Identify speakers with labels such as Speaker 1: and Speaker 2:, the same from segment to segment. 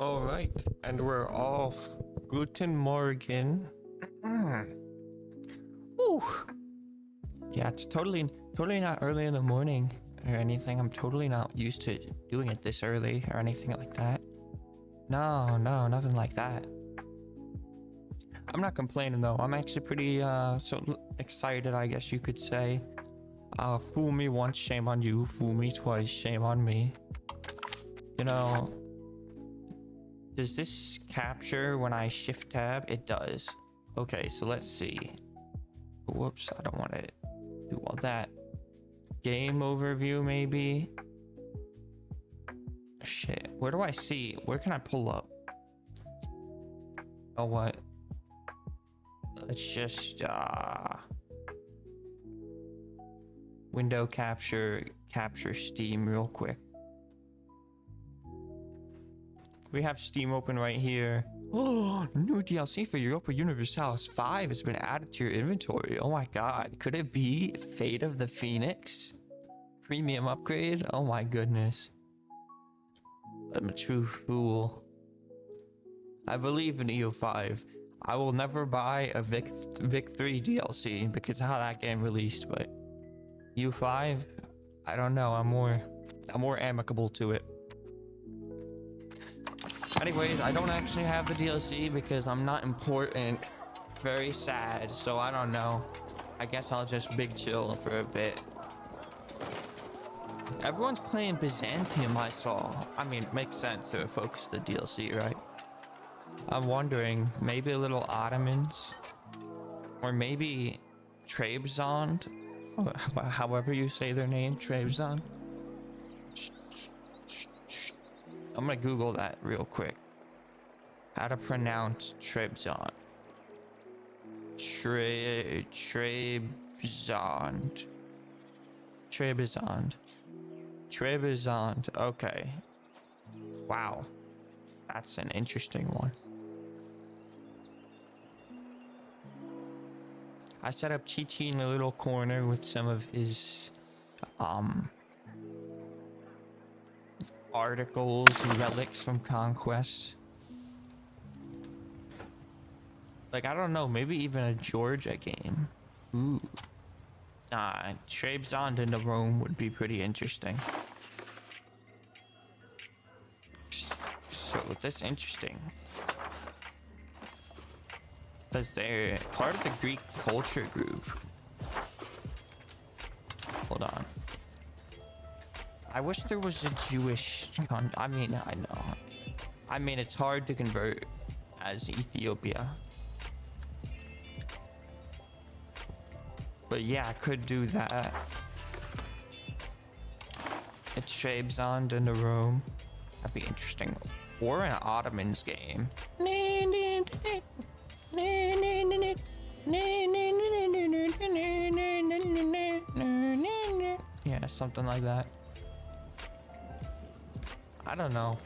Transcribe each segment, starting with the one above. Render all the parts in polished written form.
Speaker 1: All right, and we're off. Guten Morgen. Ooh. Yeah, it's totally not early in the morning or anything. I'm totally not used to doing it this early or anything like that. No, nothing like that. I'm not complaining though. I'm actually pretty excited, I guess you could say. Fool me once, shame on you. Fool me twice, shame on me. You know, does this capture when I shift tab? It does. Okay, so let's see. Whoops, I don't want to do all that. Game overview, maybe. Shit, where do I see? Where can I pull up? Oh, what? Let's just window capture Steam real quick. We have Steam open right here. Oh, new DLC for Europa Universalis 5 has been added to your inventory. Oh my god, could it be Fate of the Phoenix? Premium upgrade? Oh my goodness. I'm a true fool. I believe in EU5. I will never buy a Vic 3 DLC because of how that game released, but EU5, I don't know. I'm more amicable to it. Anyways, I don't actually have the DLC because I'm not important. Very sad, so I don't know. I guess I'll just big chill for a bit. Everyone's playing Byzantium, I saw. I mean, it makes sense to focus the DLC, right? I'm wondering, maybe a little Ottomans? Or maybe Trebizond? However you say their name, Trebizond. I'm gonna Google that real quick. How to pronounce Trebizond. Trebizond. Okay. Wow. That's an interesting one. I set up Chi in the little corner with some of his articles and relics from conquests. Like, I don't know, maybe even a Georgia game. Ooh. Trebizond into Rome would be pretty interesting. So that's interesting. Because they're part of the Greek culture group. Hold on. I wish there was a Jewish I mean, I know. I mean, it's hard to convert as Ethiopia. But yeah, I could do that. It's Trebizond into Rome. That'd be interesting. Or an Ottomans game. Yeah, something like that. I don't know.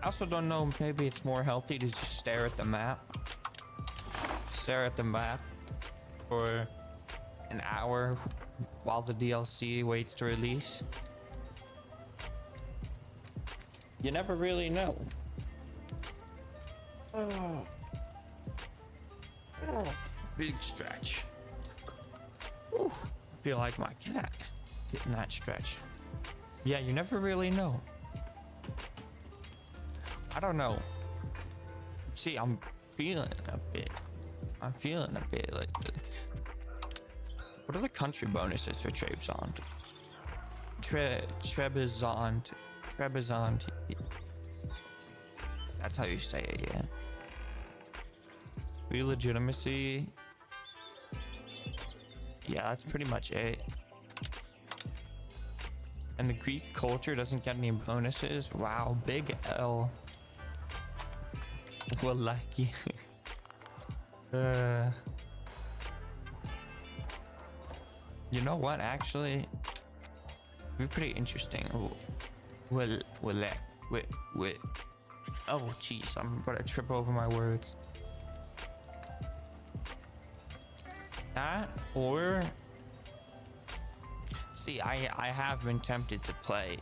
Speaker 1: I also don't know, maybe it's more healthy to just stare at the map. Stare at the map for an hour while the DLC waits to release. You never really know. Big stretch. Ooh, feel like my cat getting that stretch. Yeah, you never really know. I don't know. See, I'm feeling a bit like. What are the country bonuses for Trebizond? Trebizond. That's how you say it, yeah. Legitimacy. Yeah, that's pretty much it. And the Greek culture doesn't get any bonuses. Wow, big L. Well, lucky. You know what? Actually, it'd be pretty interesting. Well, wait. Oh, jeez, I'm gonna trip over my words. That or see, I have been tempted to play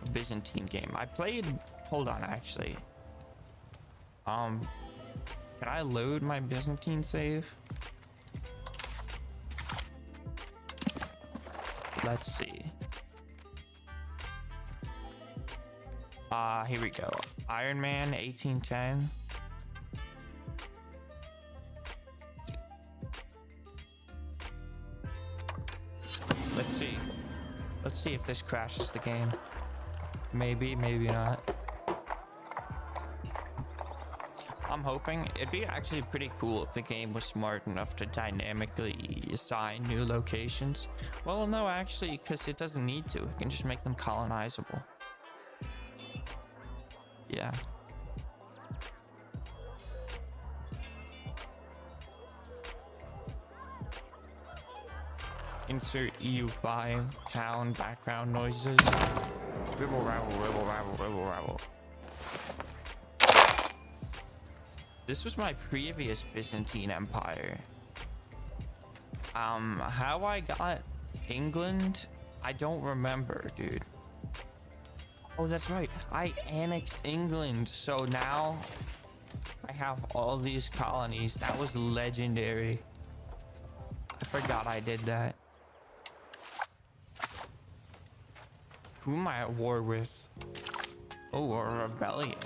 Speaker 1: a Byzantine game. I played. Hold on, actually. Um, can I load my Byzantine save? Let's see. Here we go. Iron Man 1810. Let's see. Let's see if this crashes the game. Maybe, maybe not. I'm hoping. It'd be actually pretty cool if the game was smart enough to dynamically assign new locations. Well, no, actually, because it doesn't need to. It can just make them colonizable. Yeah. Insert EU5 town background noises. Ribble rabble, ribble rabble, ribble rabble. This was my previous Byzantine Empire. How I got England, I don't remember, dude. Oh, that's right. I annexed England, so now I have all these colonies. That was legendary. I forgot I did that. Who am I at war with? Oh, a rebellion.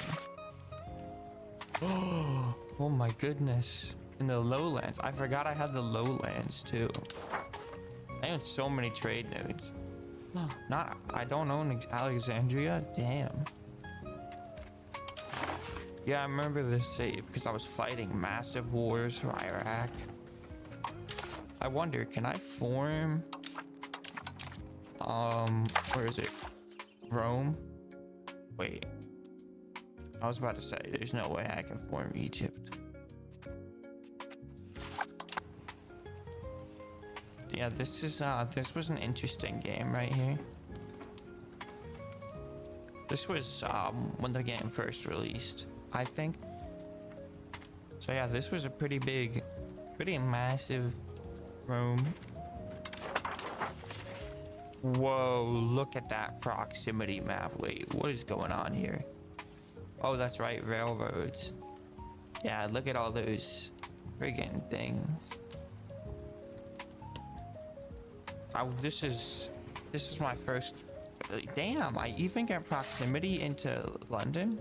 Speaker 1: Oh my goodness. In the lowlands. I forgot I had the lowlands too. I own so many trade nodes. I don't own Alexandria. Damn. Yeah, I remember this save because I was fighting massive wars for Iraq. I wonder, can I form where is it? Rome? Wait. I was about to say, there's no way I can form Egypt. Yeah, this was an interesting game right here. This was when the game first released, I think. So yeah, this was a pretty massive Rome. Whoa, look at that proximity map. Wait, what is going on here? Oh, that's right, railroads. Yeah, look at all those friggin' things. Oh, this is my first. Damn, I even get proximity into London.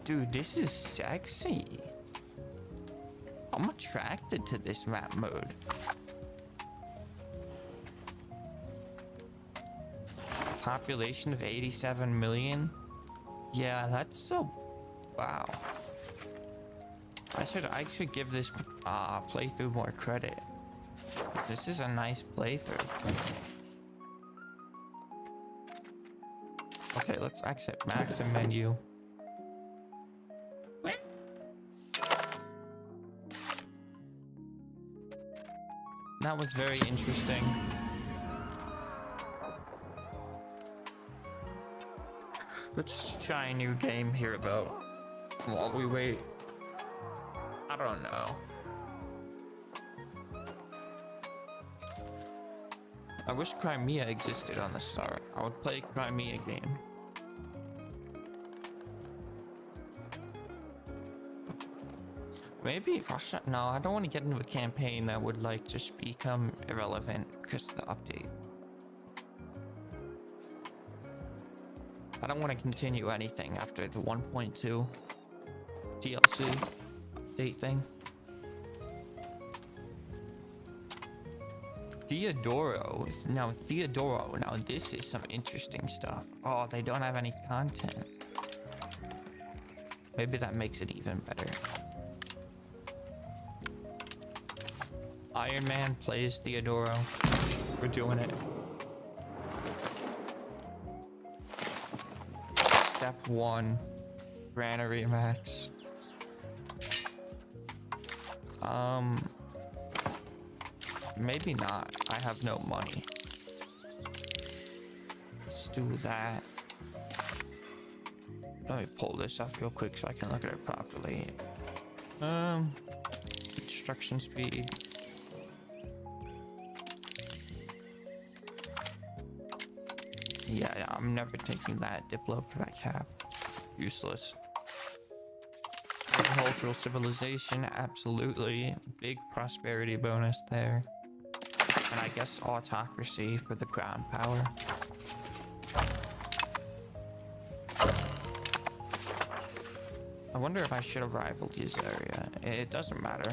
Speaker 1: Dude, this is sexy. I'm attracted to this map mode. Population of 87 million. Yeah, that's so. Wow. I should give this playthrough more credit. This is a nice playthrough. Okay, let's exit back to menu. That was very interesting. Let's try a new game here though. While we wait. I don't know. I wish Crimea existed on the start. I would play Crimea game. Maybe if no, I don't want to get into a campaign that would like just become irrelevant because of the update. I don't want to continue anything after the 1.2 DLC update thing. Theodoro. Now this is some interesting stuff. Oh, they don't have any content. Maybe that makes it even better. Iron Man plays Theodoro. We're doing it. Step 1. Granary Max. Maybe not. I have no money. Let's do that. Let me pull this up real quick so I can look at it properly. Construction speed. Yeah, I'm never taking that Diplo cap. Useless. Agricultural civilization, absolutely. Big prosperity bonus there. And I guess autocracy for the crown power. I wonder if I should have rivaled Yuzaria. It doesn't matter.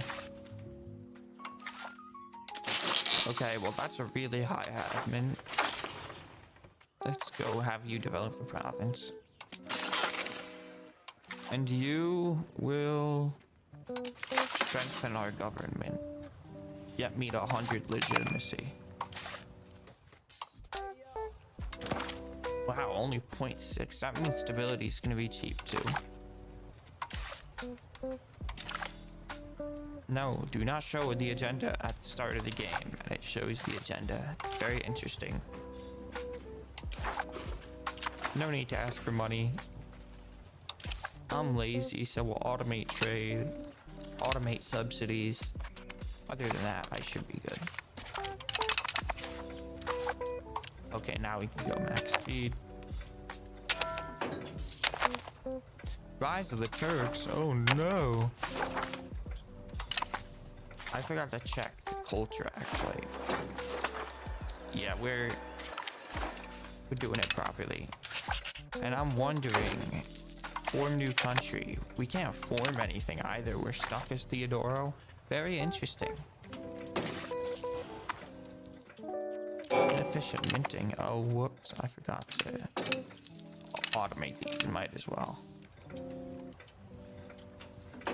Speaker 1: Okay, well that's a really high admin. Let's go have you develop the province. And you will strengthen our government. Yet meet 100 legitimacy. Wow, only 0.6. That means stability is going to be cheap too. No, do not show the agenda at the start of the game. And it shows the agenda. It's very interesting. No need to ask for money. I'm lazy, so we'll automate trade, automate subsidies. Other than that, I should be good. Okay, now we can go max speed. Rise of the Turks. Oh no. I forgot to check the culture actually. Yeah, we're doing it properly. And I'm wondering, form new country. We can't form anything either. We're stuck as Theodoro. Very interesting. Inefficient minting. Oh, whoops. I forgot to automate these. Might as well.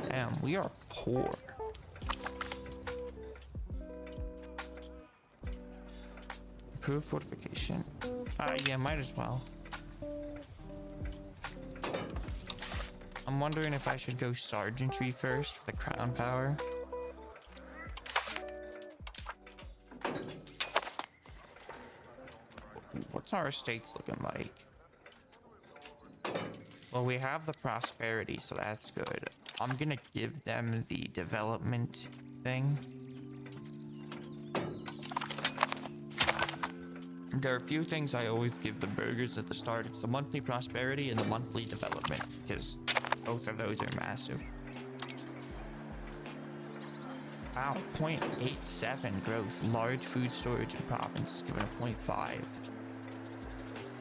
Speaker 1: Damn, we are poor. Improve fortification. Yeah, might as well. I'm wondering if I should go sergeantry first for the crown power. What's our estates looking like? Well, we have the prosperity, so that's good. I'm gonna give them the development thing. There are a few things I always give the burghers at the start. It's the monthly prosperity and the monthly development, because both of those are massive. Wow, 0.87 growth. Large food storage in province is given a 0.5.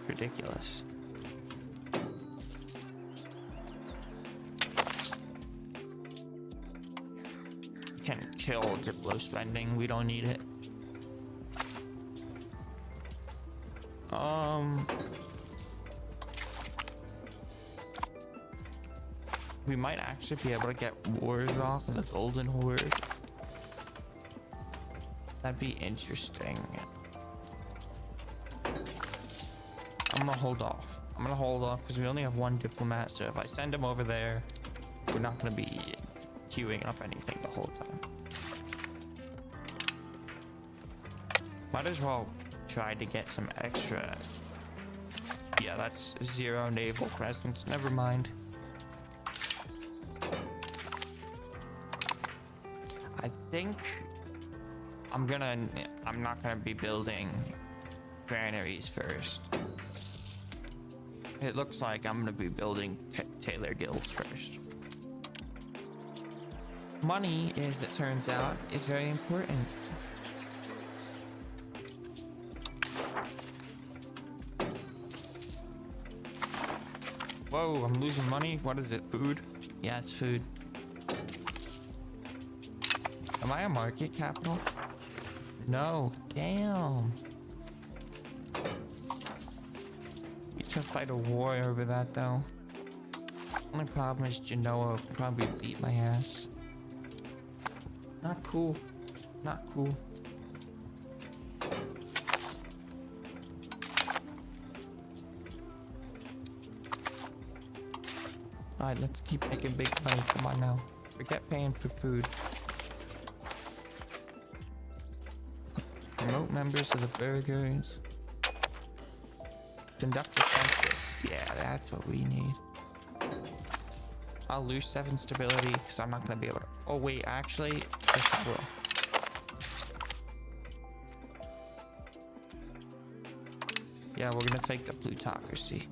Speaker 1: Ridiculous. Can kill Diplo spending. We don't need it. We might actually be able to get wars off in the Golden Horde. That'd be interesting. I'm gonna hold off. I'm gonna hold off because we only have one diplomat, so if I send him over there, we're not gonna be queuing up anything the whole time. Might as well try to get some extra. Yeah, that's 0 naval presence. Never mind. I think I'm not gonna be building granaries first. It looks like I'm gonna be building tailor guilds first. Money, as it turns out, is very important. Whoa, I'm losing money. What is it? Food? Yeah, it's food. Am I a market capital? No. Damn. We should fight a war over that though. Only problem is Genoa will probably beat my ass. Not cool. Not cool. Alright, let's keep making big money. Come on now. Forget paying for food. Promote members of the burghers. Conduct a census. Yeah, that's what we need. I'll lose 7 stability because I'm not going to be able to... Oh, wait, actually, yes, I will. Yeah, we're gonna take the plutocracy.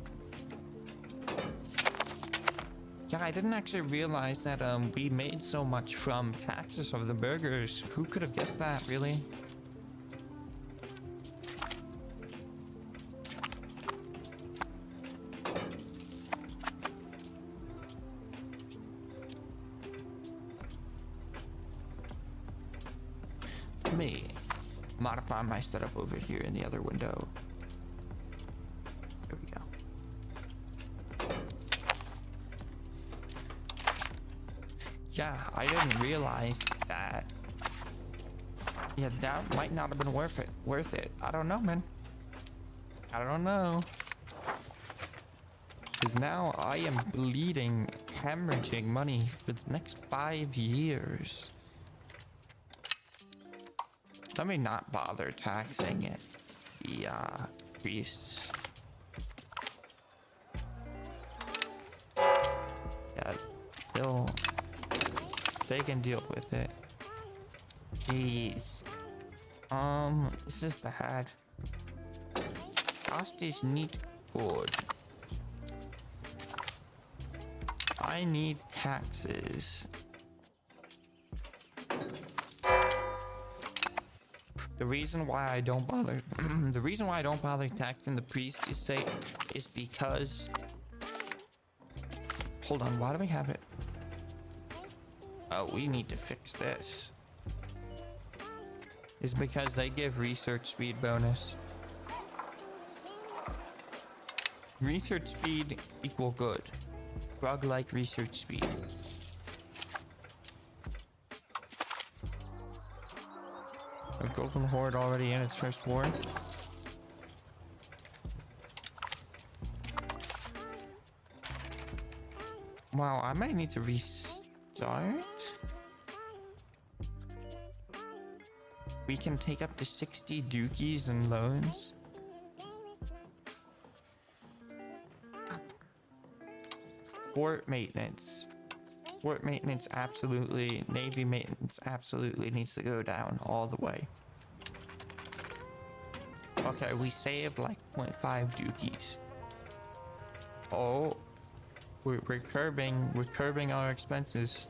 Speaker 1: Yeah, I didn't actually realize that we made so much from taxes of the burgers. Who could have guessed that, really? Let me modify my setup over here in the other window. There we go. Yeah, I didn't realize that. Yeah, that might not have been worth it. I don't know, man. I don't know. Because now I am bleeding, hemorrhaging money for the next 5 years. Let me not bother taxing it. The priests. Yeah, they can deal with it. Jeez. This is bad. Cost is neat good. I need taxes. The reason why I don't bother taxing the priest estate is because, hold on, why do we have it? Oh, we need to fix this. Is because they give research speed bonus. Research speed equal good. Drug like research speed. A golden horde already in its first war. Wow, I might need to restart. We can take up to 60 dookies and loans. Port maintenance. Port maintenance absolutely. Navy maintenance absolutely needs to go down all the way. Okay, we saved like 0.5 dookies. Oh, we're curbing our expenses.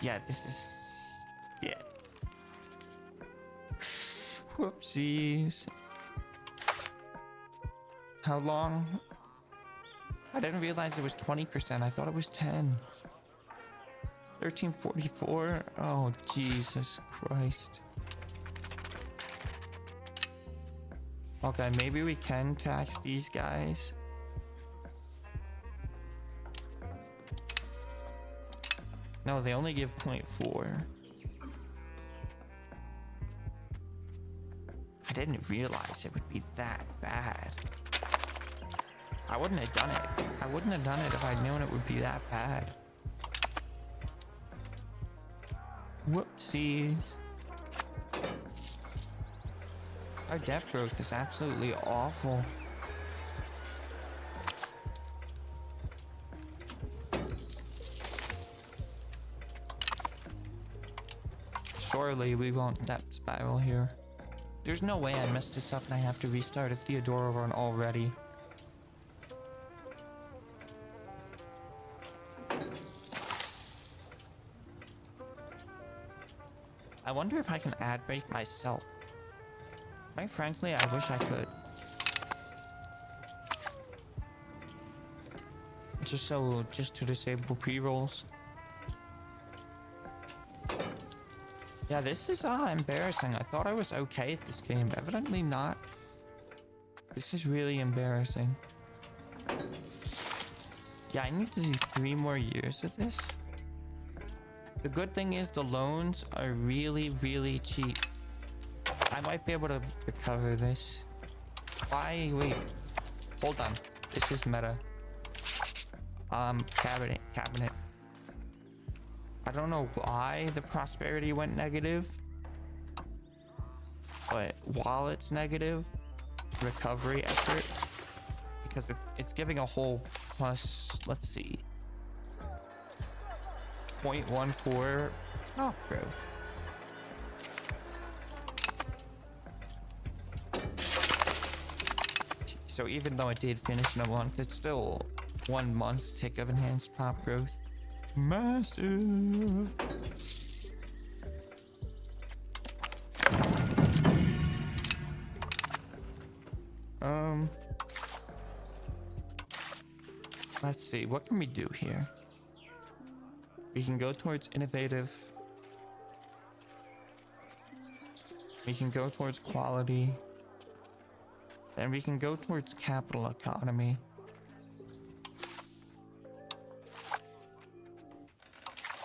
Speaker 1: Yeah, this is, yeah. Whoopsies. How long? I didn't realize it was 20%. I thought it was 10. 1344. Oh, Jesus Christ. Okay, maybe we can tax these guys. No, they only give 0.4. I didn't realize it would be that bad. I wouldn't have done it. I wouldn't have done it if I'd known it would be that bad. Whoopsies. Our debt growth is absolutely awful. Surely we won't debt spiral here. There's no way I messed this up and I have to restart a Theodora run already. I wonder if I can ad break myself. Quite frankly, I wish I could. Just to disable pre-rolls. Yeah, this is embarrassing. I thought I was okay at this game. Evidently not. This is really embarrassing. Yeah, I need to do 3 more years of this. The good thing is the loans are really, really cheap. I might be able to recover this. Why? Wait. Hold on. This is meta. Cabinet. I don't know why the prosperity went negative. But while it's negative, recovery effort. Because it's giving a whole plus, let's see. 0.14 crop growth. So even though it did finish in a month, it's still 1 month tick of enhanced pop growth. Massive. Let's see, what can we do here? We can go towards innovative. We can go towards quality. And we can go towards capital economy.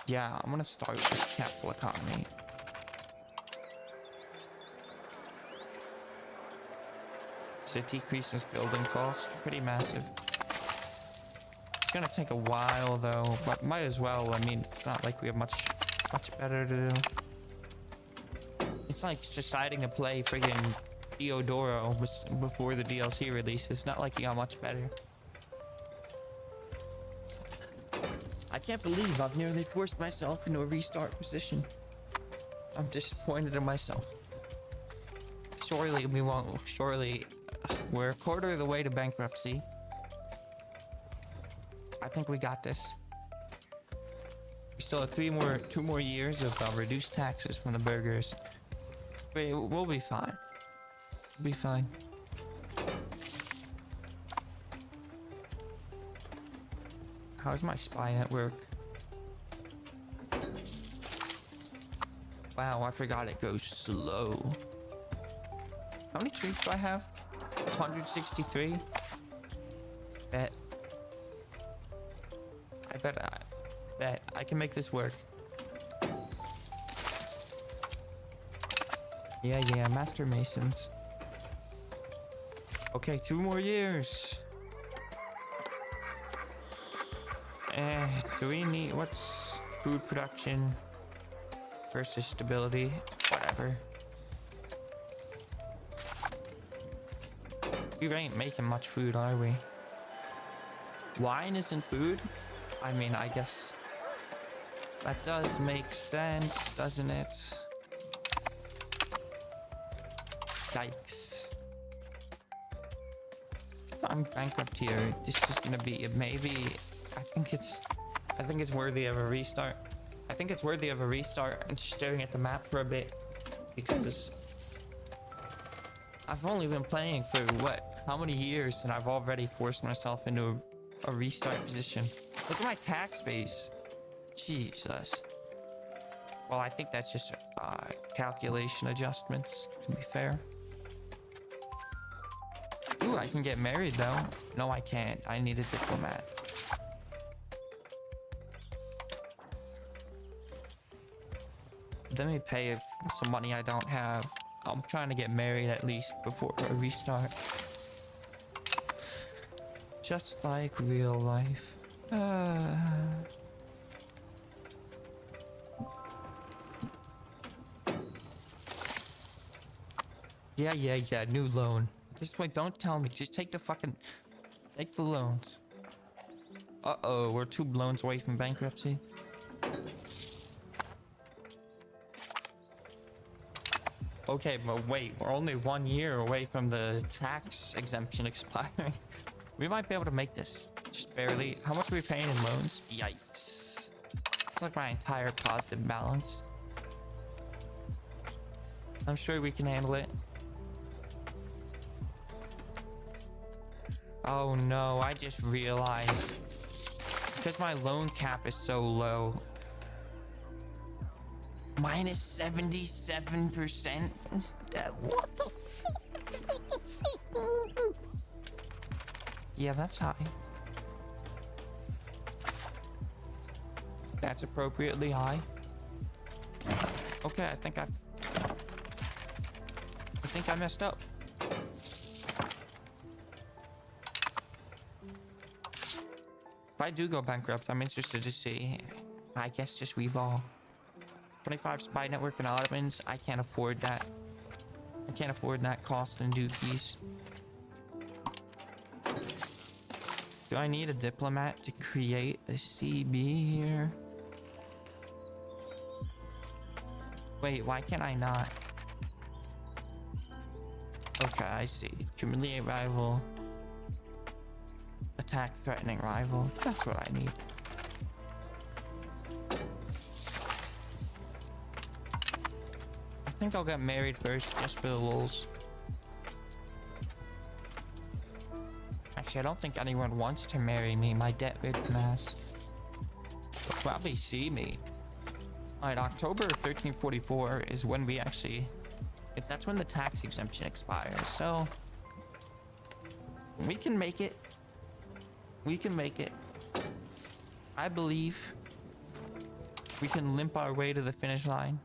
Speaker 1: Yeah, I'm gonna start with capital economy. So it decreases building cost, pretty massive. It's gonna take a while though, but might as well. I mean, it's not like we have much better to do. It's like deciding to play friggin' Theodoro before the DLC release. It's not like you got much better. I can't believe I've nearly forced myself into a restart position. I'm disappointed in myself. Surely we won't. Surely we're a quarter of the way to bankruptcy. I think we got this. We still have 2 more years of reduced taxes from the burgers. We'll be fine. We'll be fine. How's my spy network? Wow, I forgot it goes slow. How many troops do I have? 163? Bet I can make this work. Yeah, Master Masons. Okay, 2 more years. Do we need... What's food production versus stability? Whatever. We ain't making much food, are we? Wine isn't food? I mean, I guess that does make sense, doesn't it? Yikes. If I'm bankrupt here, this is gonna be maybe... I think it's worthy of a restart. I think it's worthy of a restart and just staring at the map for a bit, because I've only been playing for what? How many years, and I've already forced myself into a restart position. Look at my tax base. Jesus. Well, I think that's just calculation adjustments, to be fair. Ooh, I can get married though. No, I can't. I need a diplomat. Let me pay some money I don't have. I'm trying to get married at least before a restart. Just like real life. Yeah, new loan. Just wait, don't tell me. Just take the loans. Uh-oh, we're 2 loans away from bankruptcy. Okay, but wait, we're only 1 year away from the tax exemption expiring. We might be able to make this. Just barely. How much are we paying in loans? Yikes. It's like my entire positive balance. I'm sure we can handle it. Oh no, I just realized. Because my loan cap is so low. Minus 77%? What the fuck? Yeah, that's high. That's appropriately high. Okay, I think I messed up. If I do go bankrupt, I'm interested to see. I guess just reball. 25 spy network and Ottomans. I can't afford that. I can't afford that cost and dookies. Do I need a diplomat to create a CB here? Wait, why can I not? Okay, I see. Humiliate rival. attack-threatening rival. That's what I need. I think I'll get married first, just for the lulz. Actually, I don't think anyone wants to marry me, my debt-ridden ass. They'll probably see me. Alright, October 1344 is when we actually... That's when the tax exemption expires, so... We can make it. We can make it. I believe we can limp our way to the finish line.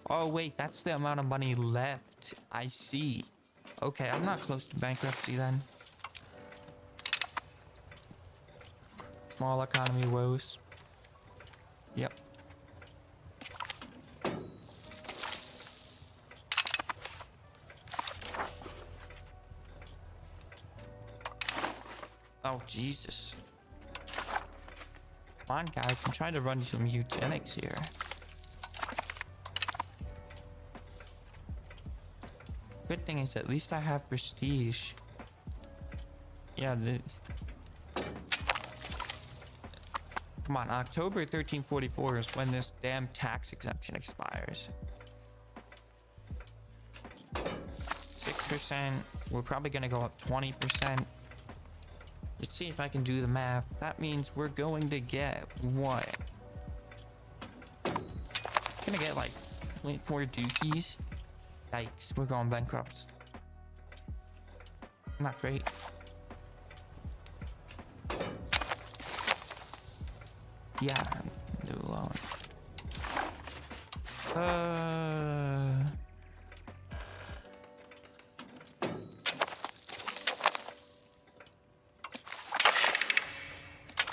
Speaker 1: Oh, wait, that's the amount of money left. I see. Okay, I'm not close to bankruptcy then. Small economy woes. Yep. Oh, Jesus. Come on, guys. I'm trying to run some eugenics here. Good thing is at least I have prestige. Yeah, this... Come on, October 1344 is when this damn tax exemption expires. 6%. We're probably gonna go up 20%. Let's see if I can do the math. That means we're going to get what? Gonna get like 0.4 dookies. Yikes, we're going bankrupt. Not great. Yeah, new loan.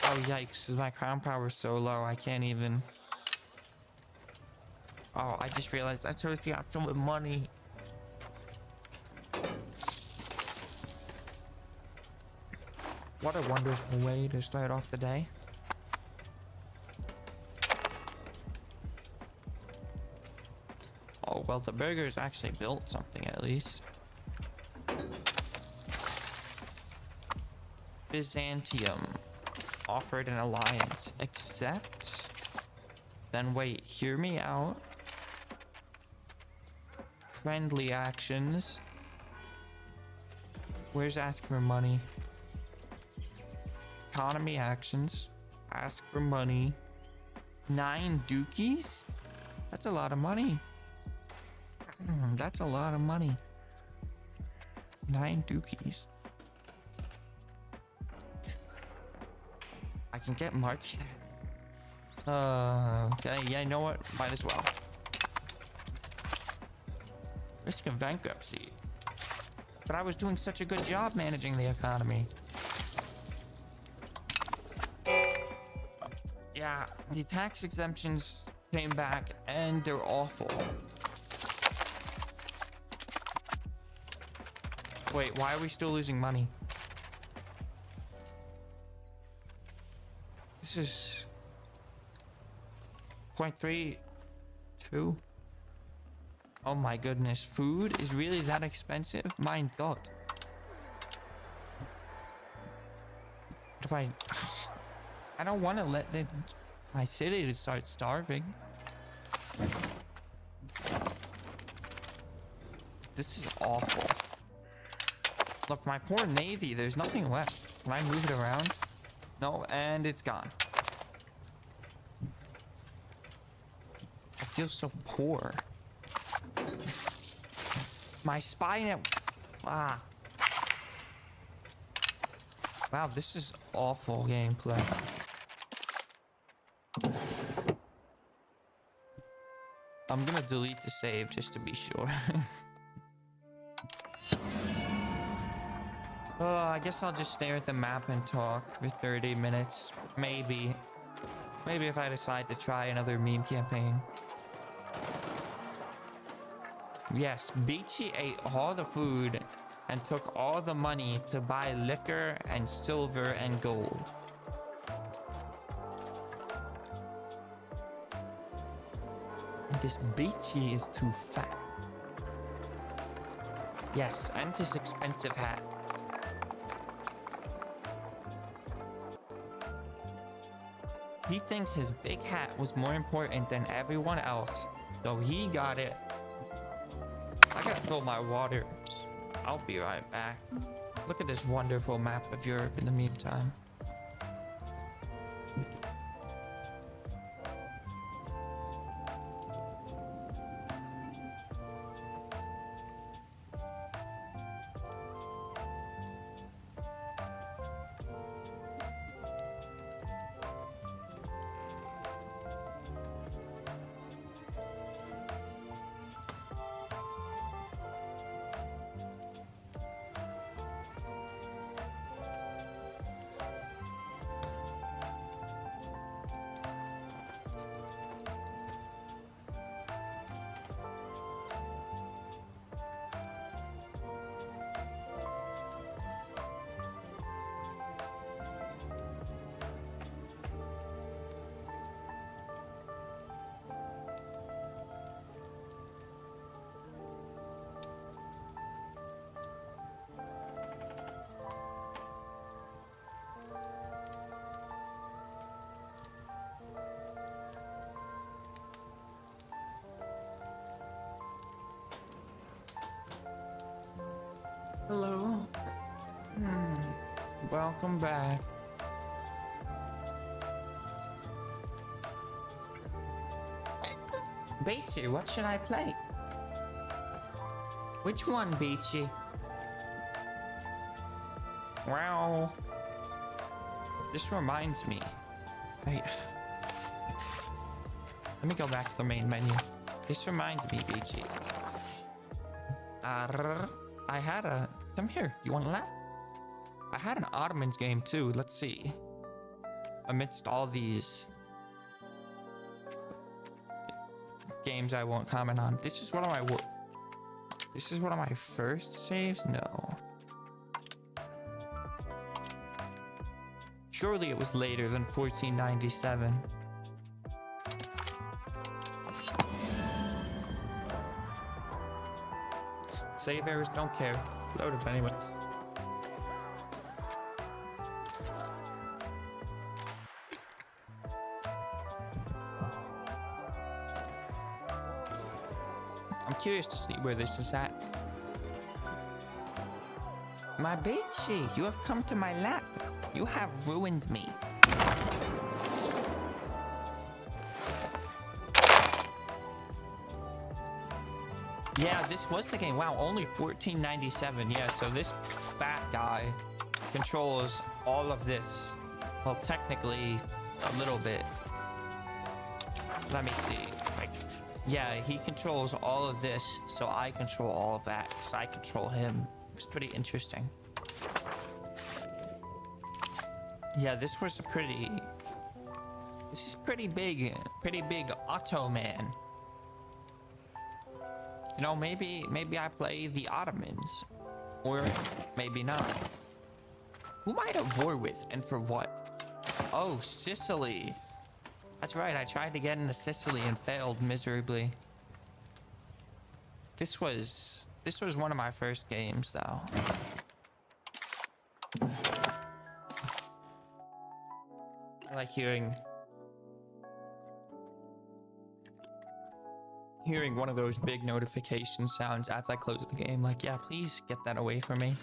Speaker 1: Oh yikes, my crown power is so low I can't even... Oh, I just realized I chose the option with money. What a wonderful way to start off the day. Oh, well, the burgers actually built something at least. Byzantium offered an alliance. Accept? Then wait, hear me out. Friendly actions. Where's ask for money? Economy actions. Ask for money. 9 dookies? That's a lot of money. That's a lot of money. 9 dookies. I can get market. Okay, yeah, you know what? Might as well. Risk of bankruptcy. But I was doing such a good job managing the economy. Yeah, the tax exemptions came back and they're awful. Wait, why are we still losing money? This is 0.32. Oh my goodness, food is really that expensive? My God. What if I don't want to let my city to start starving. This is awful. Look, my poor navy, there's nothing left. Can I move it around? No, and it's gone. I feel so poor. My spine. Ah. Wow, this is awful gameplay. I'm gonna delete the save just to be sure. Oh, I guess I'll just stare at the map and talk for 30 minutes. Maybe. Maybe if I decide to try another meme campaign. Yes, Beachy ate all the food and took all the money to buy liquor and silver and gold. This Beachy is too fat. Yes, and his expensive hat. He thinks his big hat was more important than everyone else, so he got it. I gotta fill my water. I'll be right back. Look at this wonderful map of Europe in the meantime. Hello. Welcome back. Beachy, what should I play? Which one, Beachy? Wow. This reminds me. Wait. Let me go back to the main menu. This reminds me, Beachy. I had a... Come here. You want to laugh? I had an Ottomans game too. Let's see. Amidst all these games I won't comment on. This is one of my... This is one of my first saves? No. Surely it was later than 1497. Save errors, don't care. Loaded anyways. I'm curious to see where this is at. My Beachy, you have come to my lap. You have ruined me. Yeah, this was the game. Wow, only 1497. Yeah, so this fat guy controls all of this. Well, technically, a little bit. Let me see. Like, yeah, he controls all of this, so I control all of that, because I control him. It's pretty interesting. Yeah, this was a pretty... This is pretty big Ottoman. You know, maybe I play the Ottomans. Or maybe not. Who am I at war with and for what? Oh, Sicily. That's right, I tried to get into Sicily and failed miserably. This was one of my first games though. I like hearing one of those big notification sounds as I close the game. Like, yeah, please get that away from me.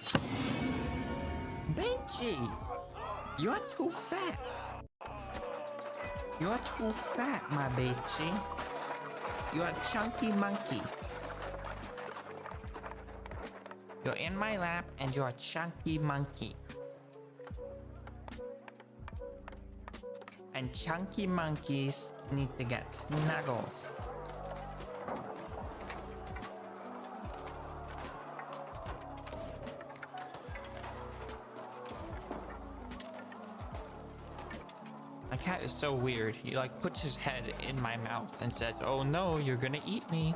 Speaker 1: Beachy, you're too fat. You're too fat, my Beachy. You're a chunky monkey. You're in my lap and you're a chunky monkey. And chunky monkeys need to get snuggles. My cat is so weird. He like puts his head in my mouth and says, "Oh no, you're gonna eat me."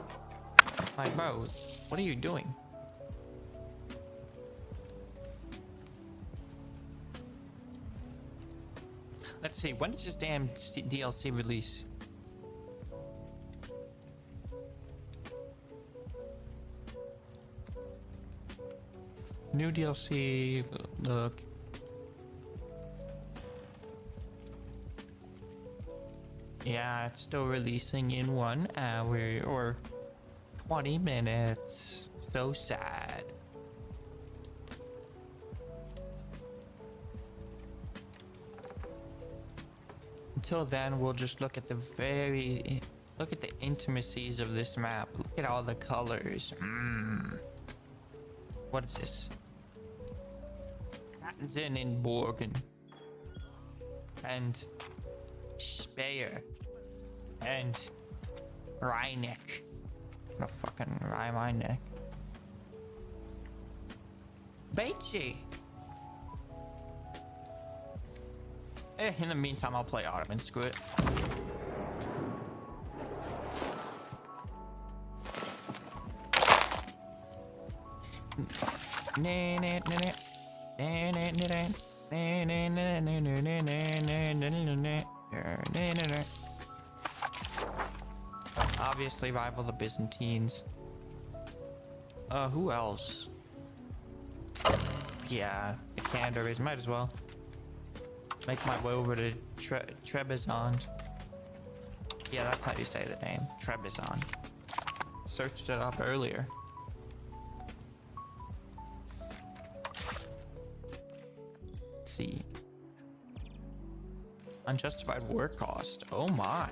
Speaker 1: Like, bro, what are you doing? Let's see, when does this damn DLC release? New DLC, look. Yeah, it's still releasing in 1 hour or 20 minutes. So sad. Until then, we'll just look at the intimacies of this map. Look at all the colors. What is this? Katzenenborgen. And Speyer. And Rheineck. I'm gonna fucking rhyme my neck. Beachy. In the meantime, I'll play Ottoman. Screw it. Obviously rival the Byzantines. Who else? Yeah, the Candaries, might as well. Make my way over to Trebizond. Yeah, that's how you say the name. Trebizond. Searched it up earlier. Let's see. Unjustified war cost. Oh my.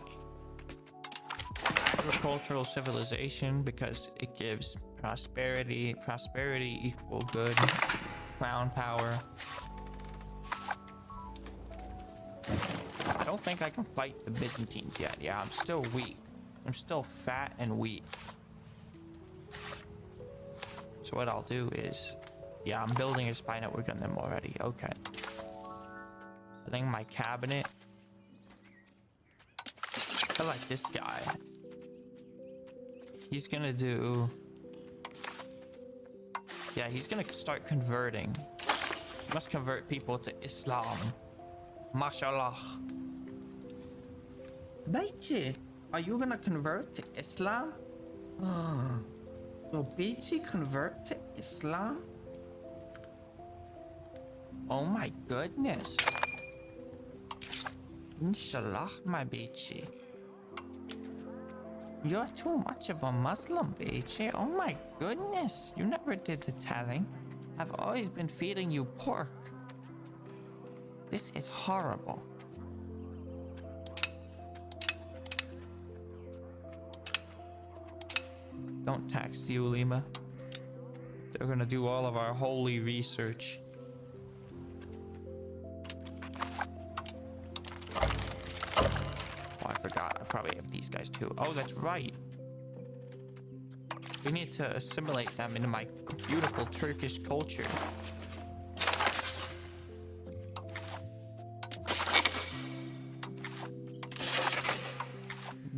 Speaker 1: Agricultural civilization because it gives prosperity. Prosperity equal good. Crown power. I don't think I can fight the Byzantines yet. Yeah, I'm still weak. I'm still fat and weak. So what I'll do is... Yeah, I'm building a spy network on them already. Okay. I think my cabinet... I like this guy. He's gonna do... Yeah, he's gonna start converting. He must convert people to Islam. Mashallah. Beachy, are you gonna convert to Islam? Will Beachy convert to Islam? Oh my goodness. Inshallah, my Beachy. You're too much of a Muslim, Beachy. Oh my goodness. You never did the telling. I've always been feeding you pork. This is horrible. Don't tax the Ulema. They're gonna do all of our holy research. Oh, I forgot. I probably have these guys too. Oh, that's right. We need to assimilate them into my beautiful Turkish culture.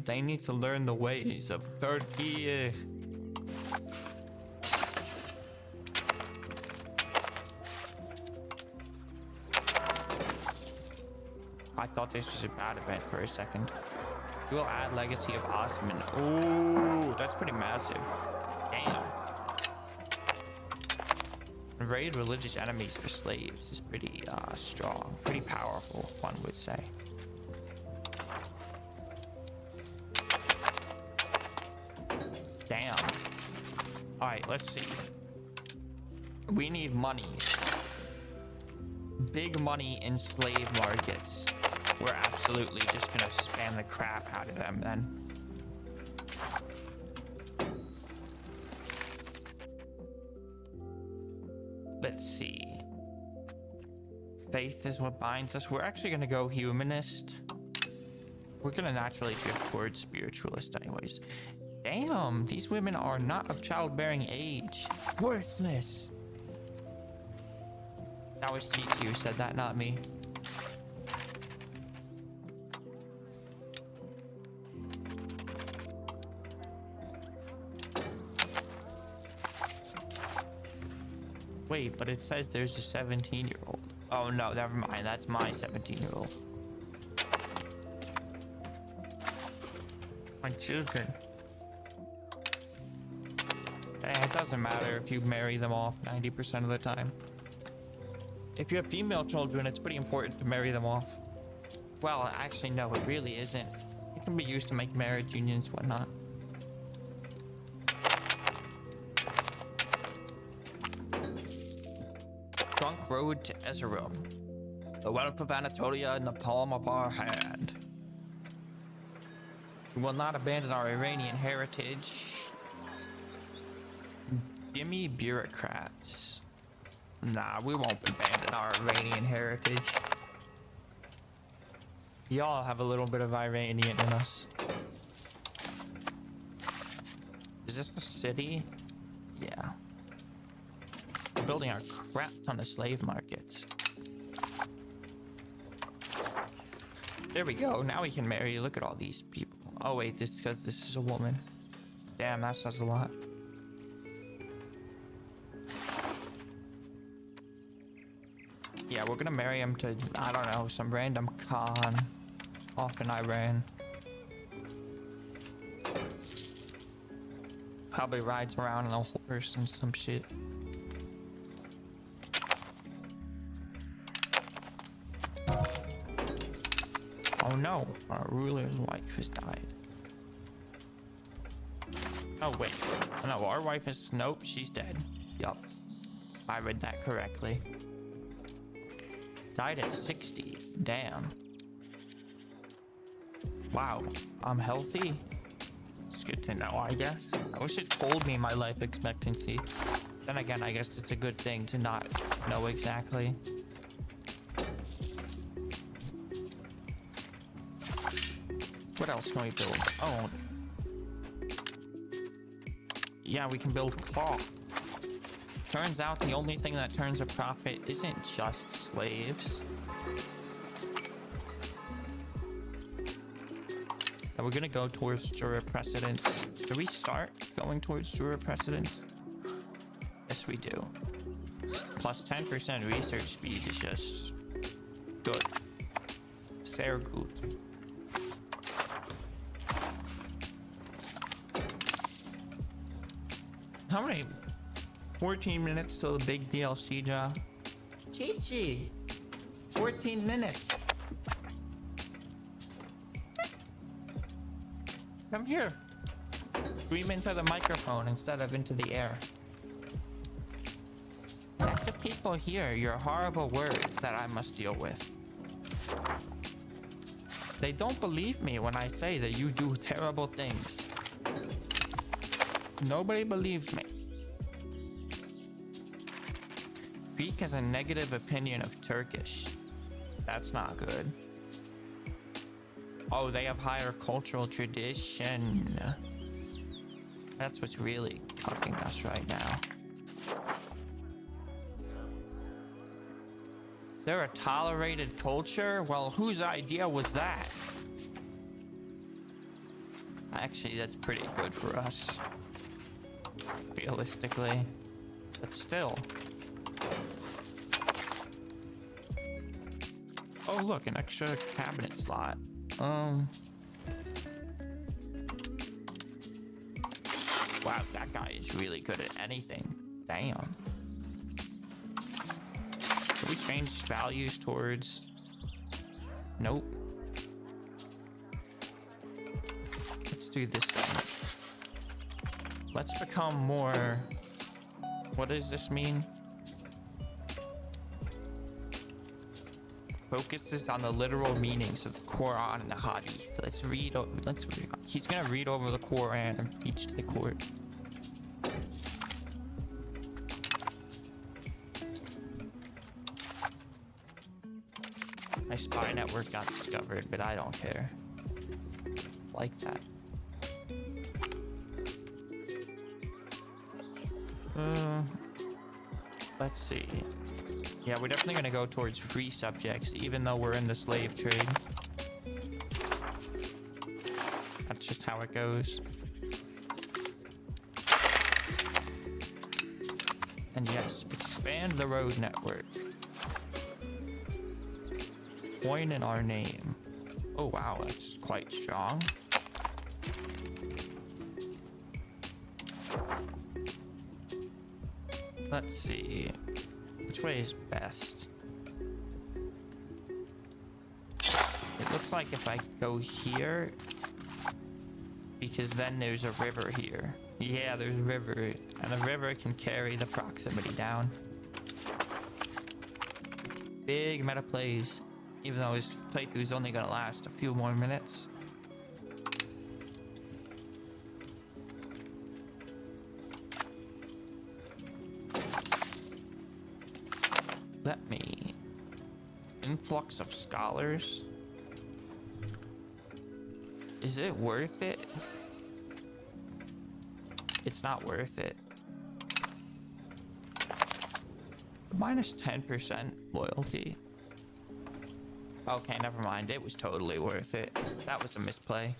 Speaker 1: They need to learn the ways of Turkey. I thought this was a bad event for a second. We'll add Legacy of Osman. Ooh, that's pretty massive. Damn. Raid religious enemies for slaves is pretty strong. Pretty powerful, one would say. Damn. Alright, let's see. We need money. Big money in slave markets. We're absolutely just gonna spam the crap out of them then. Let's see. Faith is what binds us. We're actually gonna go humanist. We're gonna naturally drift towards spiritualist anyways. Damn, these women are not of childbearing age. Worthless. That was TT who said that, not me. Wait, but it says there's a 17-year-old. Oh no, never mind. That's my 17-year-old. My children. It doesn't matter if you marry them off 90% of the time. If you have female children, it's pretty important to marry them off. Well, actually, no, it really isn't. It can be used to make marriage unions, whatnot. Trunk Road to Erzurum. The wealth of Anatolia in the palm of our hand. We will not abandon our Iranian heritage. Gimme bureaucrats. Nah, we won't abandon our Iranian heritage. Y'all have a little bit of Iranian in us. Is this a city? Yeah. We're building our crap ton of slave markets. There we go. Now we can marry. Look at all these people. Oh wait, this is because this is a woman. Damn, that says a lot. Yeah, we're gonna marry him to, I don't know, some random Khan off in Iran. Probably rides around on a horse and some shit. Oh no, our ruler's wife has died. Oh wait, no, our wife is, nope, she's dead. Yup, I read that correctly. Died at 60, damn. Wow, I'm healthy. It's good to know, I guess. I wish it told me my life expectancy. Then again, I guess it's a good thing to not know exactly. What else can we build? Oh. Yeah, we can build cloth. Turns out the only thing that turns a profit isn't just slaves. And we're gonna go towards juror precedence. Do we start going towards juror precedence? Yes, we do. Plus 10% research speed is just good. Sehr gut. How many? 14 minutes till the big DLC job. Chi-Chi! 14 minutes. Come here. Scream into the microphone instead of into the air. Let the people hear your horrible words that I must deal with. They don't believe me when I say that you do terrible things. Nobody believes me. Greek has a negative opinion of Turkish. That's not good. Oh, they have higher cultural tradition. That's what's really fucking us right now. They're a tolerated culture? Well, whose idea was that? Actually, that's pretty good for us. Realistically. But still. Oh, look, an extra cabinet slot. Wow, that guy is really good at anything. Damn. Can we change values towards... Nope. Let's do this then. Let's become more... What does this mean? Focuses on the literal meanings of the Quran and the Hadith. Let's read. He's gonna read over the Quran and preach to the court. My spy network got discovered, but I don't care. Like that. Let's see. Yeah, we're definitely gonna go towards free subjects, even though we're in the slave trade. That's just how it goes. And yes, expand the road network. Coin in our name. Oh wow, that's quite strong. Let's see. Which way is best? It looks like if I go here, Because then there's a river here. Yeah, there's a river. And the river can carry the proximity down. Big meta plays. Even though his playthrough's only gonna last a few more minutes. Let me... Influx of scholars. Is it worth it? It's not worth it. Minus 10% loyalty. Okay, never mind. It was totally worth it. That was a misplay.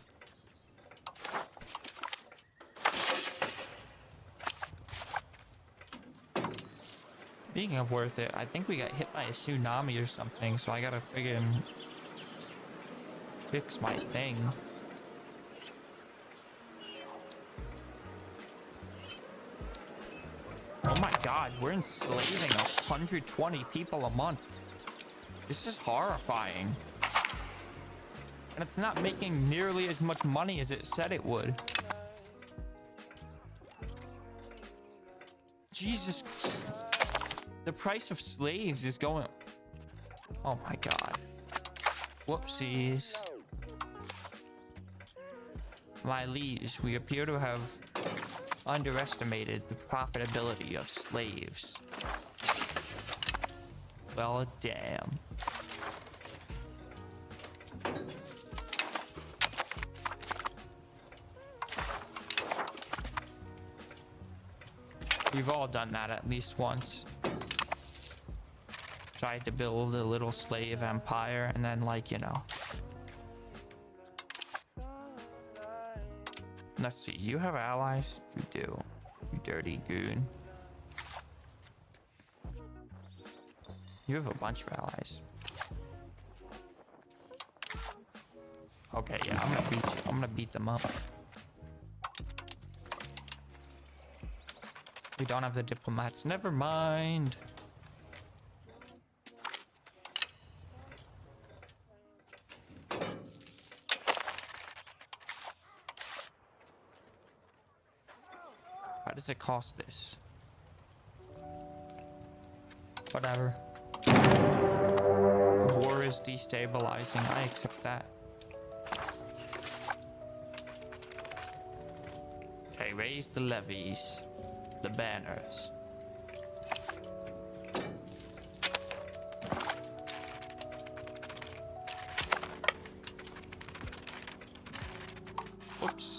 Speaker 1: Speaking of worth it, I think we got hit by a tsunami or something, so I gotta friggin' fix my thing. Oh my god, we're enslaving 120 people a month. This is horrifying. And it's not making nearly as much money as it said it would. Jesus Christ. The price of slaves is going... Oh my god. Whoopsies. My liege, we appear to have underestimated the profitability of slaves. Well, damn. We've all done that at least once. Tried to build a little slave empire and then, like, you know. Let's see, you have allies? You do. You dirty goon. You have a bunch of allies. Okay, yeah, I'm gonna beat you. I'm gonna beat them up. We don't have the diplomats. Never mind. How does it cost this? Whatever. War is destabilizing. I accept that. Okay, raise the levies. The banners. Whoops.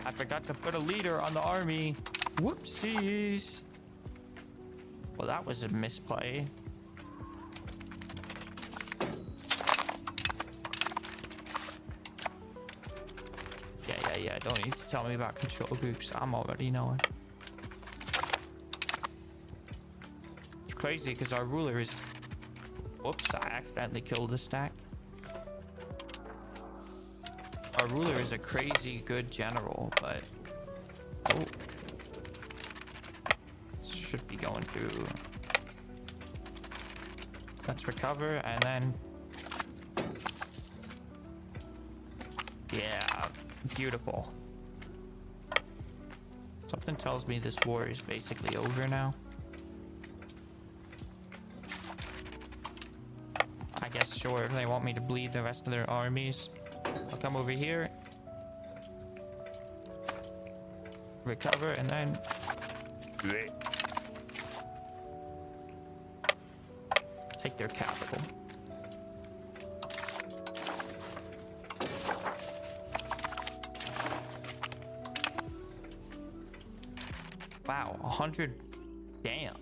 Speaker 1: I forgot to put a leader on the army. Whoopsies. Well, that was a misplay. Yeah, don't need to tell me about control groups. I'm already knowing. It's crazy because our ruler is... Whoops, I accidentally killed a stack. Our ruler is a crazy good general, but... Oh. Should be going through... Let's recover, and then... Yeah, beautiful. Something tells me this war is basically over now. I guess, sure, if they want me to bleed the rest of their armies, I'll come over here. Recover, and then... Take their capital. Wow, 100. Damn.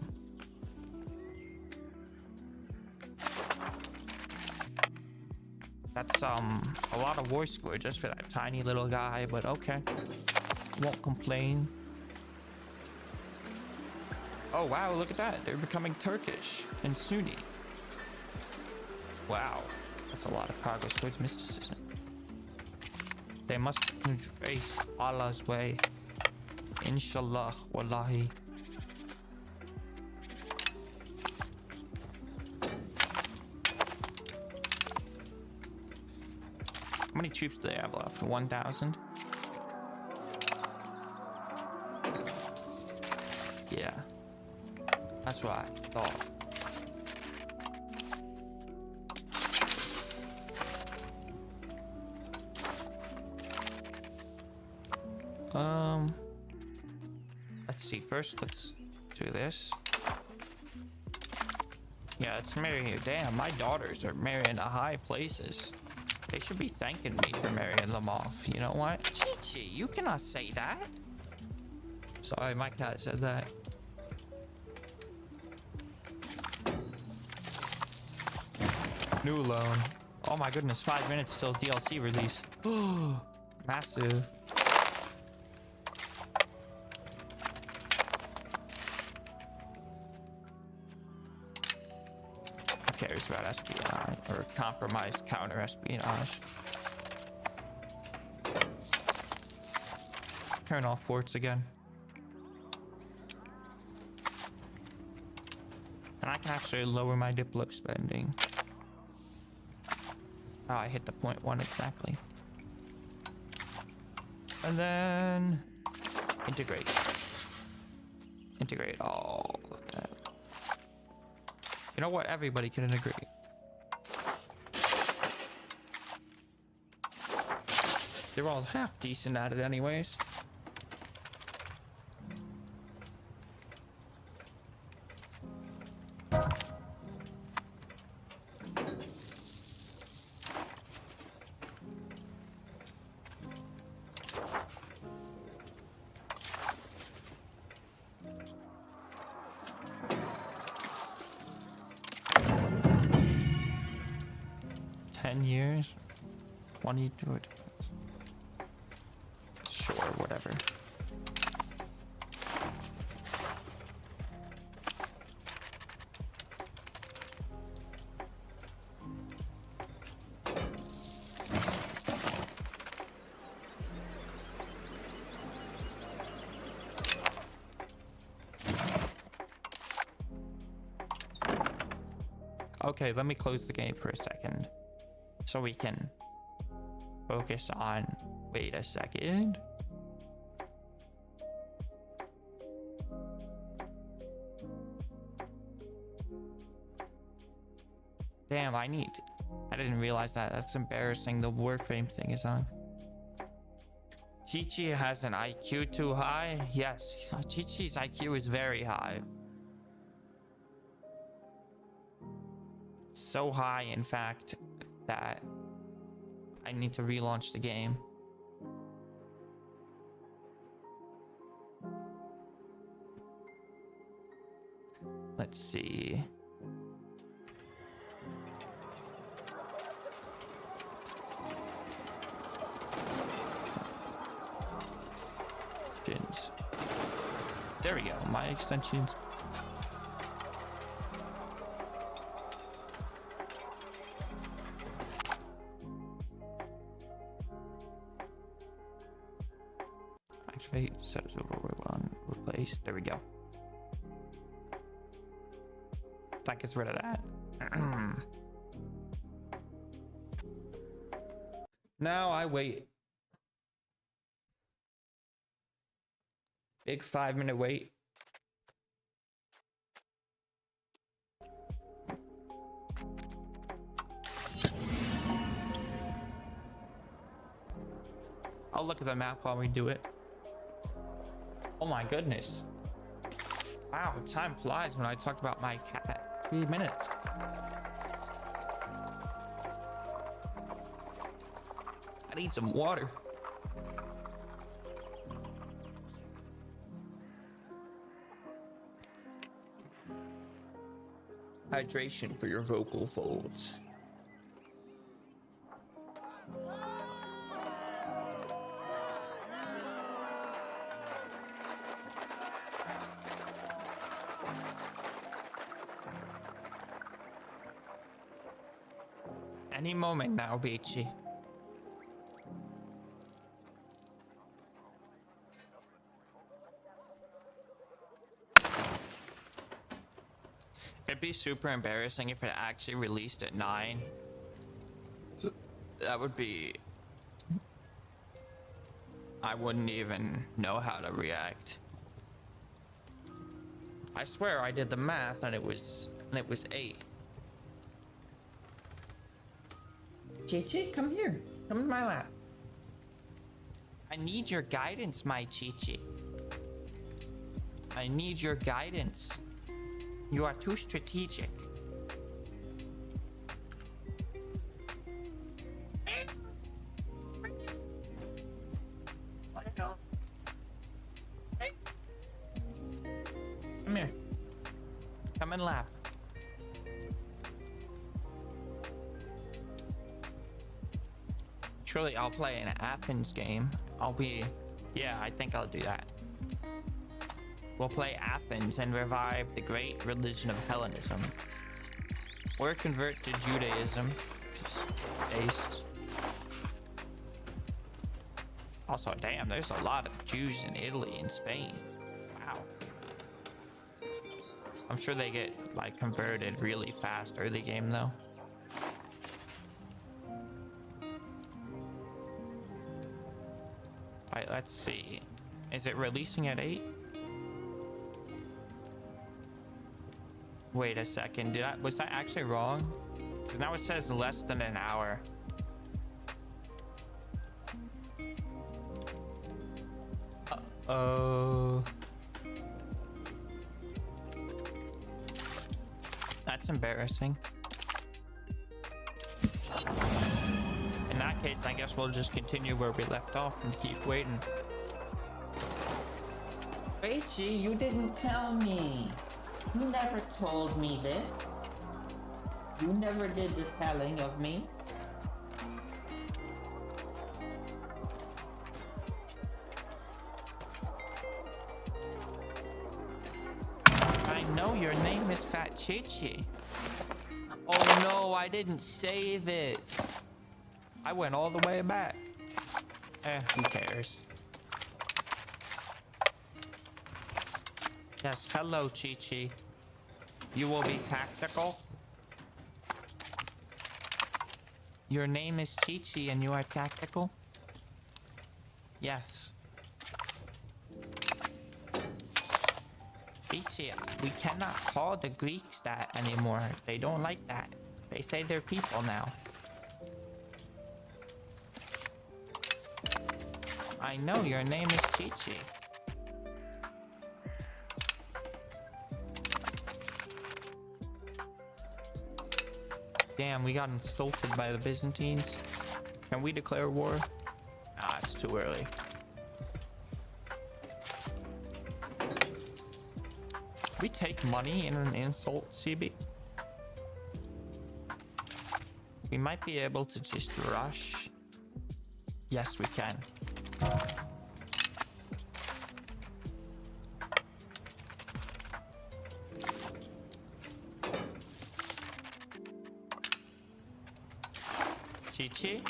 Speaker 1: That's a lot of war score just for that tiny little guy, but okay. Won't complain. Oh wow, look at that. They're becoming Turkish and Sunni. Wow, that's a lot of progress towards mysticism. They must embrace Allah's way. Inshallah, wallahi. many troops do they have left? 1,000? Yeah. That's what I thought. Let's see. First, let's do this. Yeah, let's marry you. Damn, my daughters are marrying the high places. They should be thanking me for marrying them off. You know what? Chi-Chi, you cannot say that. Sorry, my cat said that. New loan. Oh my goodness, 5 minutes till DLC release. Massive. Who cares about espionage or compromised counter espionage? Turn off forts again. And I can actually lower my Diplo spending. Oh, I hit the 0.1 exactly. And then integrate. Integrate all of that. You know what? Everybody can integrate. They're all half decent at it anyways. Years 20 to it. Sure, whatever. Okay, let me close the game for a second. So we can focus on, wait a second. Damn, I didn't realize that. That's embarrassing. The Warframe thing is on. Chi-Chi has an IQ too high? Yes, Chi-Chi's IQ is very high. So high, in fact, that I need to relaunch the game. Let's see. There we go, my extensions. Activate, set as overrun, replace. There we go. That gets rid of that. Now I wait. Big 5-minute wait. I'll look at the map while we do it. Oh my goodness. Wow, time flies when I talk about my cat. 3 minutes. I need some water. Hydration for your vocal folds. Any moment now, Beachy. It'd be super embarrassing if it actually released at 9. That would be I wouldn't even know how to react. I swear I did the math and it was 8. Chi-Chi, come here. Come in my lap. I need your guidance, my Chi-Chi. I need your guidance. You are too strategic. Come here. Come in lap. Surely I'll play an Athens game. Yeah, I think I'll do that. We'll play Athens and revive the great religion of Hellenism. Or convert to Judaism. Just based. Also, damn, there's a lot of Jews in Italy and Spain. Wow. I'm sure they get, like, converted really fast early game, though. Alright, let's see. Is it releasing at 8? Wait a second. Was I actually wrong? Because now it says less than an hour. Uh-oh. That's embarrassing. In that case, I guess we'll just continue where we left off and keep waiting. Rachie, you didn't tell me. You never told me this. You never did the telling of me. I know your name is Fat Chi-Chi. Oh no, I didn't save it. I went all the way back. Who cares? Yes, hello, Chi-Chi. You will be tactical. Your name is Chi-Chi and you are tactical? Yes. Chi-Chi, we cannot call the Greeks that anymore. They don't like that. They say they're people now. I know your name is Chi-Chi. Damn, we got insulted by the Byzantines. Can we declare war? Ah, it's too early. We take money in an insult, CB? We might be able to just rush. Yes, we can. Chi-Chi?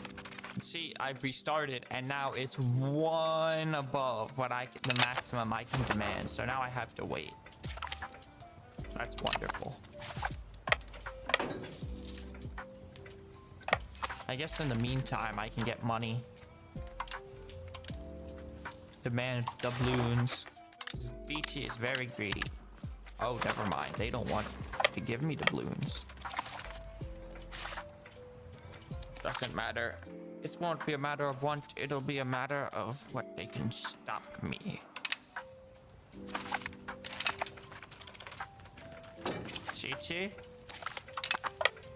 Speaker 1: See, I've restarted and now it's 1 above what the maximum I can demand. So now I have to wait. So that's wonderful. I guess in the meantime I can get money. Demand doubloons. Beachy is very greedy. Oh, never mind. They don't want to give me doubloons. Doesn't matter. It won't be a matter of want. It'll be a matter of what they can stop me. Chi-Chi?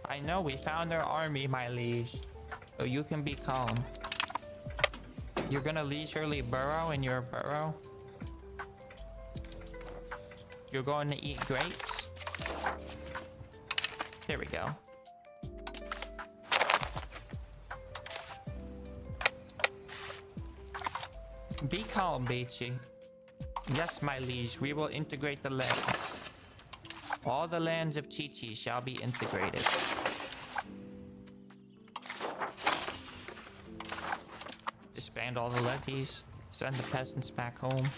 Speaker 1: I know we found their army, my liege. So you can be calm. You're gonna leisurely burrow in your burrow? You're going to eat grapes? There we go. Be calm, Beachy. Yes, my liege, we will integrate the lands. All the lands of Chi-Chi shall be integrated. Disband all the levies. Send the peasants back home.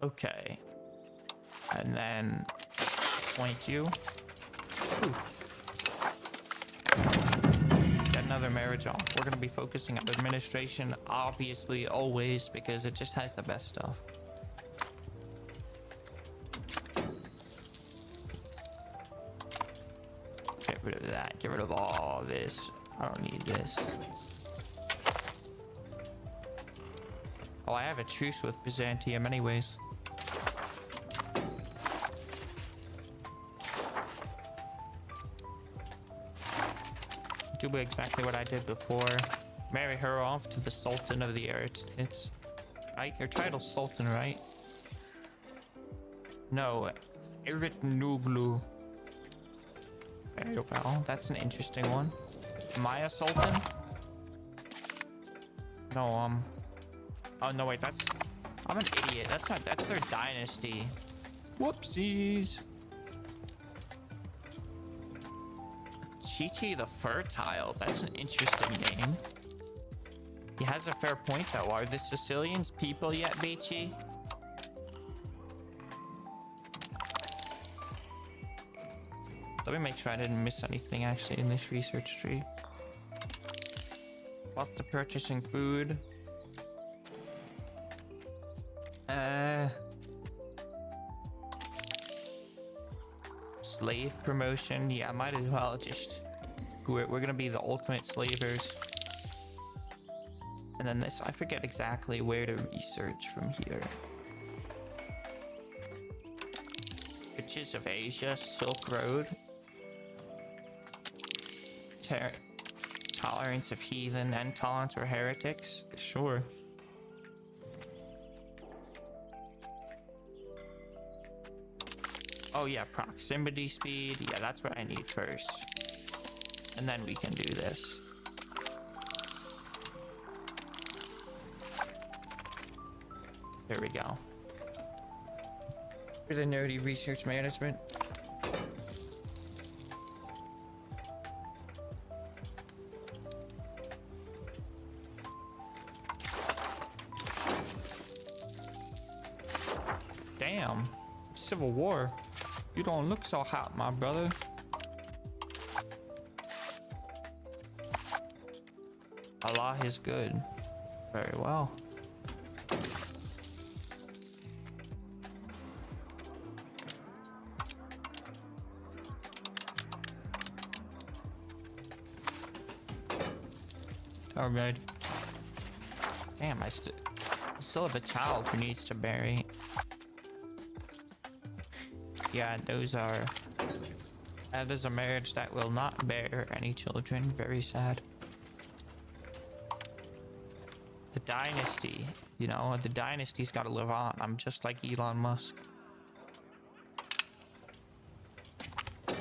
Speaker 1: Okay. And then 22. Ooh. marriage off. We're gonna be focusing on administration, obviously, always, because it just has the best stuff. Get rid of that. Get rid of all this. I don't need this. Oh, I have a truce with Byzantium anyways. Do exactly what I did before. Marry her off to the Sultan of the Eretinids. Right? Your title's Sultan, right? No. Eretnuglu. Very well. That's an interesting one. Am I a Sultan? No, oh, no, wait. That's... I'm an idiot. That's not... That's their dynasty. Whoopsies. Chichi the Fertile. That's an interesting name. He has a fair point, though. Are the Sicilians people yet, Beachy? Let me make sure I didn't miss anything, actually, in this research tree. Cost of purchasing food. Slave promotion. Yeah, might as well just... We're gonna be the ultimate slavers. And then this, I forget exactly where to research from here. Riches of Asia, Silk Road. Tolerance of heathen, intolerance or heretics. Sure. Oh yeah, proximity speed. Yeah, that's what I need first. And then we can do this. There we go. For the nerdy research management. Damn. Civil War. You don't look so hot, my brother. Allah is good. Very well. All right. Damn, I still have a child who needs to marry. Yeah, that is a marriage that will not bear any children. Very sad. The dynasty, you know, the dynasty's got to live on. I'm just like Elon Musk. I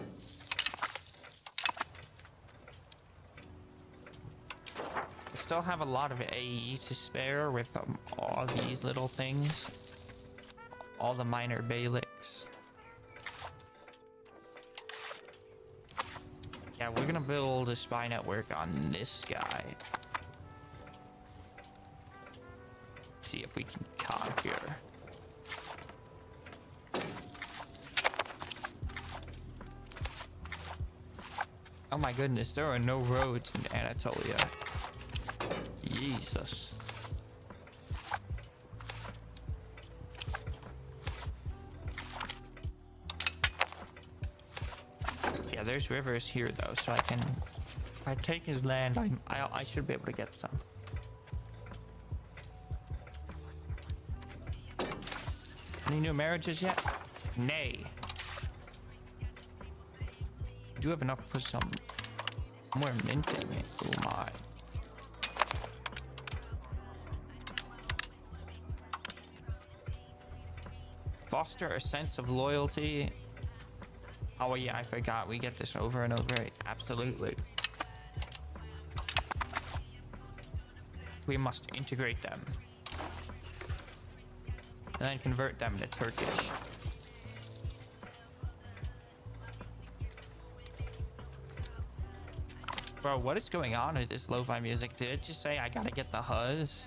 Speaker 1: still have a lot of AE to spare with all these little things. All the minor Beyliks. Yeah, we're gonna build a spy network on this guy. See if we can conquer. Oh my goodness, there are no roads in Anatolia. Jesus. Yeah, there's rivers here though, so if I take his land, I should be able to get some. Any new marriages yet? Nay. Do have enough for some more minting. Oh my. Foster a sense of loyalty. Oh yeah, I forgot. We get this over and over. Absolutely. We must integrate them. And then convert them to Turkish. Bro, what is going on with this lo-fi music? Did it just say I gotta get the Huzz?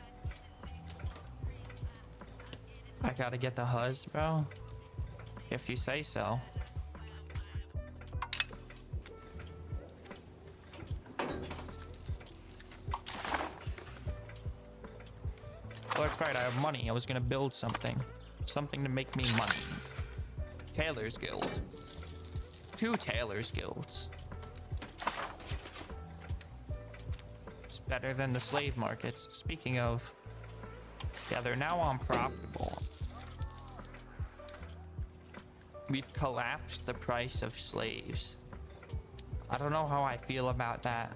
Speaker 1: I gotta get the Huzz, bro? If you say so. that's right, I have money. I was gonna build something. Something to make me money. Tailor's Guild. 2 Tailor's Guilds. It's better than the slave markets. Speaking of... Yeah, they're now unprofitable. We've collapsed the price of slaves. I don't know how I feel about that.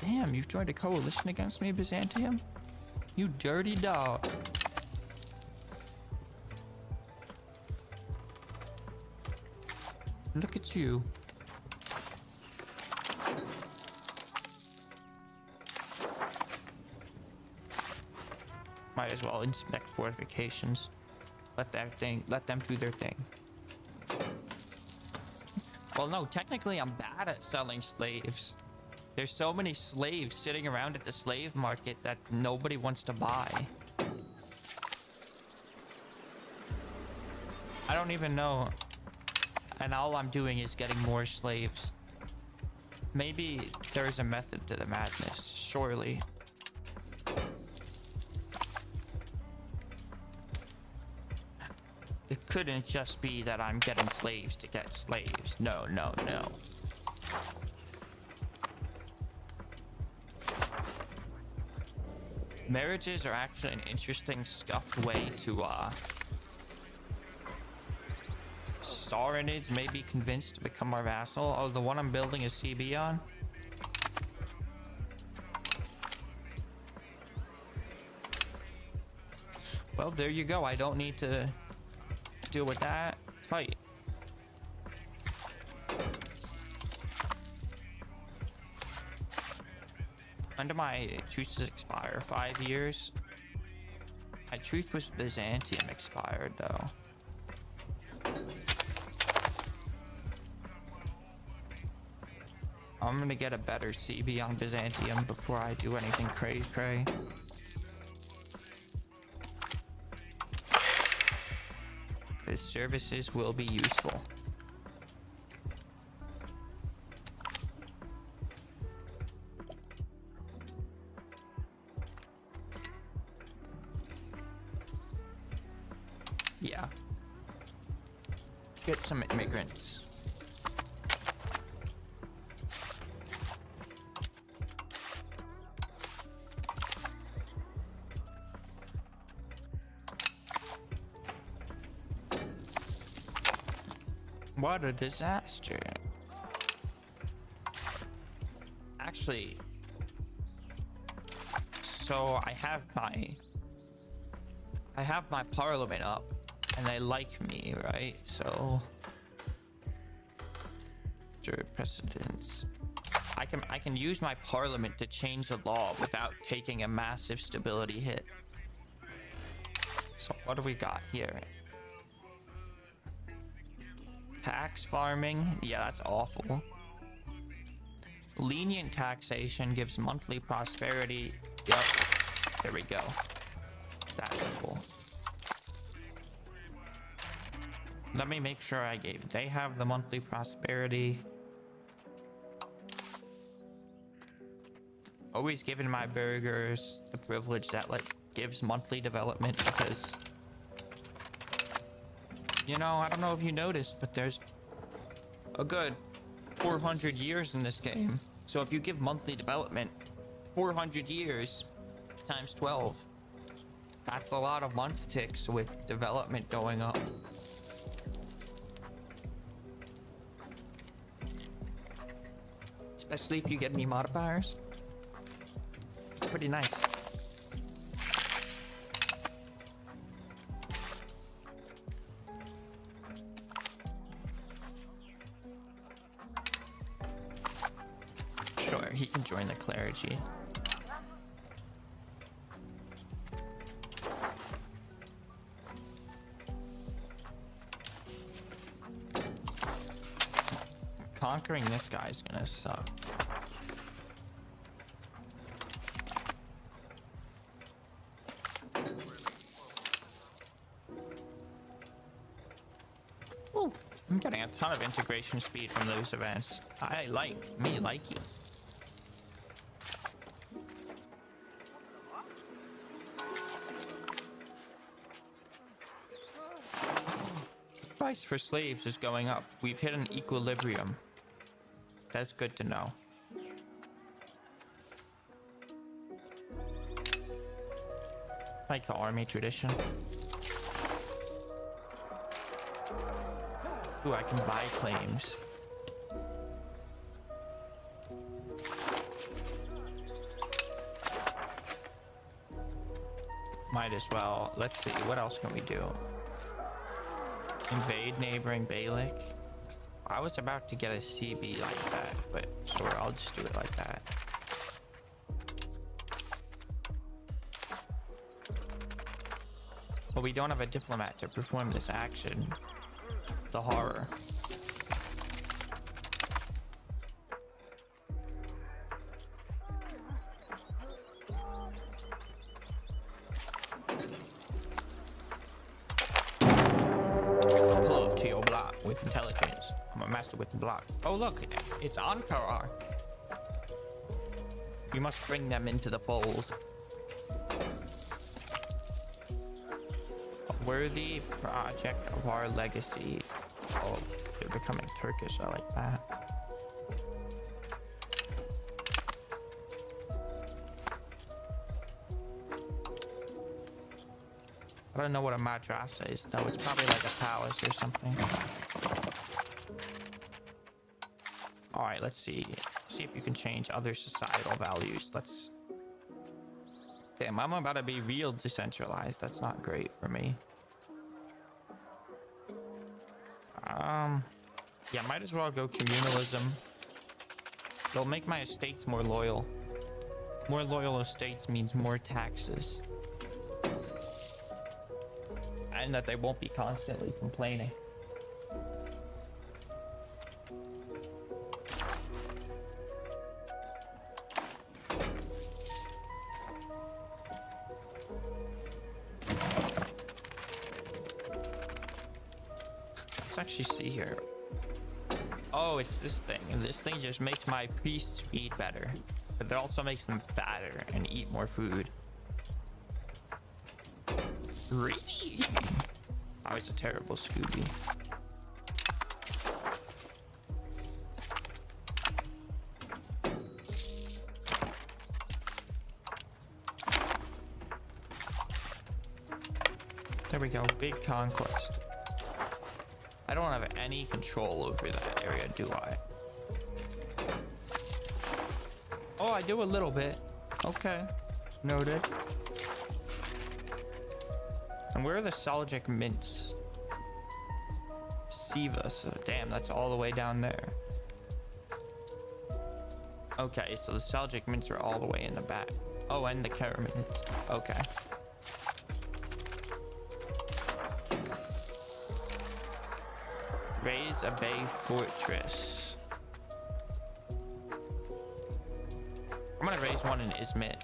Speaker 1: Damn, you've joined a coalition against me, Byzantium? You dirty dog. Look at you. Might as well inspect fortifications. Let them do their thing. Well, no, technically I'm bad at selling slaves. There's so many slaves sitting around at the slave market that nobody wants to buy. I don't even know. And all I'm doing is getting more slaves. Maybe there's a method to the madness, surely. It couldn't just be that I'm getting slaves to get slaves. No, no, no. Marriages are actually an interesting scuffed way to Saurinids may be convinced to become our vassal. Oh, the one I'm building is CB on? Well, there you go. I don't need to deal with that. Tight. When do my truces expire? 5 years? My truce with Byzantium expired, though. I'm gonna get a better CB on Byzantium before I do anything cray-cray. His services will be useful. Yeah. Get some immigrants. What a disaster. Actually, so I have my parliament up and they like me, right? So precedents. I can use my parliament to change the law without taking a massive stability hit. So what do we got here? Tax farming? Yeah, that's awful. Lenient taxation gives monthly prosperity. Yep. There we go. That's simple. Let me make sure I gave. They have the monthly prosperity. Always giving my burghers the privilege that like gives monthly development because, you know, I don't know if you noticed, but there's a good 400 years in this game. So if you give monthly development, 400 years times 12, that's a lot of month ticks with development going up. Especially if you get any modifiers. It's pretty nice. Sure, he can join the clergy. Conquering this guy is gonna suck. Ooh, I'm getting a ton of integration speed from those events. I like me likey. price for slaves is going up. We've hit an equilibrium. That's good to know. Like the army tradition. Ooh, I can buy claims. Might as well. Let's see, what else can we do? Invade neighboring Beylik. I was about to get a CB like that, but sure, I'll just do it like that. But we don't have a diplomat to perform this action. The horror. Pull up to your block with intelligence. I'm a master with the block. Oh look, it's Ankara. We must bring them into the fold. A worthy project of our legacy. Oh, they're becoming Turkish. I like that. I don't know what a madrasa is though. It's probably like a palace or something. All right, let's see. See if you can change other societal values. Let's. Damn, I'm about to be real decentralized. That's not great for me. Yeah, might as well go communalism. They'll make my estates more loyal. More loyal estates means more taxes. And that they won't be constantly complaining. Let's actually see here. Oh, it's this thing. And this thing just makes my priests eat better. But it also makes them fatter and eat more food. Really? I was a terrible Scooby. There we go. Big conquest. I don't have any control over that area, do I? Oh, I do a little bit. Okay. Noted. And where are the Seljuk mints? Siva. So damn, that's all the way down there. Okay, so the Seljuk mints are all the way in the back. Oh, and the Karamanids. Okay. Raise a Bay fortress. I'm gonna raise one in Izmit.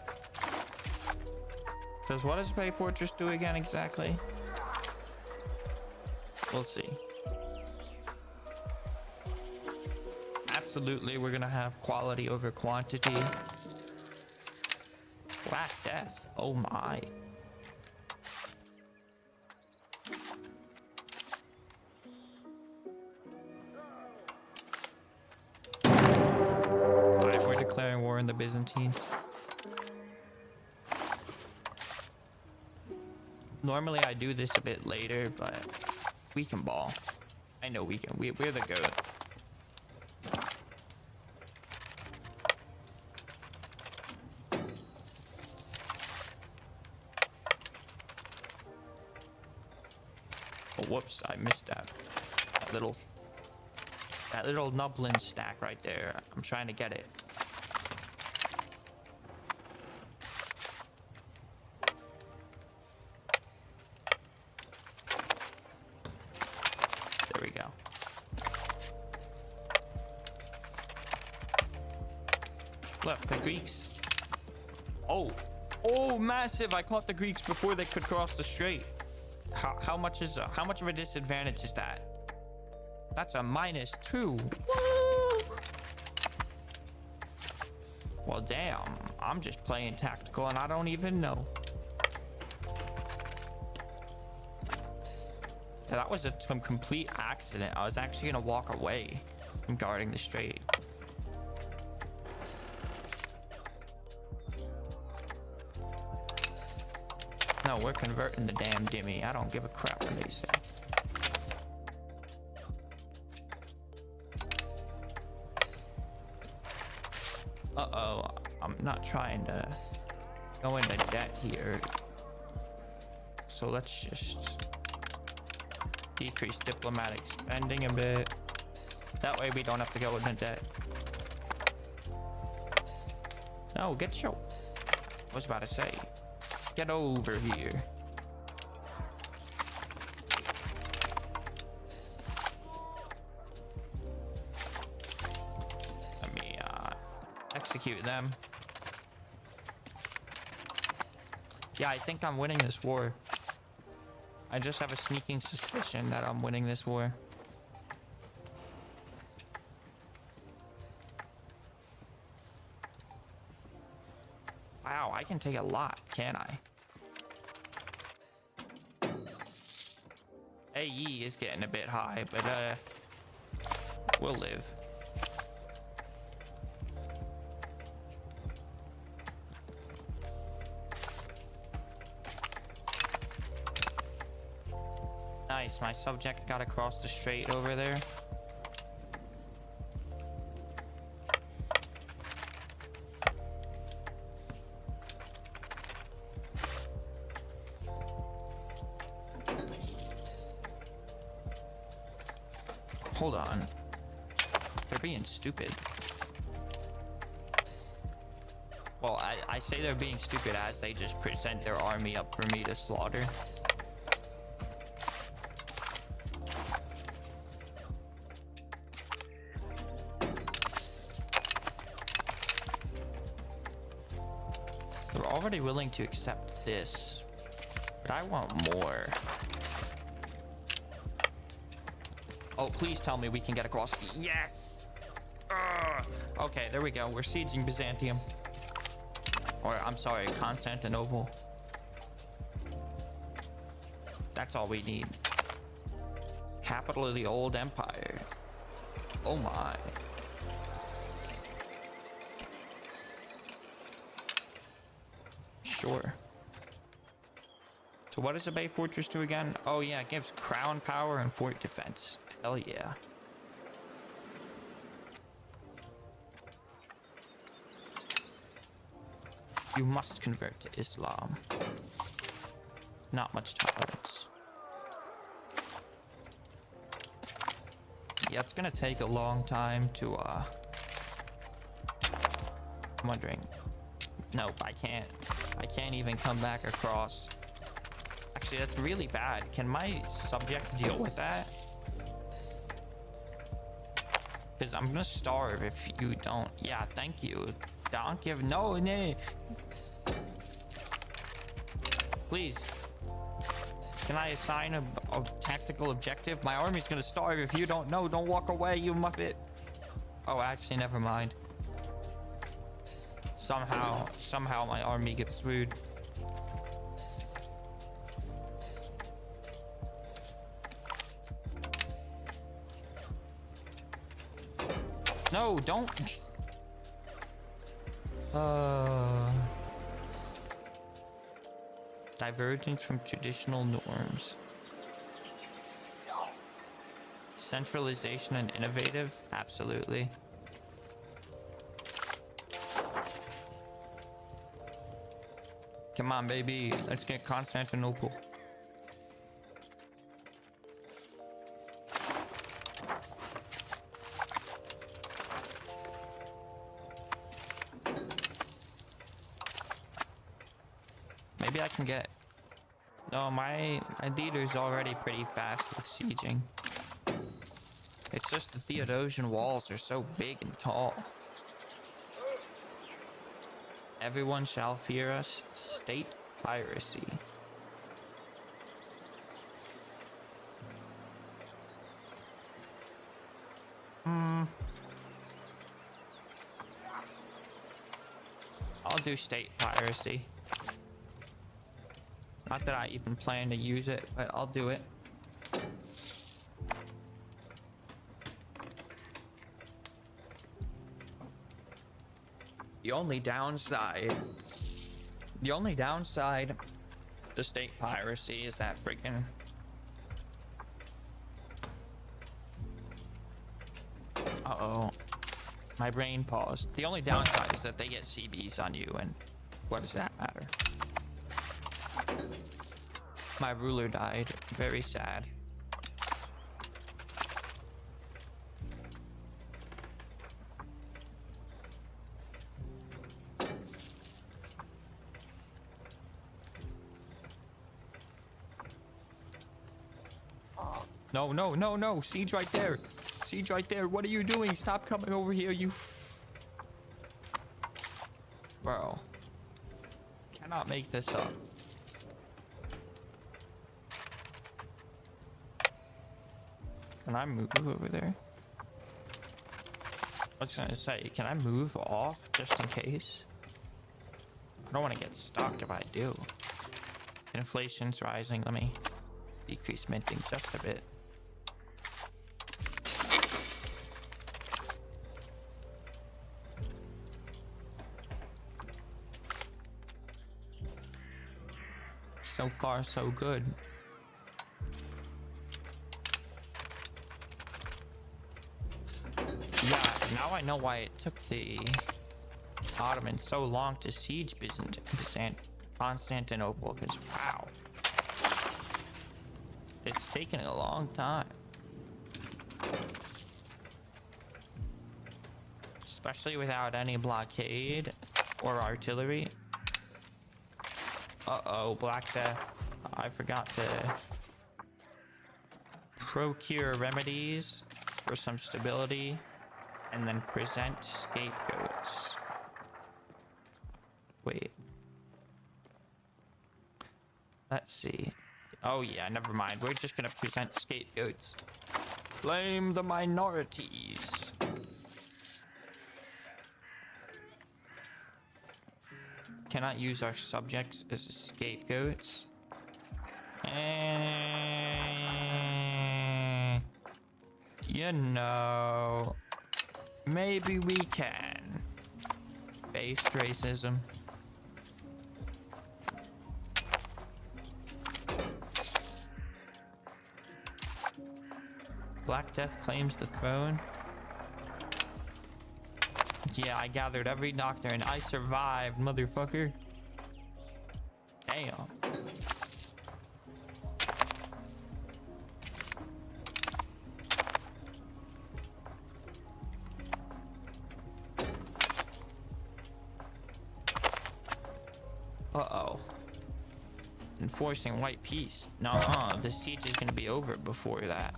Speaker 1: Because what does Bay Fortress do again exactly? We'll see. Absolutely, we're gonna have quality over quantity. Black Death. Oh my. Alright, we're declaring war on the Byzantines. Normally I do this a bit later, but we can ball. I know we can. We're the goat. Oh, whoops! I missed that. That little Nublin stack right there. I'm trying to get it. There we go. Look, the Greeks. Oh, massive! I caught the Greeks before they could cross the strait. How much of a disadvantage is that? That's a -2. Woo! Well, damn. I'm just playing tactical and I don't even know. That was some complete accident. I was actually gonna walk away from guarding the strait. No, we're converting the damn Dimmy. I don't give a crap what they say. Uh-oh, I'm not trying to go into debt here. So let's just decrease diplomatic spending a bit. That way we don't have to go into debt. No, get your... I was about to say, get over here. Let me execute them. Yeah, I think I'm winning this war. I just have a sneaking suspicion that I'm winning this war. Wow, I can take a lot, can't I? AE is getting a bit high, but we'll live. Nice, my subject got across the strait over there. Hold on. They're being stupid. Well, I say they're being stupid as they just present their army up for me to slaughter. They're already willing to accept this, but I want more. Oh, please tell me we can get across. Yes! Okay, there we go. We're sieging Byzantium. Or, I'm sorry, Constantinople. That's all we need. Capital of the old empire. Oh my. Sure. So what does a Bay Fortress do again? Oh yeah, it gives crown power and fort defense. Hell yeah. You must convert to Islam. Not much tolerance. Yeah, it's gonna take a long time to I'm wondering. Nope, I can't even come back across. Actually, that's really bad. Can my subject deal with that? Because I'm gonna starve if you don't. Yeah, thank you. Don't give. No. Please. Can I assign a tactical objective? My army's gonna starve if you don't know. Don't walk away, you muppet. Oh, actually, never mind. Somehow my army gets screwed. No, don't. Divergence from traditional norms. Centralization and innovative? Absolutely. Come on, baby. Let's get Constantinople. Maybe I can get... No, my leader's already pretty fast with sieging. It's just the Theodosian walls are so big and tall. Everyone shall fear us. State piracy. I'll do state piracy. Not that I even plan to use it, but I'll do it. The only downside to state piracy is that freaking. Uh-oh. My brain paused. The only downside is that they get CBs on you, and what does that matter? My ruler died. Very sad. No, no, no, no. Siege right there. Siege right there. What are you doing? Stop coming over here, you... Bro. Cannot make this up. Can I move over there? I was gonna say, can I move off just in case? I don't want to get stuck if I do. Inflation's rising. Let me decrease minting just a bit. So far, so good. Yeah, now I know why it took the Ottomans so long to siege Constantinople, because wow. It's taken a long time. Especially without any blockade or artillery. Uh-oh, Black Death. I forgot to procure remedies for some stability and then present scapegoats. Wait. Let's see. Oh yeah, never mind. We're just gonna present scapegoats. Blame the minorities. Cannot use our subjects as scapegoats. You know, maybe we can. Based racism. Black Death claims the throne. Yeah, I gathered every doctor and I survived, motherfucker. Damn. Uh-oh. Enforcing white peace. Nuh-uh, the siege is gonna be over before that.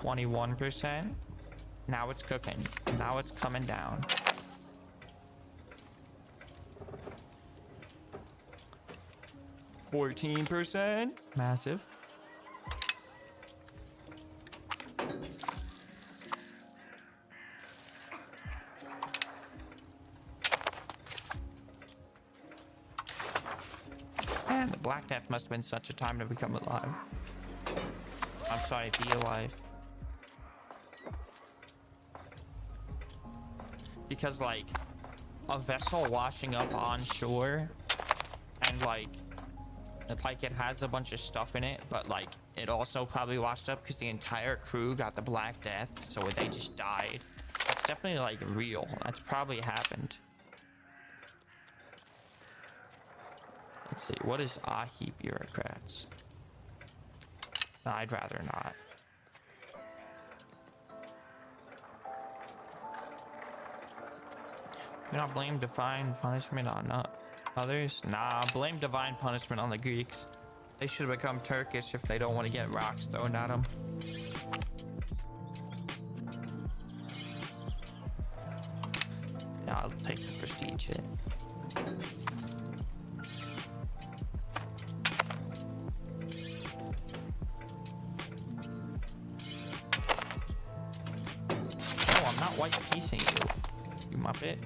Speaker 1: %. Now it's cooking. Now it's coming down. %. Massive. Man, the Black Death must have been such a time to become alive. I'm sorry, be alive. Because like a vessel washing up on shore and like it has a bunch of stuff in it, but like it also probably washed up because the entire crew got the Black Death, so they just died. That's definitely like real. That's probably happened. Let's see, what is Ahi bureaucrats? I'd rather not. Do not blame divine punishment on others. Nah, blame divine punishment on the Greeks. They should have become Turkish if they don't want to get rocks thrown at them. Yeah, I'll take the prestige hit. Oh, I'm not white piecing you muppet.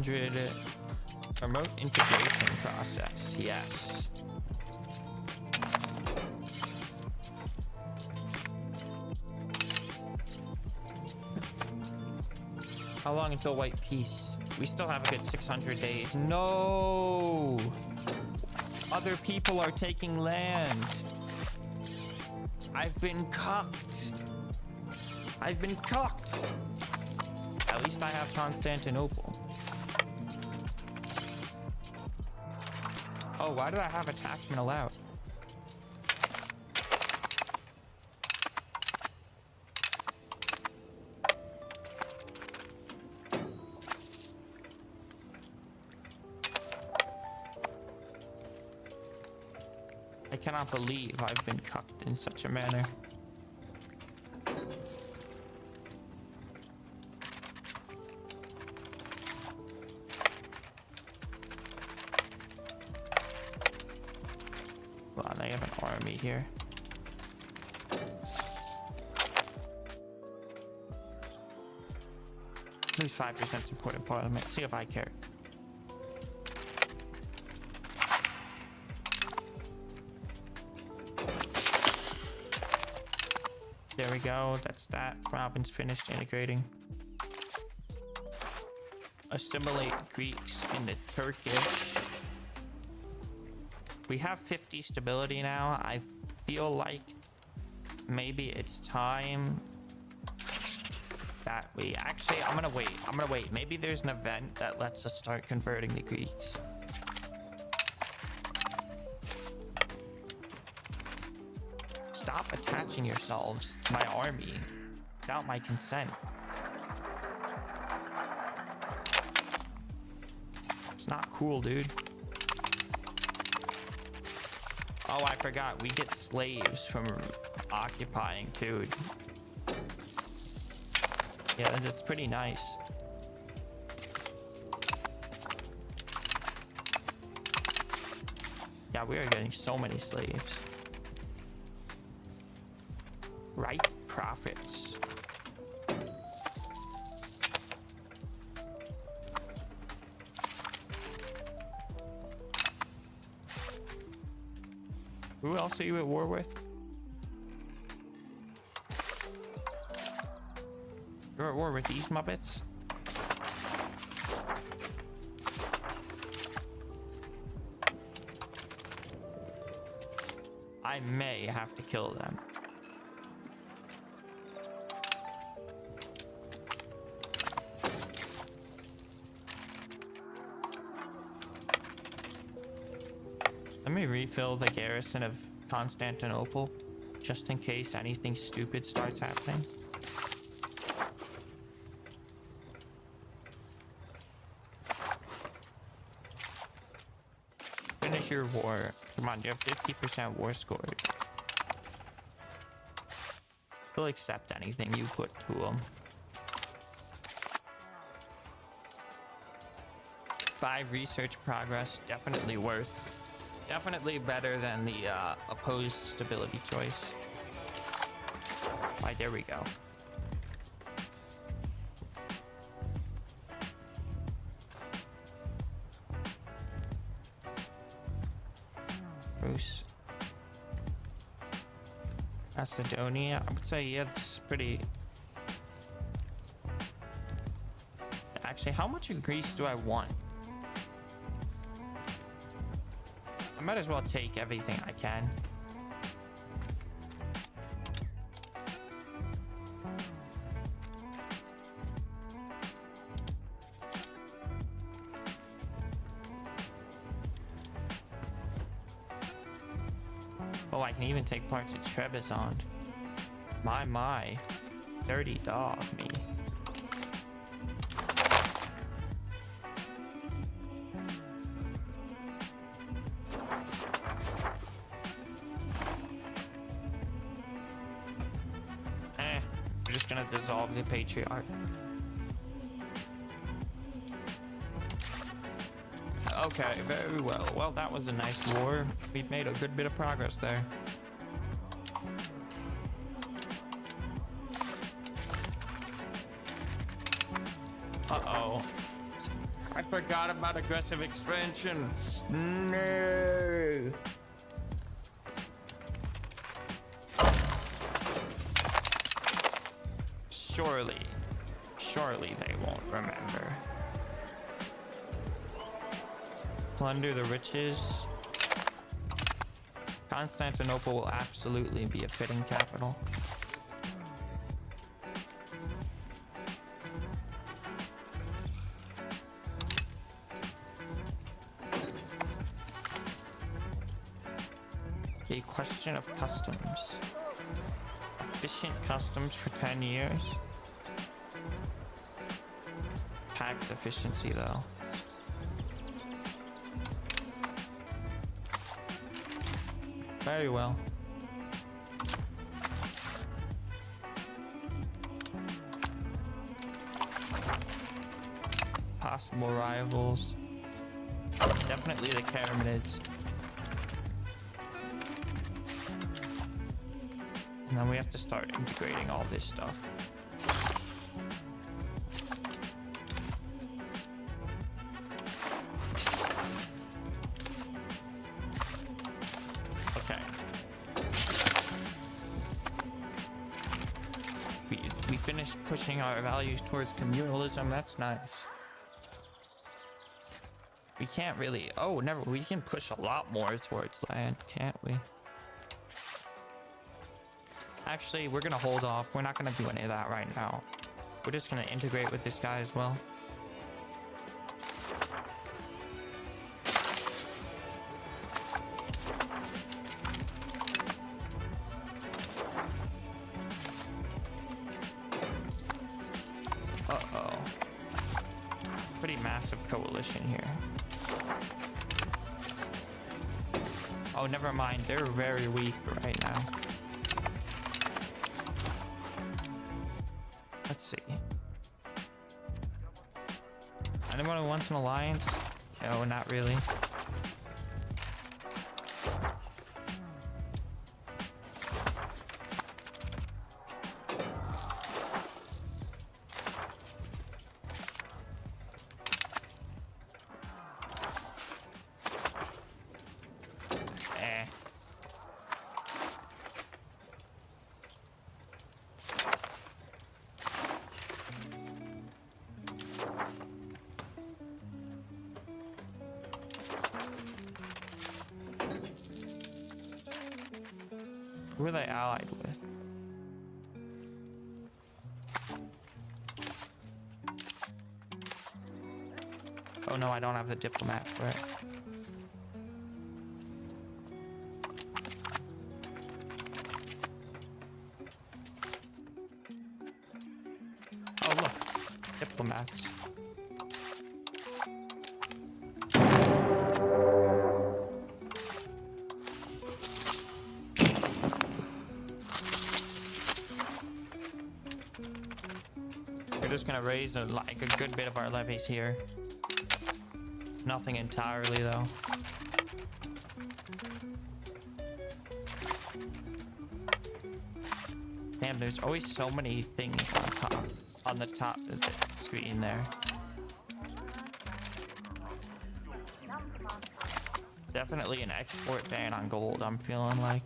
Speaker 1: 600 remote integration process. Yes. How long until white peace? We still have a good 600 days. No! Other people are taking land. I've been cucked. I've been cucked. At least I have Constantinople. Oh, why do I have attachment allowed? I cannot believe I've been cucked in such a manner. Well, they have an army here. Lose 5% support in parliament. See if I care. There we go. That's that. Province finished integrating. Assimilate Greeks into Turkish. We have 50 stability now. I feel like maybe it's time that we actually, I'm gonna wait. Maybe there's an event that lets us start converting the Greeks. Stop attaching yourselves to my army without my consent. It's not cool, dude. Oh, I forgot. We get slaves from occupying, too. Yeah, that's pretty nice. Yeah, we are getting so many slaves. Right profits. Who else are you at war with? You're at war with these Muppets? I may have to kill them. Let me refill the garrison of Constantinople, just in case anything stupid starts happening. Finish your war. Come on, you have 50% war score. He'll accept anything you put to him. 5 research progress, definitely worth. Definitely better than the opposed stability choice. Right, there we go. Bruce. Macedonia, I would say, yeah, this is pretty... Actually, how much of Greece do I want? I might as well take everything I can. Oh, I can even take parts of Trebizond. My. Dirty dog, me. We're just gonna dissolve the Patriarch. Okay, very well. Well, that was a nice war. We've made a good bit of progress there. Uh-oh. Forgot about aggressive expansion. No. Surely they won't remember. Plunder the riches. Constantinople will absolutely be a fitting capital. A question of customs. Efficient customs for 10 years. Tax efficiency though. Very well. Possible rivals. Definitely the Karamanids. And then we have to start integrating all this stuff. Okay. We finished pushing our values towards communalism. That's nice. We can't really... Oh, never. We can push a lot more towards land, can't we? Actually, we're gonna hold off. We're not gonna do any of that right now. We're just gonna integrate with this guy as well. Uh-oh. Pretty massive coalition here. Oh, never mind. They're very weak right now. Let's see. Anyone who wants an alliance? No, not really. Who are they allied with? Oh no, I don't have the diplomat for it. Oh look, diplomats. Just gonna raise like a good bit of our levies here. Nothing entirely though. Damn, there's always so many things on the top of the screen there. Definitely an export ban on gold, I'm feeling like.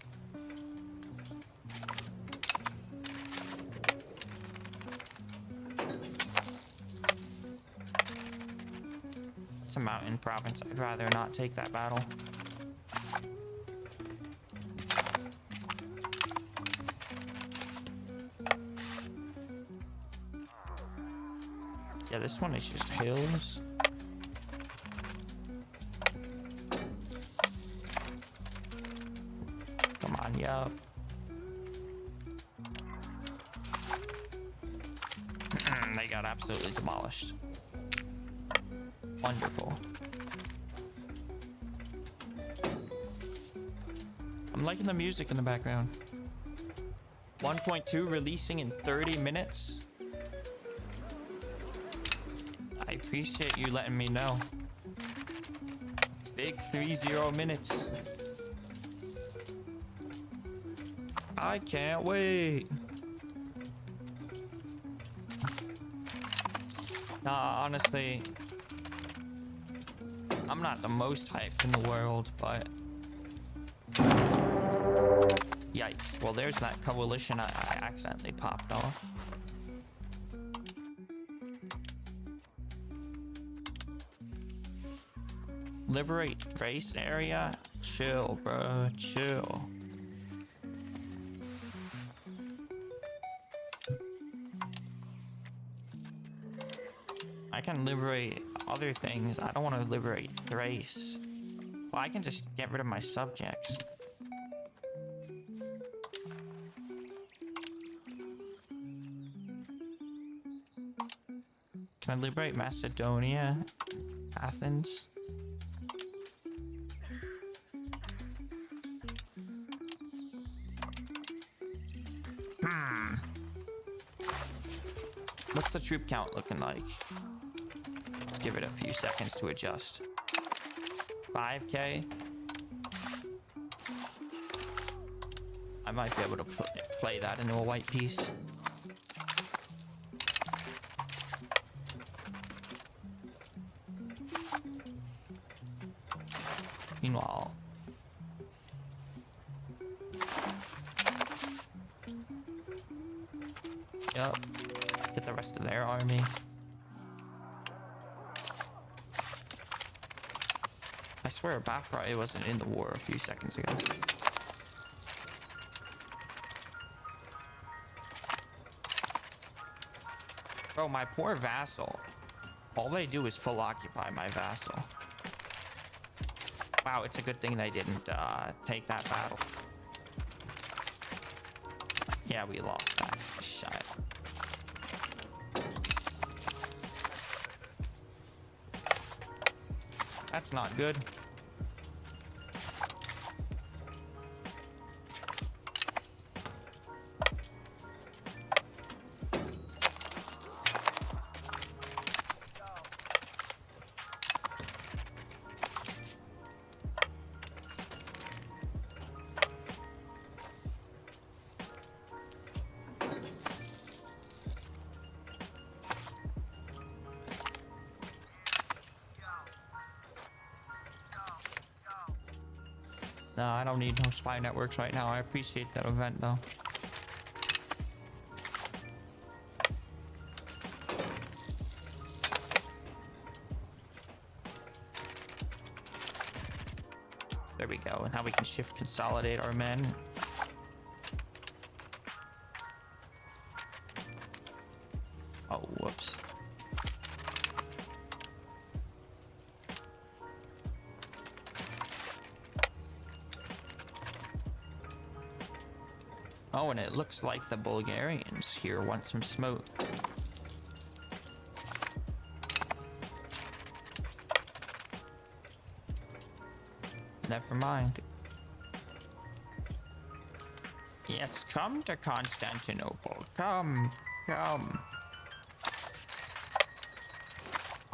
Speaker 1: It's a mountain province. I'd rather not take that battle. Yeah, this one is just hills. Come on, yup. They got absolutely demolished. Wonderful. I'm liking the music in the background. 1.2 releasing in 30 minutes. I appreciate you letting me know. Big 30 minutes. I can't wait. Nah, honestly, I'm not the most hyped in the world, but yikes. Well, there's that coalition I accidentally popped off. Liberate Thrace area? Chill, bro. Chill. I can liberate other things. I don't want to liberate Thrace. Well, I can just get rid of my subjects. Can I liberate Macedonia? Athens? What's the troop count looking like? Let's give it a few seconds to adjust. 5K? I might be able to play that into a white piece. Meanwhile, yep, get the rest of their army. I swear Bafra wasn't in the war a few seconds ago. Bro, my poor vassal. All they do is full occupy my vassal. Wow, it's a good thing they didn't take that battle. Yeah, we lost that. Shit. That's not good. No, I don't need no spy networks right now. I appreciate that event though. There we go. And now we can shift consolidate our men. Oh, whoops. Oh, and it looks like the Bulgarians here want some smoke. Never mind. Yes, come to Constantinople. Come, come.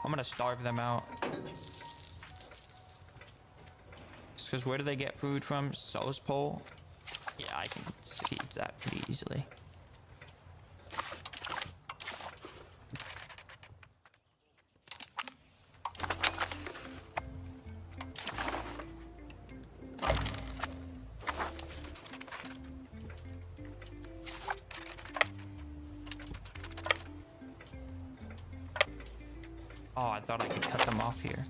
Speaker 1: I'm gonna starve them out. Because where do they get food from? Sozopol? Yeah, I can siege that pretty easily. Oh, I thought I could cut them off here.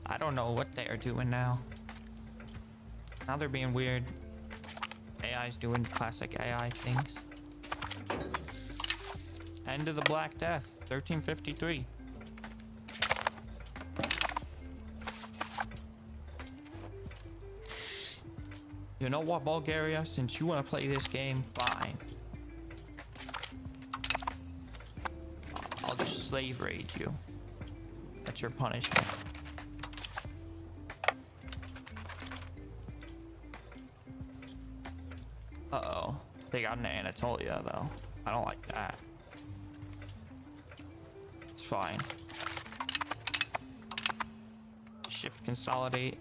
Speaker 1: I don't know what they are doing now. Now they're being weird. AI's doing classic AI things. End of the Black Death, 1353. You know what, Bulgaria? Since you want to play this game, fine. I'll just slave raid you. That's your punishment. Uh-oh. They got an Anatolia, though. I don't like that. It's fine. Shift consolidate.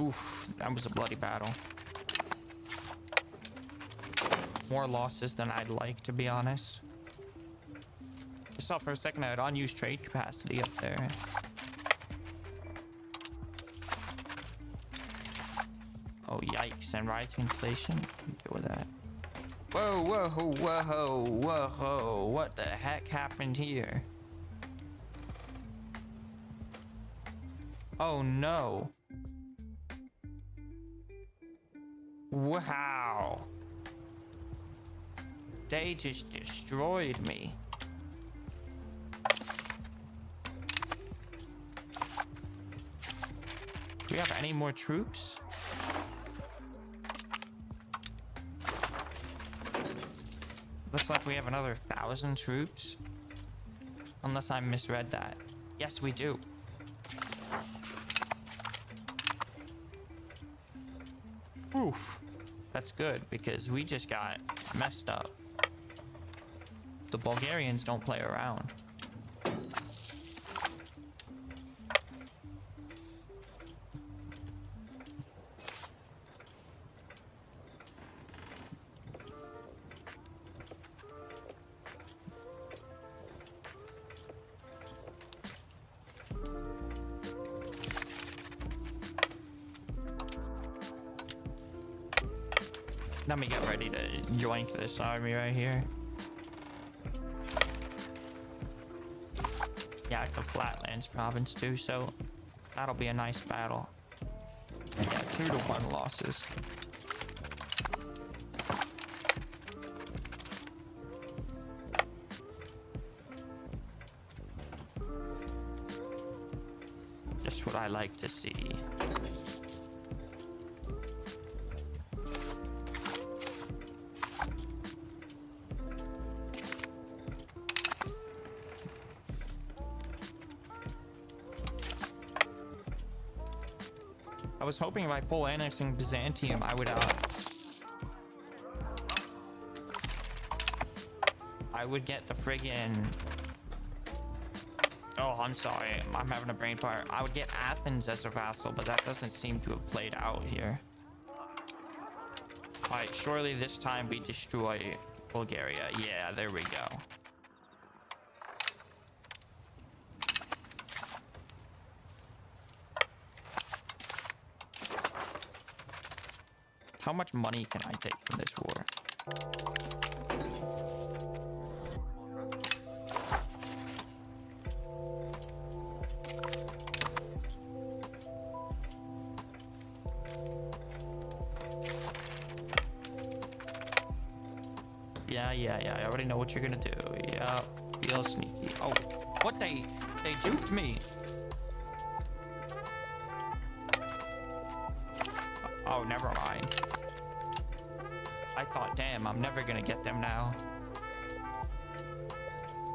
Speaker 1: Oof, that was a bloody battle. more losses than I'd like, to be honest. I saw for a second I had unused trade capacity up there. Oh, yikes. And rising inflation? Deal with that. Whoa, whoa, whoa, whoa. What the heck happened here? Oh, no. Wow. They just destroyed me. Do we have any more troops? Looks like we have another 1,000 troops. Unless I misread that. Yes, we do. Oof. That's good because we just got messed up. The Bulgarians don't play around. Let me get ready to join this army right here. Yeah, it's a Flatlands province too, so that'll be a nice battle. Yeah, 2-1 losses. Just what I like to see. I was hoping by full annexing Byzantium, I would get the friggin'... Oh, I'm sorry. I'm having a brain fart. I would get Athens as a vassal, but that doesn't seem to have played out here. Alright, surely this time we destroy Bulgaria. Yeah, there we go. How much money can I take from this war? Yeah. I already know what you're gonna do. Yeah, real sneaky. Oh, what? They duped me. Oh, never mind. I thought, damn, I'm never gonna get them now.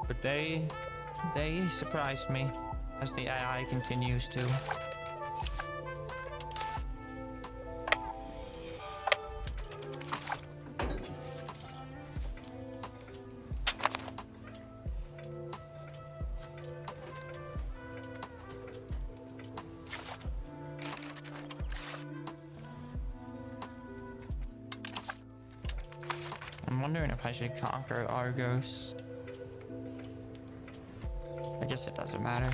Speaker 1: But they surprised me, as the AI continues to. I'm wondering if I should conquer Argos. I guess it doesn't matter.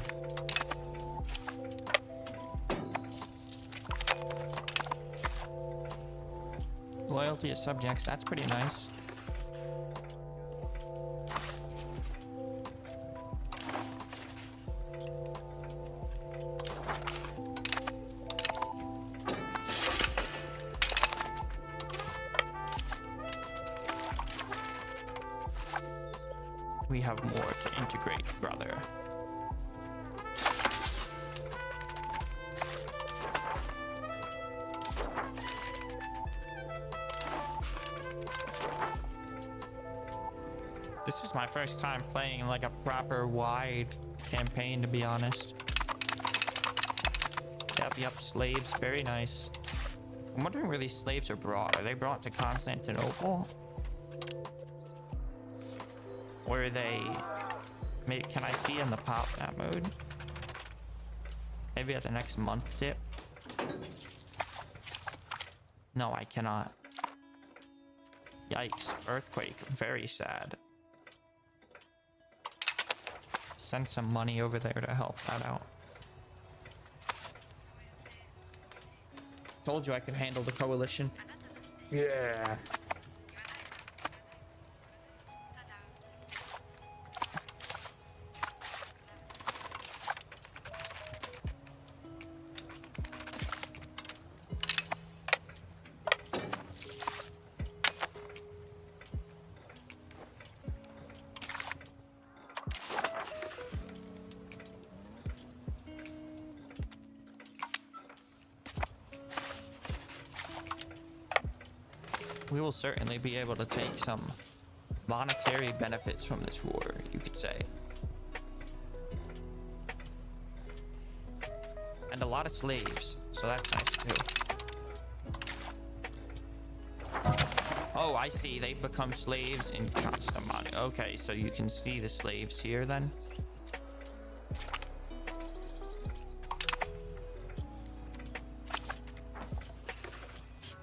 Speaker 1: Loyalty of subjects, that's pretty nice. We have more to integrate, brother. This is my first time playing like a proper wide campaign, to be honest. Yep, slaves, very nice. I'm wondering where these slaves are brought. Are they brought to Constantinople? Or are they... Maybe, can I see in the pop that mode? Maybe at the next month tip? No, I cannot. Yikes. Earthquake. Very sad. Send some money over there to help that out. Told you I could handle the coalition. Yeah. We will certainly be able to take some monetary benefits from this war, you could say. And a lot of slaves, so that's nice too. Oh, I see. They become slaves in custom money. Okay, so you can see the slaves here then.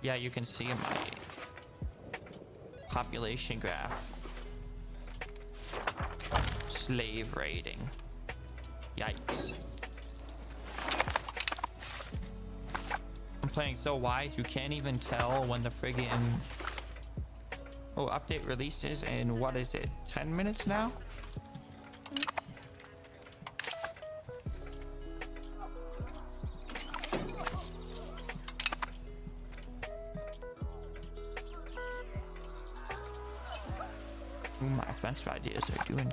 Speaker 1: Yeah, you can see my population graph. Slave raiding. Yikes. I'm playing so wide you can't even tell when the friggin' update releases in, what is it, 10 minutes now? My offensive ideas are doing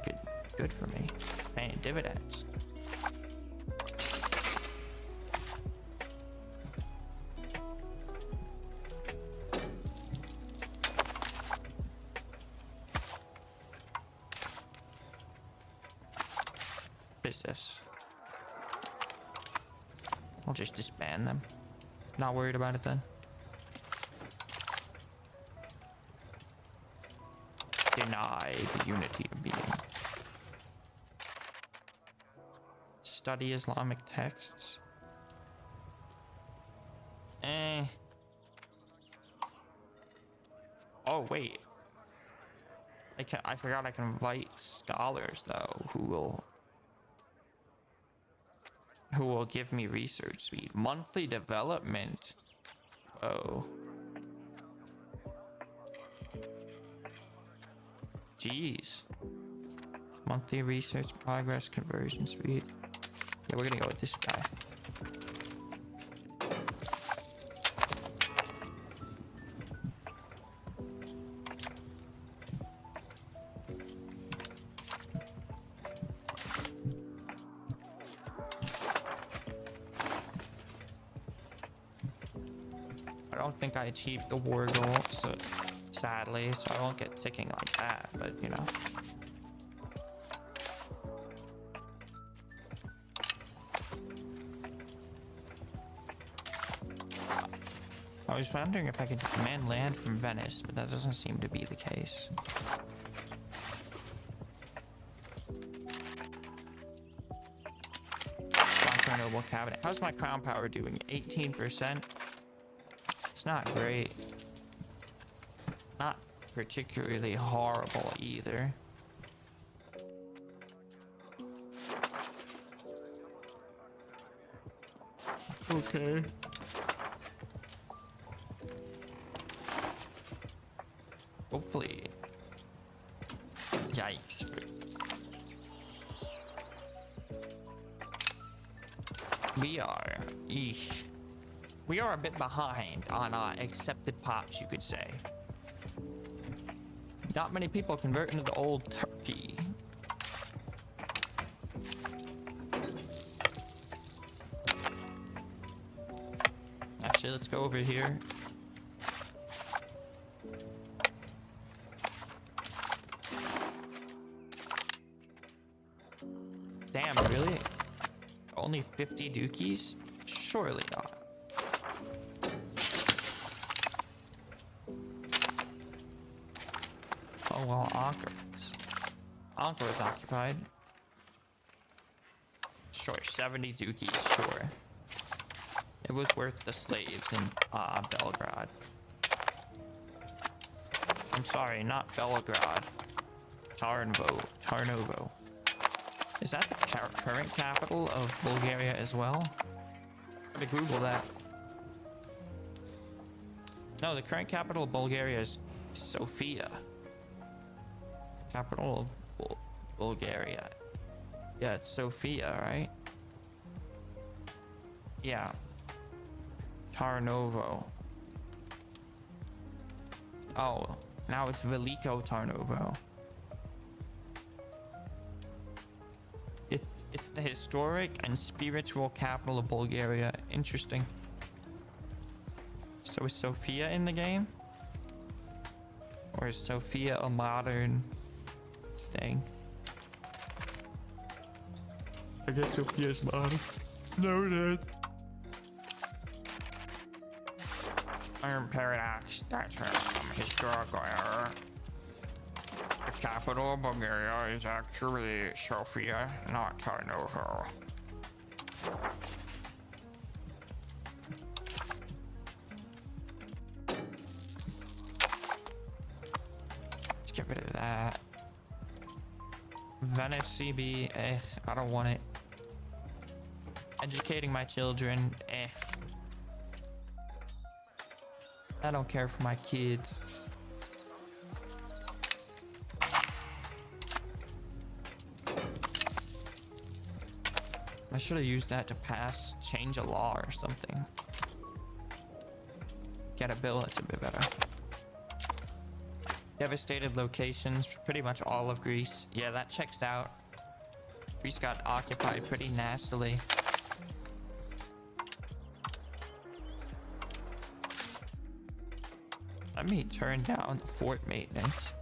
Speaker 1: good for me. Paying dividends. What is this? I'll just disband them. Not worried about it then. Deny the unity of being. Study Islamic texts. Oh wait. I forgot I can invite scholars though who will give me research speed. Monthly development. Oh. Jeez. Monthly research progress conversion speed. Yeah, we're gonna go with this guy. I don't think I achieved the war goal, so sadly, so I won't get ticking like that, but you know. I was wondering if I could demand land from Venice, but that doesn't seem to be the case. Sponsor a noble cabinet. How's my crown power doing? 18%? It's not great. Not particularly horrible either. Okay. Hopefully. Yikes. We are a bit behind on accepted pops, you could say. Not many people convert into the old Turkey. Actually, let's go over here. Damn, really? Only 50 dookies? Surely not. Oh well, Ankara is occupied. Sure, 70 dookies, sure. It was worth the slaves in Belgrade. I'm sorry, not Belgrade. Tarnovo. Is that the current capital of Bulgaria as well? I'm gonna Google that. No, the current capital of Bulgaria is Sofia. Capital of Bulgaria. Yeah, it's Sofia, right? Yeah. Tarnovo. Oh, now it's Veliko Tarnovo. It's the historic and spiritual capital of Bulgaria. Interesting. So is Sofia in the game? Or is Sofia a modern thing? I guess Sofia's modern. Noted. Iron Paradox. That's a historical error. The capital of Bulgaria is actually Sofia, not Tarnovo. Let's get rid of that. Venice CB, I don't want it. Educating my children, I don't care for my kids. I should have used that to change a law or something. Get a bill, that's a bit better. Devastated locations, pretty much all of Greece. Yeah, that checks out. Greece got occupied pretty nastily. Let me turn down the fort maintenance.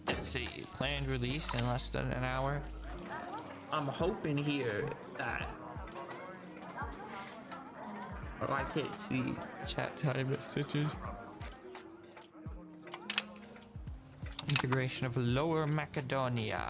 Speaker 1: Let's see, planned release in less than an hour. I'm hoping here that... Oh, I can't see chat time messages. Integration of Lower Macedonia.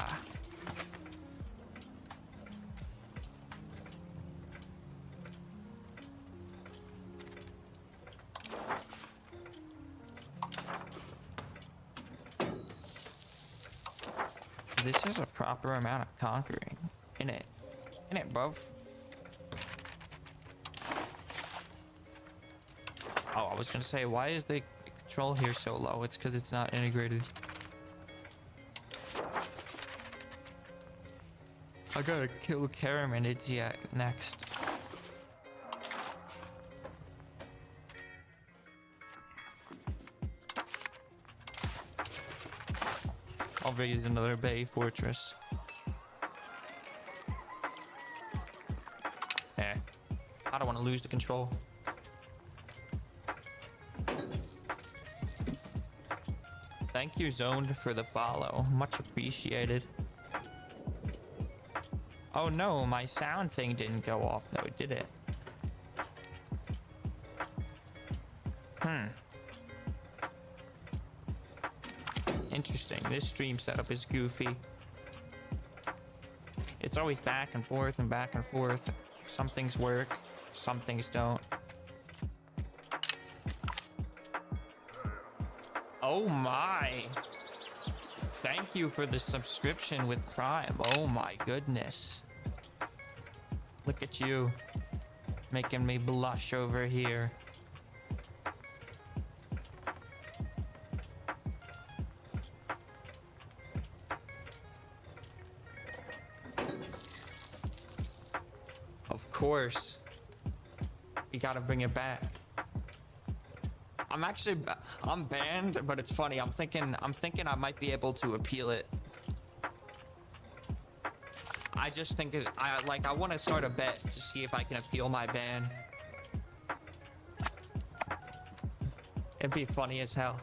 Speaker 1: This is a proper amount of conquering, isn't it? Isn't it, bruv? Oh, I was gonna say, why is the control here so low? It's because it's not integrated. I gotta kill Karamanidzia next. I'll raise another bay fortress. I don't want to lose the control. Thank you, Zoned, for the follow. Much appreciated. Oh no, my sound thing didn't go off though, did it? Interesting. This stream setup is goofy. It's always back and forth and back and forth. Some things work, some things don't. Oh my! Thank you for the subscription with Prime. Oh my goodness. Look at you. Making me blush over here. Of course. We gotta bring it back. I'm banned, but it's funny. I'm thinking I might be able to appeal it. I just think I want to start a bet to see if I can appeal my ban. It'd be funny as hell.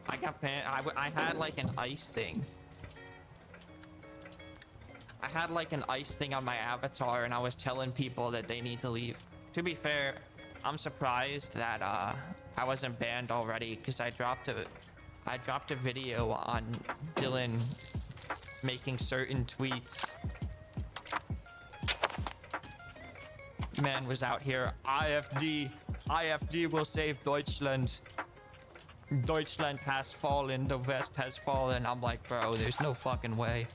Speaker 1: I got banned. I had like an ice thing. I had like an ice thing on my avatar and I was telling people that they need to leave. To be fair, I'm surprised that I wasn't banned already because I dropped a video on Dylan making certain tweets. Man was out here, IFD will save Deutschland. Deutschland has fallen, the West has fallen. I'm like, bro, there's no fucking way.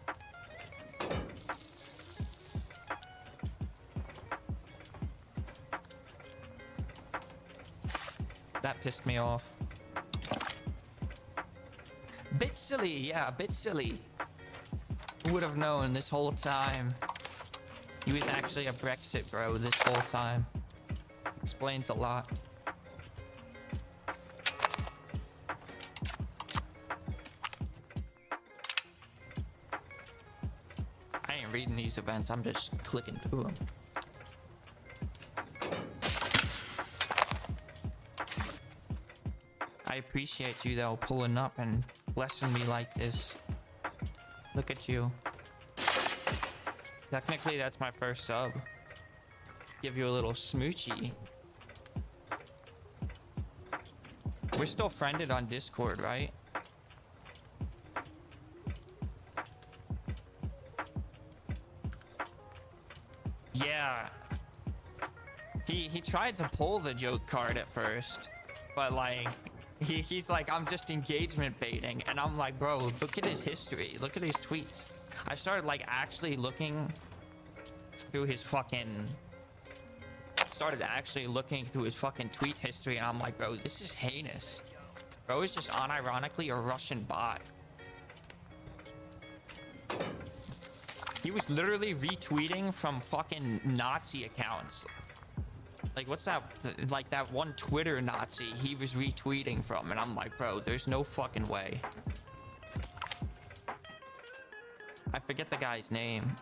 Speaker 1: That pissed me off. Bit silly, yeah, bit silly. Who would have known this whole time? He was actually a Brexit bro this whole time. Explains a lot. I ain't reading these events, I'm just clicking through them. I appreciate you though, pulling up and blessing me like this. Look at you. Technically, that's my first sub. Give you a little smoochie. We're still friended on Discord, right? Yeah. He tried to pull the joke card at first, but like he's like, I'm just engagement baiting, and I'm like, bro, look at his history, look at his tweets. I started like actually looking through his fucking tweet history, and I'm like, bro, this is heinous. Bro is just unironically a Russian bot. He was literally retweeting from fucking Nazi accounts. Like, what's that? Like that one Twitter Nazi he was retweeting from, and I'm like, bro, there's no fucking way. I forget the guy's name.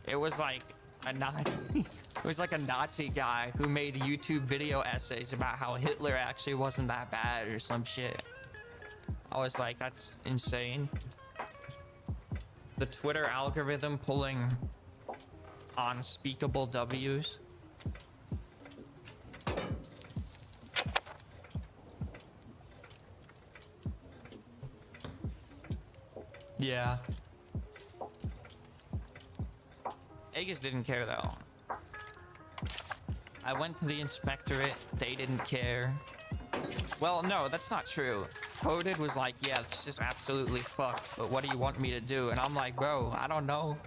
Speaker 1: It was like a Nazi. It was like a Nazi guy who made YouTube video essays about how Hitler actually wasn't that bad or some shit. I was like, that's insane. The Twitter algorithm pulling unspeakable W's. Yeah. Aegis didn't care though. I went to the inspectorate, they didn't care. Well, no, that's not true. Coded was like, yeah, this is absolutely fucked, but what do you want me to do? And I'm like, bro, I don't know.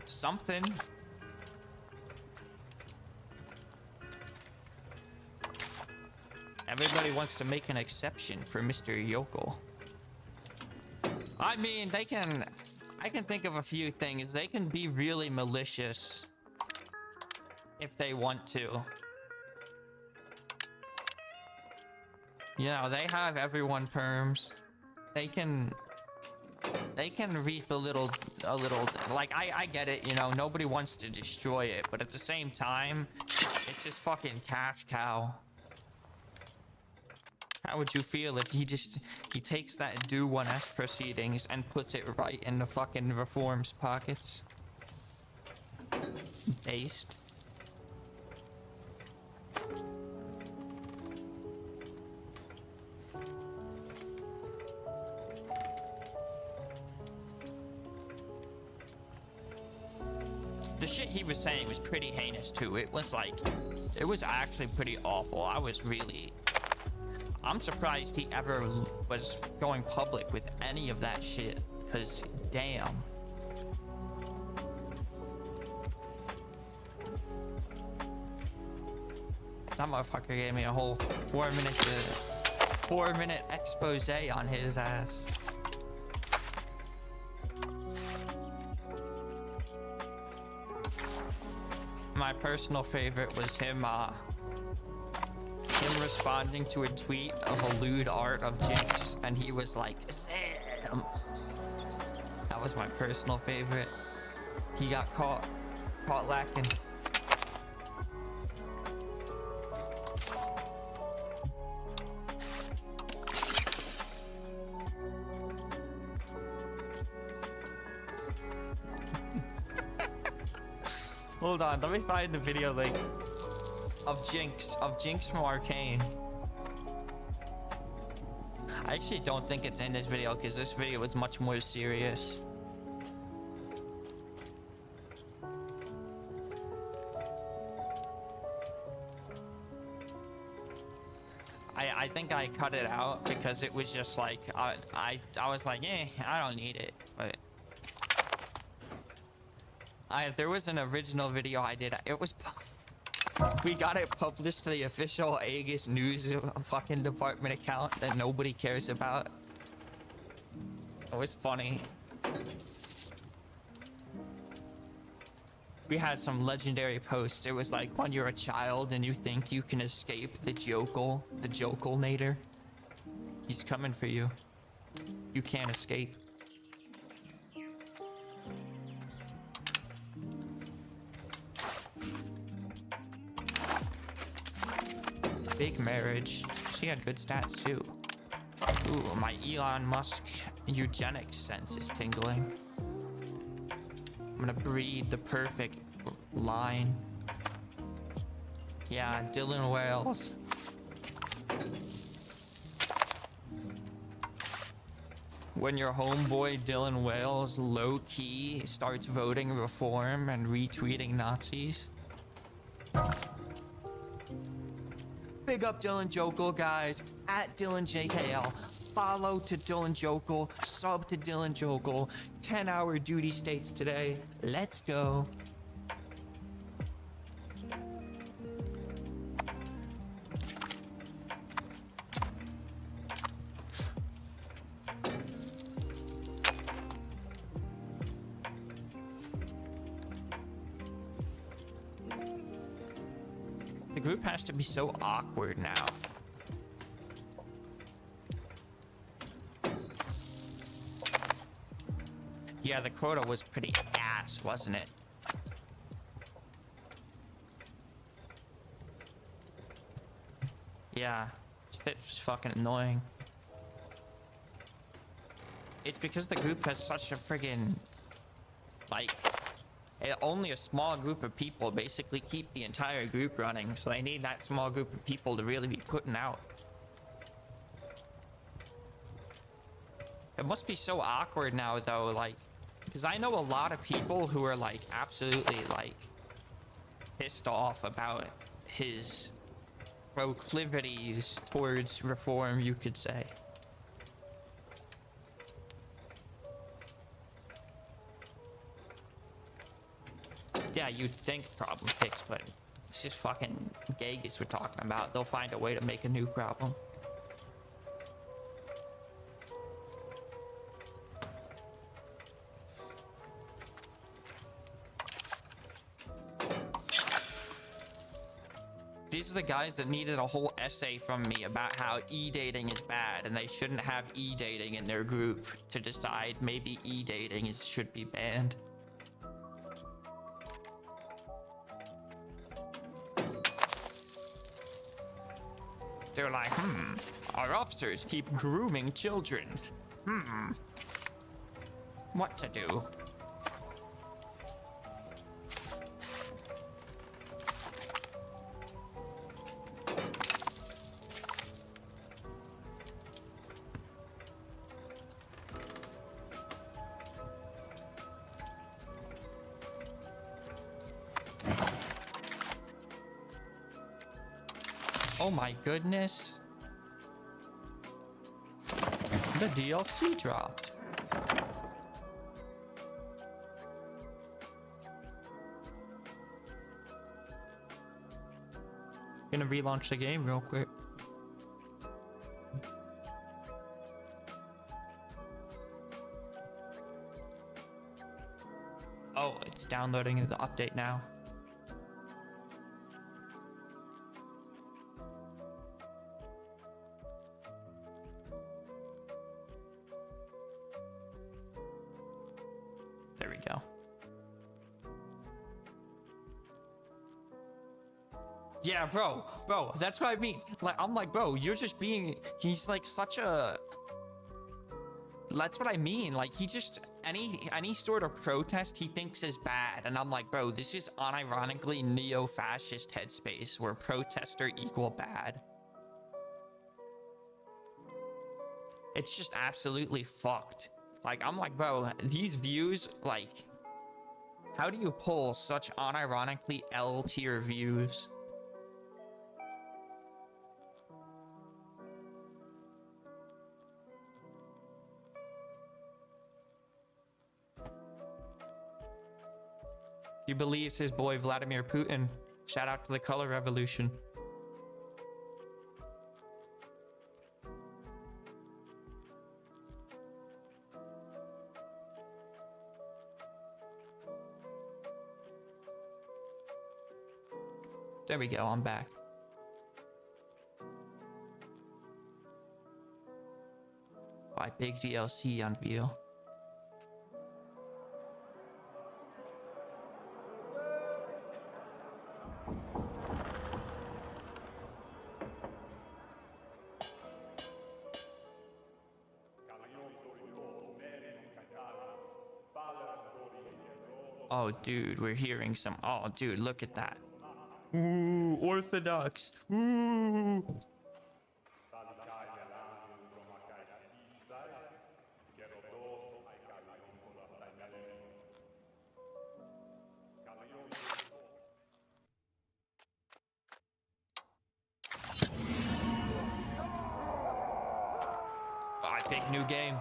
Speaker 1: Something. Everybody wants to make an exception for Mr. Yokel. I mean, I can think of a few things. They can be really malicious if they want to. You know, they have everyone perms. They can reap a little, like, I get it, you know, nobody wants to destroy it, but at the same time, it's just fucking cash cow. How would you feel if he takes that Do 1S proceedings and puts it right in the fucking reforms pockets? Based. The shit he was saying was pretty heinous too. It was actually pretty awful. I'm surprised he ever was going public with any of that shit, because damn. That motherfucker gave me a whole 4-minute expose on his ass. My personal favorite was him responding to a tweet of a lewd art of Jinx, and he was like, Sam. That was my personal favorite. He got caught lacking. Hold on, let me find the video link of Jinx from Arcane. I actually don't think it's in this video because this video was much more serious. I think I cut it out because it was just like I was like, I don't need it. But there was an original video I did. It was we got it published to the official Aegis News fucking department account that nobody cares about. It was funny. We had some legendary posts. It was like when you're a child and you think you can escape the Jokelnator. He's coming for you. You can't escape. Big marriage. She had good stats too. Ooh, my Elon Musk eugenics sense is tingling. I'm gonna breed the perfect line. Yeah, Dylan Wales. When your homeboy Dylan Wales low-key starts voting reform and retweeting Nazis. Big up Dylan Jokel, guys. At Dylan JKL. Follow to Dylan Jokel. Sub to Dylan Jokel. 10-hour duty states today. Let's go. The group has to be so awkward now. Yeah, the quota was pretty ass, wasn't it? Yeah, it's fucking annoying. It's because the group has such a friggin' like only a small group of people basically keep the entire group running, so they need that small group of people to really be putting out. It must be so awkward now though, like, because I know a lot of people who are like absolutely like pissed off about his proclivities towards reform, you could say. Yeah, you'd think problem fixed, but it's just fucking Gagus we're talking about. They'll find a way to make a new problem. These are the guys that needed a whole essay from me about how e-dating is bad and they shouldn't have e-dating in their group to decide maybe e-dating should be banned. They're like, our officers keep grooming children. What to do? Oh my goodness. The DLC dropped. Gonna relaunch the game real quick. Oh, it's downloading the update now. There we go. Yeah, bro, that's what I mean. Like, I'm like, bro, you're just being, he's like such a, that's what I mean. Like, he just, any sort of protest he thinks is bad. And I'm like, bro, this is unironically neo-fascist headspace where protester equal bad. It's just absolutely fucked. Like, I'm like, bro, these views, like, how do you pull such unironically L tier views? He believes his boy Vladimir Putin. Shout out to the color revolution. There we go, I'm back. By big DLC unveil. Oh, dude, we're hearing some. Oh, dude, look at that. Ooh, Orthodox. Ooh. I pick new game.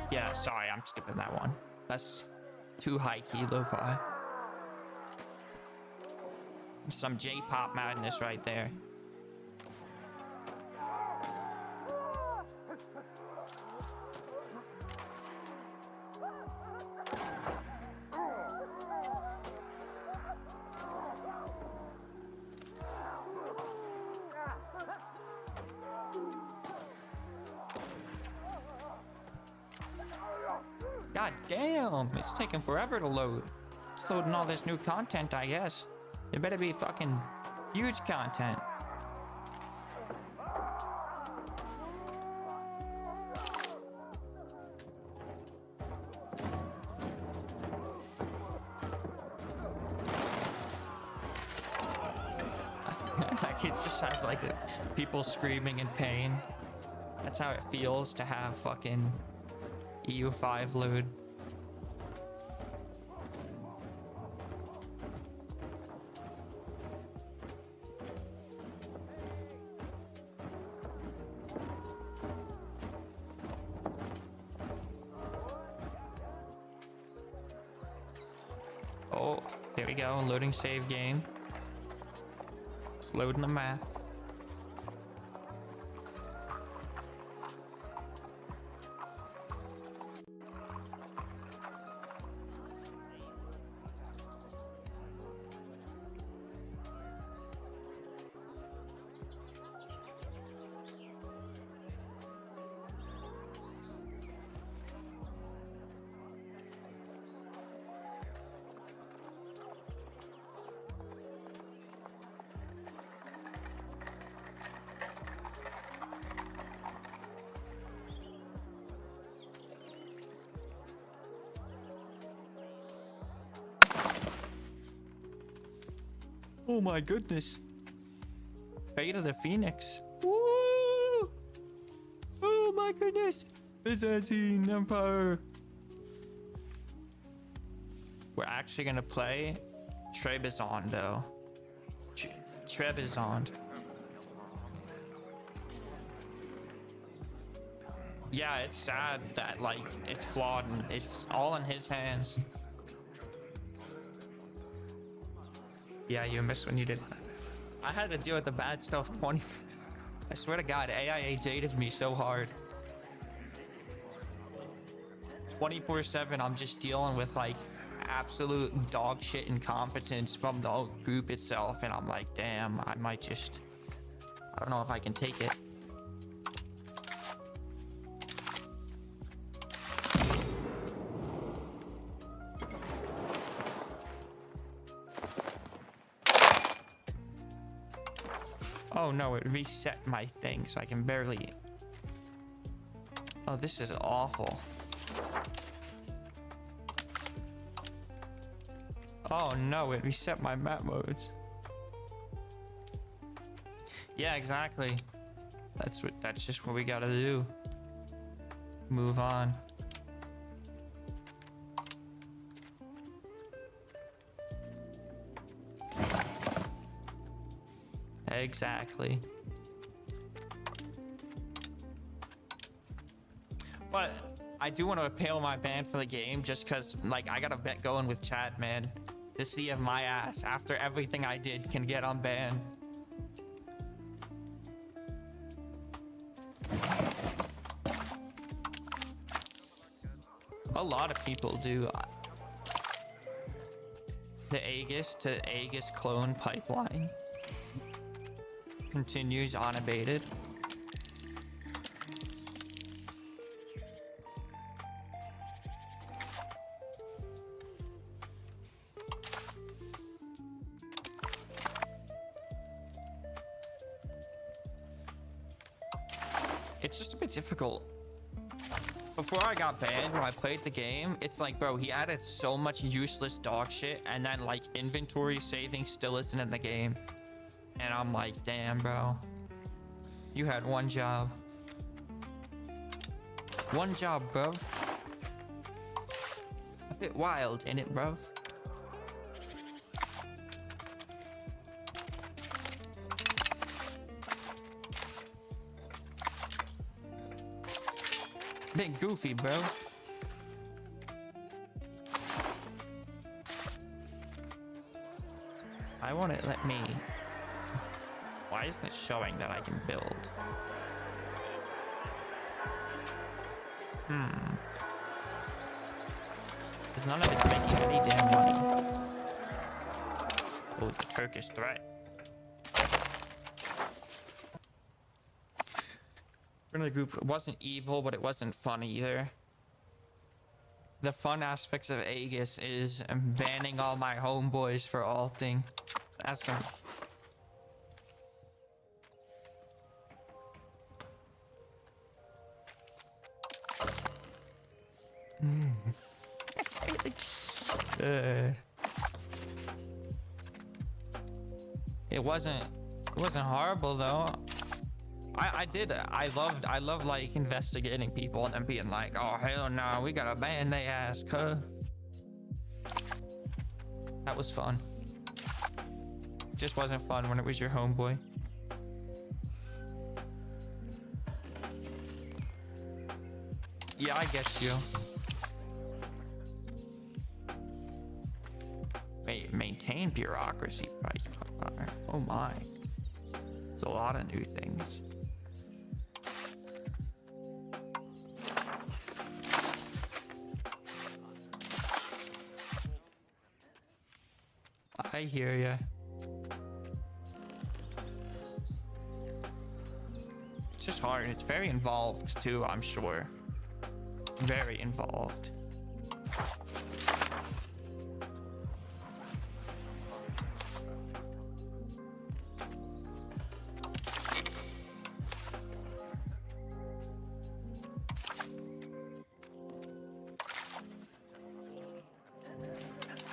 Speaker 1: Yeah, sorry, I'm skipping that one. That's too high key lo-fi. Some J-pop madness right there. God damn, it's taking forever to load. It's loading all this new content, I guess. It better be fucking huge content. Like, it just sounds like people screaming in pain. That's how it feels to have fucking EU5 load. Oh, here we go. Loading save game. It's loading the map. Oh my goodness. Fate of the Phoenix. Woo! Oh my goodness. Byzantine Empire. We're actually gonna play Trebizond though. Trebizond. Yeah, it's sad that like it's flawed and it's all in his hands. Yeah, you missed when you did. I had to deal with the bad stuff 20. I swear to God, AIA jaded me so hard. 24/7 I'm just dealing with like absolute dog shit incompetence from the whole group itself, and I'm like, damn, I don't know if I can take it. Oh no, it reset my thing, so I can barely... Oh, this is awful. Oh no, it reset my map modes. Yeah, exactly. That's just what we gotta do. Move on. Exactly. But I do want to appeal my ban for the game just because, like, I got a bet going with Chad, man, to see if my ass, after everything I did, can get unbanned. A lot of people do. The Aegis to Aegis clone pipeline continues unabated. It's just a bit difficult. Before I got banned, when I played the game, it's like, bro, he added so much useless dog shit, and then like inventory saving still isn't in the game. And I'm like, damn, bro. You had one job. One job, bro. A bit wild, ain't it, bro? Bit goofy, bro. I want it, let me... Why isn't it showing that I can build? Because none of it's making any damn money. Oh, the Turkish threat. The group wasn't evil, but it wasn't fun either. The fun aspects of Aegis is banning all my homeboys for alting. That's some... It wasn't horrible though. I love like investigating people and then being like, oh hell no, we gotta ban they ass, cuh. That was fun. Just wasn't fun when it was your homeboy. Yeah, I get you. Maintain bureaucracy price. Oh my. There's a lot of new things. I hear ya. It's just hard. It's very involved too, I'm sure. Very involved.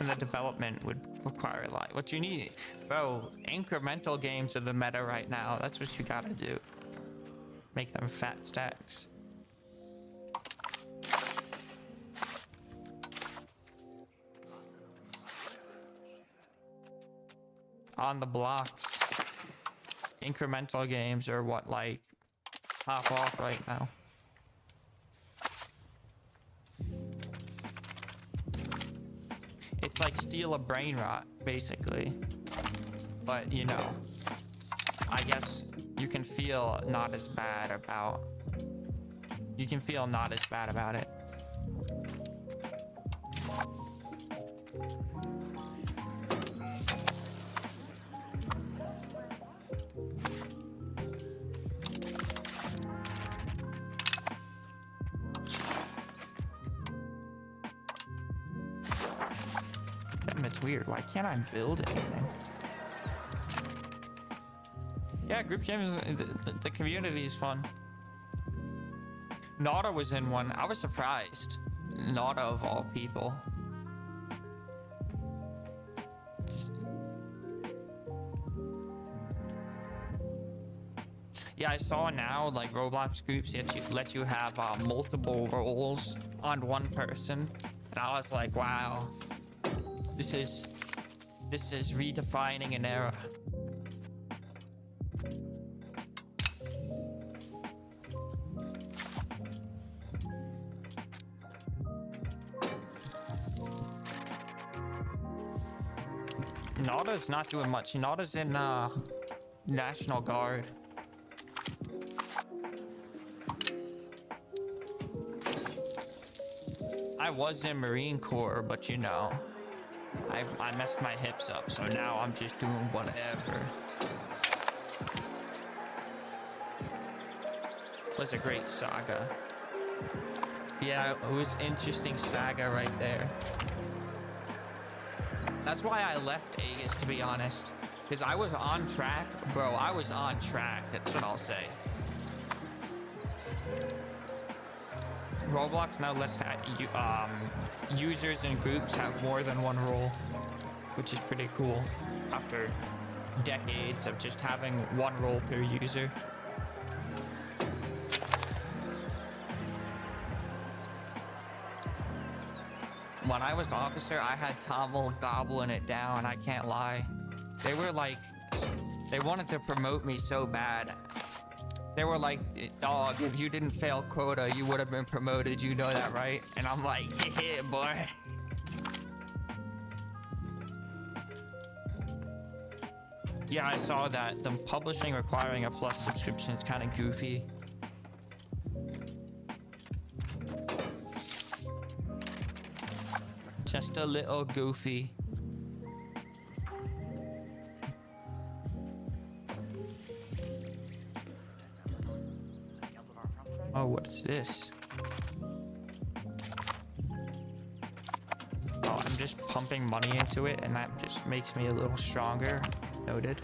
Speaker 1: And the development would require a lot. What you need, bro, incremental games are the meta right now. That's what you gotta do. Make them fat stacks. On the blocks. Incremental games are what, like, pop off right now. It's like steal a brain rot, basically. But, you know, I guess you can feel not as bad about... You can feel not as bad about it. weird. Why can't I build anything? Yeah, group games, the community is fun. Nada was in one. I was surprised. Nada of all people. Yeah, I saw now like Roblox groups let you have multiple roles on one person, and I was like, wow, this is redefining an era. Nada's not doing much. Nada's in National Guard. I was in Marine Corps, but you know, I messed my hips up, so now I'm just doing whatever. It was a great saga. Yeah, it was interesting saga right there. That's why I left Aegis, to be honest. Because I was on track. Bro, I was on track. That's what I'll say. Roblox now lets users and groups have more than one role, which is pretty cool after decades of just having one role per user. When I was officer, I had Tommel gobbling it down. I can't lie. They were like, they wanted to promote me so bad. They were like, dog, if you didn't fail quota, you would have been promoted. You know that, right? And I'm like, yeah, boy. Yeah, I saw that. Them publishing requiring a plus subscription is kind of goofy. Just a little goofy. Oh, what's this? Oh, I'm just pumping money into it, and that just makes me a little stronger. Noted.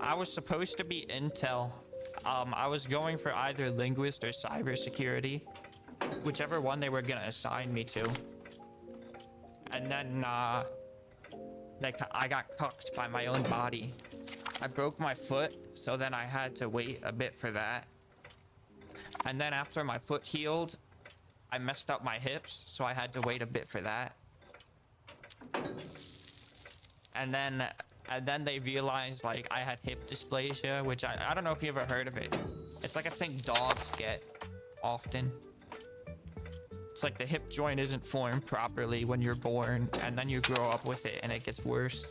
Speaker 1: I was supposed to be Intel. I was going for either linguist or cybersecurity, whichever one they were gonna assign me to. And then, like, I got cucked by my own body. I broke my foot, so then I had to wait a bit for that. And then after my foot healed, I messed up my hips, so I had to wait a bit for that. And then they realized, like, I had hip dysplasia, which I don't know if you ever heard of it. It's like a thing dogs get often. It's like the hip joint isn't formed properly when you're born, and then you grow up with it and it gets worse.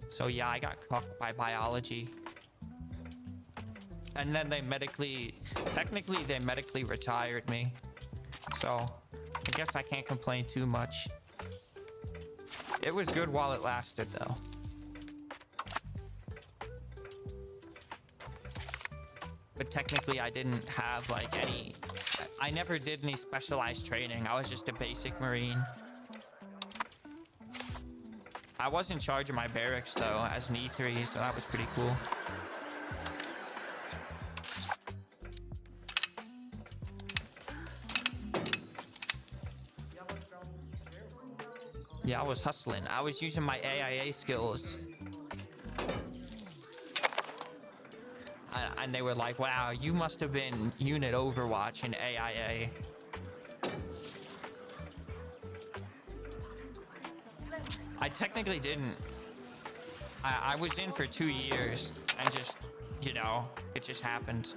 Speaker 1: So yeah, I got cucked by biology. And then technically they medically retired me. So I guess I can't complain too much. It was good while it lasted though. But technically I didn't have like I never did any specialized training. I was just a basic Marine. I was in charge of my barracks though as an E3, so that was pretty cool. Yeah, I was hustling. I was using my AIA skills. And they were like, wow, you must have been unit Overwatch in AIA. I technically didn't. I was in for 2 years and just, you know, it just happened.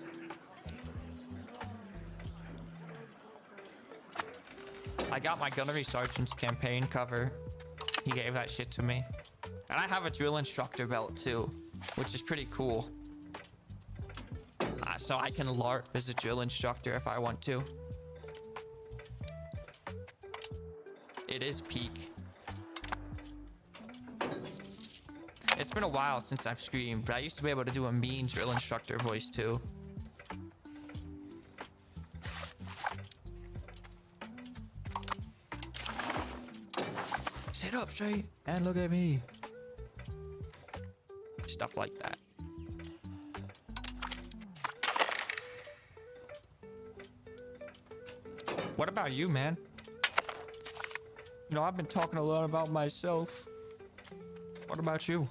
Speaker 1: I got my Gunnery Sergeant's campaign cover. He gave that shit to me. And I have a drill instructor belt too, which is pretty cool. So I can LARP as a drill instructor if I want to. It is peak. It's been a while since I've streamed, but I used to be able to do a mean drill instructor voice too. Sit up straight and look at me. Stuff like that. What about you, man? You know, I've been talking a lot about myself. What about you?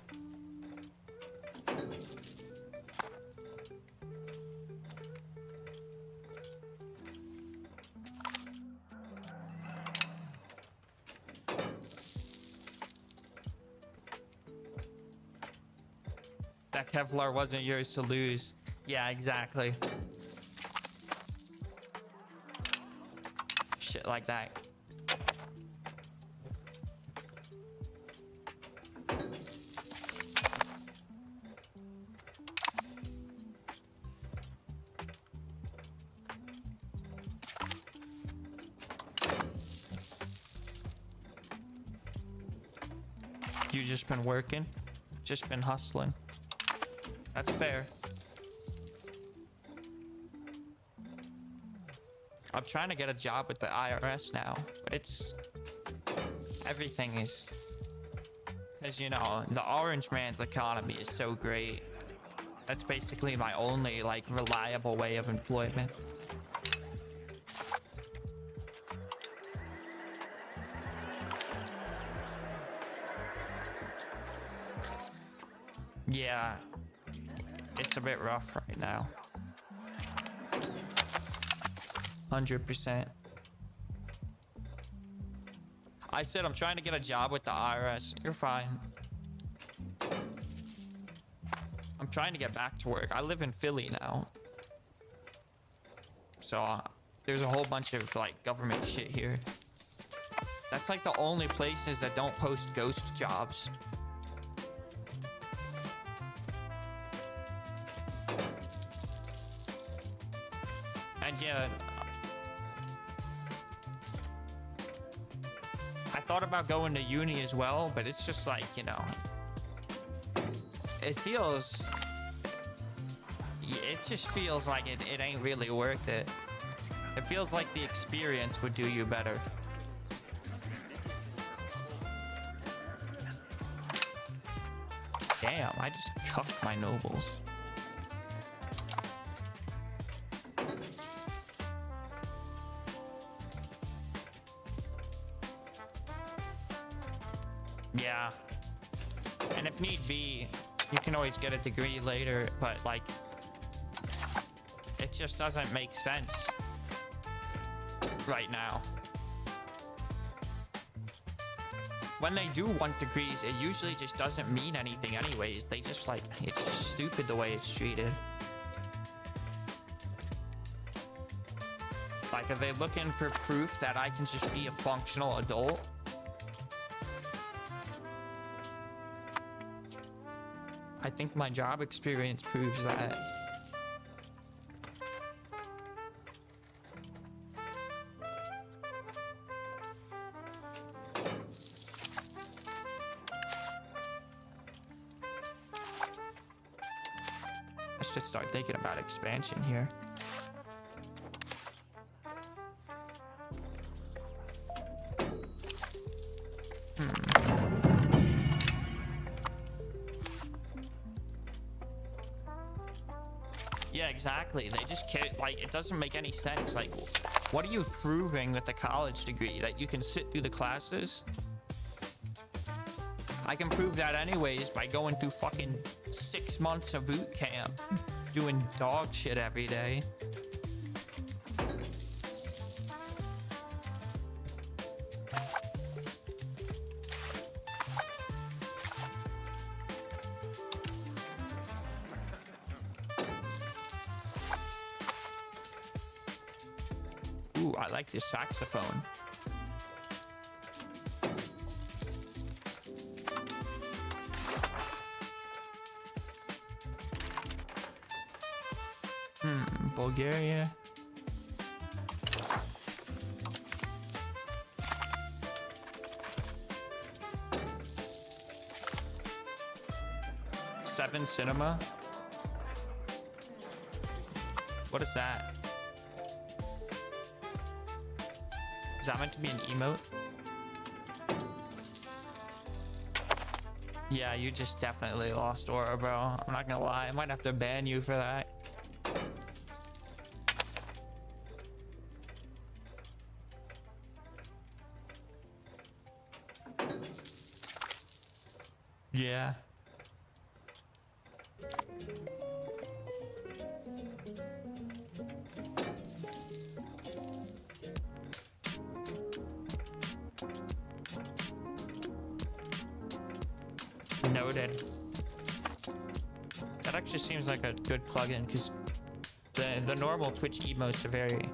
Speaker 1: That Kevlar wasn't yours to lose. Yeah, exactly. Shit like that. You just been working, just been hustling. That's fair. I'm trying to get a job with the IRS now, but it's everything is because, you know, the orange man's economy is so great. That's basically my only like reliable way of employment. Yeah, it's a bit rough right now. 100%. I said I'm trying to get a job with the IRS. You're fine. I'm trying to get back to work. I live in Philly now. So there's a whole bunch of like government shit here. That's like the only places that don't post ghost jobs. And yeah, I thought about going to uni as well, but it's just like, you know, it just feels like it ain't really worth it. It feels like the experience would do you better. Damn, I just cuffed my nobles. Yeah, and if need be, you can always get a degree later, but like, it just doesn't make sense right now. When they do want degrees, it usually just doesn't mean anything anyways. They just like, it's just stupid the way it's treated. Like, are they looking for proof that I can just be a functional adult? I think my job experience proves that. I should start thinking about expansion here. Yeah, exactly. They just can't, like, it doesn't make any sense. Like, what are you proving with the college degree? That you can sit through the classes? I can prove that anyways by going through fucking 6 months of boot camp, doing dog shit every day. Ooh, I like this saxophone. Bulgaria. 7 cinema. What is that? Is that meant to be an emote? Yeah, you just definitely lost aura, bro. I'm not gonna lie. I might have to ban you for that. Yeah. Noted. That actually seems like a good plugin because the normal Twitch emotes are very,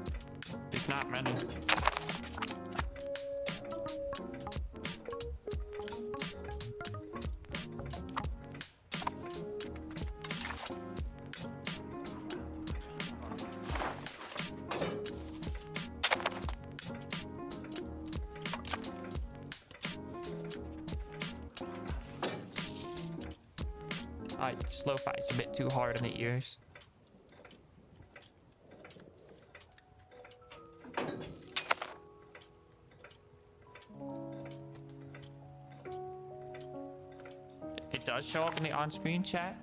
Speaker 1: there's not many. Lo-fi is a bit too hard in the ears. It does show up in the on-screen chat?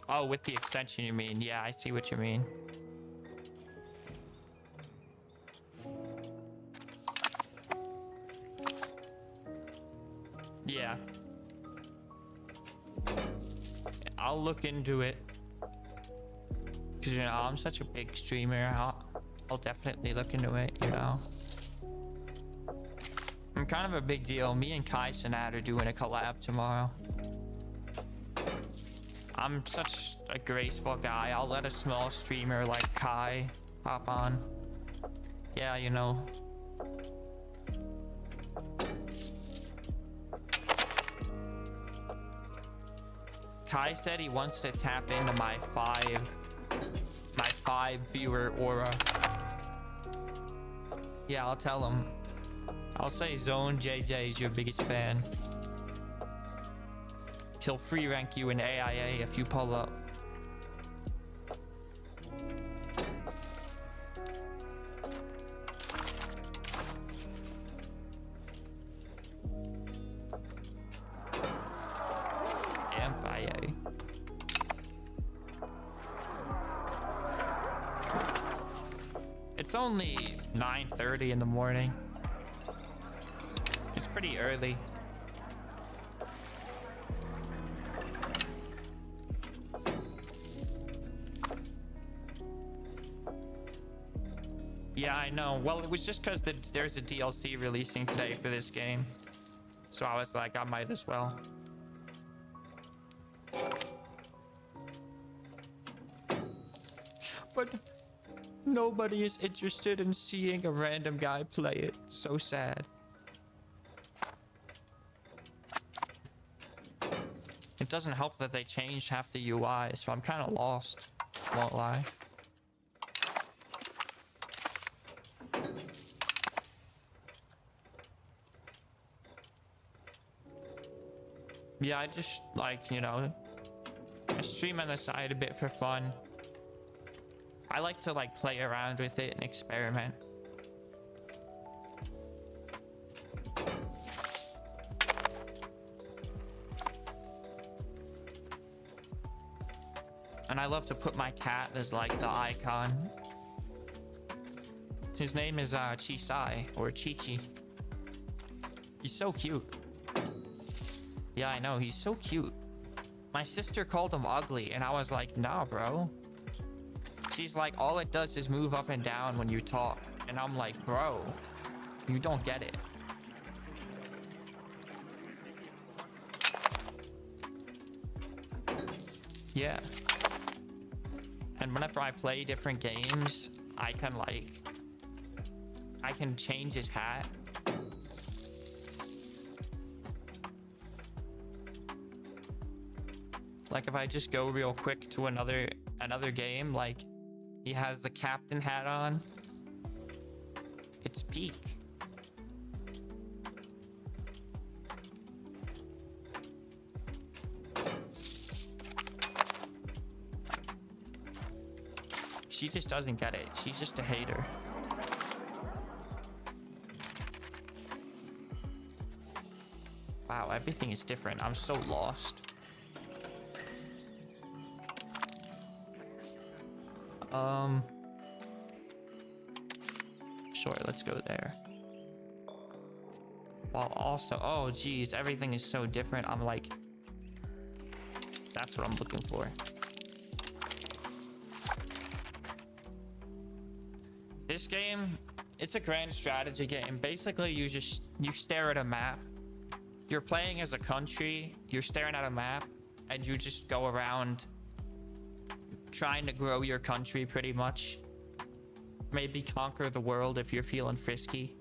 Speaker 1: Oh, with the extension you mean. Yeah, I see what you mean. Yeah. I'll look into it. Because, you know, I'm such a big streamer. I'll definitely look into it, you know. I'm kind of a big deal. Me and Kai Cenat are doing a collab tomorrow. I'm such a graceful guy. I'll let a small streamer like Kai hop on. Yeah, you know. Kai said he wants to tap into my five viewer aura. Yeah, I'll tell him. I'll say Zone JJ is your biggest fan. He'll free rank you in AIA if you pull up. AIA. It's only 9:30 in the morning. It's pretty early. Yeah, I know. Well, it was just because there's a DLC releasing today for this game. So I was like, I might as well. But nobody is interested in seeing a random guy play it. So sad. It doesn't help that they changed half the UI, so I'm kind of lost. Won't lie. Yeah, I just like, you know, I stream on the side a bit for fun. I like to like play around with it and experiment. And I love to put my cat as like the icon. His name is Chisai or Chichi. He's so cute. Yeah, I know, he's so cute. My sister called him ugly and I was like, nah, bro. She's like, all it does is move up and down when you talk. And I'm like, bro, you don't get it. Yeah. And whenever I play different games, I can change his hat. Like if I just go real quick to another game, like he has the captain hat on. It's peak. She just doesn't get it. She's just a hater. Wow, everything is different. I'm so lost. Sure, let's go there. While also, oh geez, everything is so different. I'm like, that's what I'm looking for. This game, it's a grand strategy game. Basically, you stare at a map. You're playing as a country, you're staring at a map, and you just go around trying to grow your country pretty much. Maybe conquer the world if you're feeling frisky.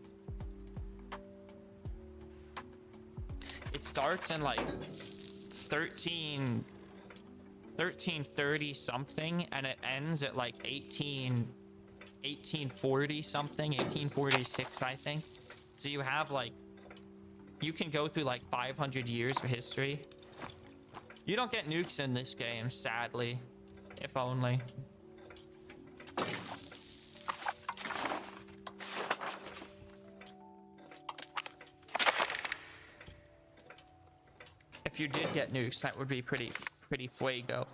Speaker 1: It starts in like 1330 something, and it ends at like 1840 something, 1846 I think. So you have like, you can go through like 500 years of history. You don't get nukes in this game, sadly. If only. If you did get nukes, that would be pretty fuego.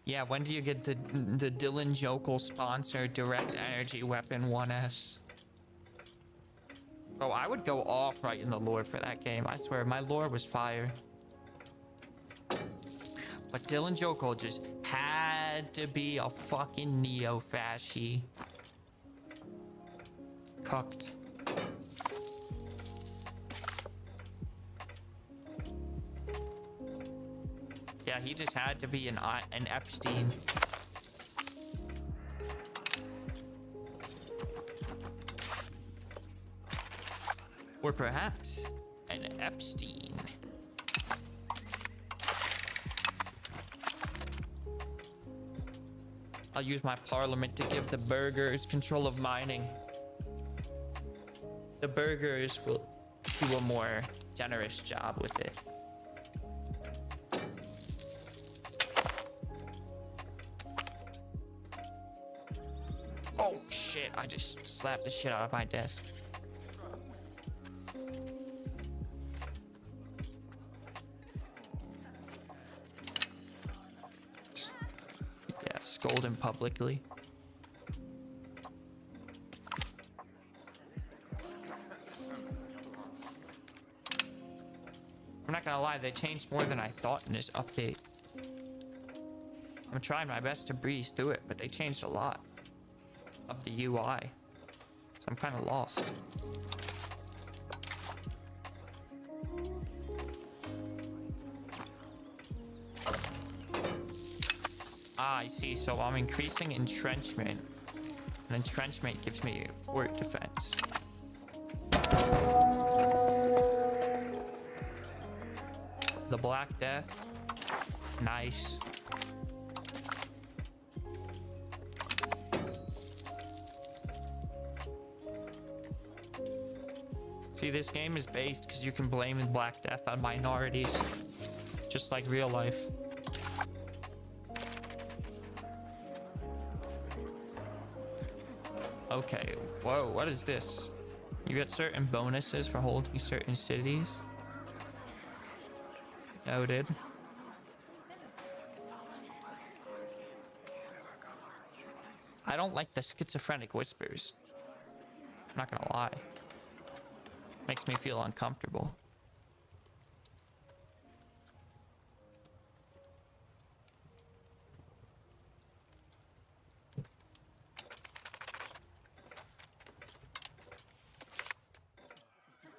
Speaker 1: Yeah, when do you get the Dylan Jokel sponsored Direct Energy Weapon 1S? Oh, I would go off right in the lore for that game. I swear, my lore was fire. But Dylan Jokel just had to be a fucking neo-fasci. Cooked. Yeah, he just had to be an Epstein. Or perhaps an Epstein. I'll use my parliament to give the burghers control of mining. The burghers will do a more generous job with it. Oh shit, I just slapped the shit out of my desk. Yeah, scold him publicly. I'm not gonna lie, they changed more than I thought in this update. I'm trying my best to breeze through it, but they changed a lot of the UI. So I'm kind of lost. Ah, I see. So I'm increasing entrenchment. And entrenchment gives me fort defense. The Black Death. Nice. See, this game is based because you can blame the Black Death on minorities. Just like real life. Okay, whoa, what is this? You get certain bonuses for holding certain cities. Noted. I don't like the schizophrenic whispers. I'm not gonna lie. Makes me feel uncomfortable.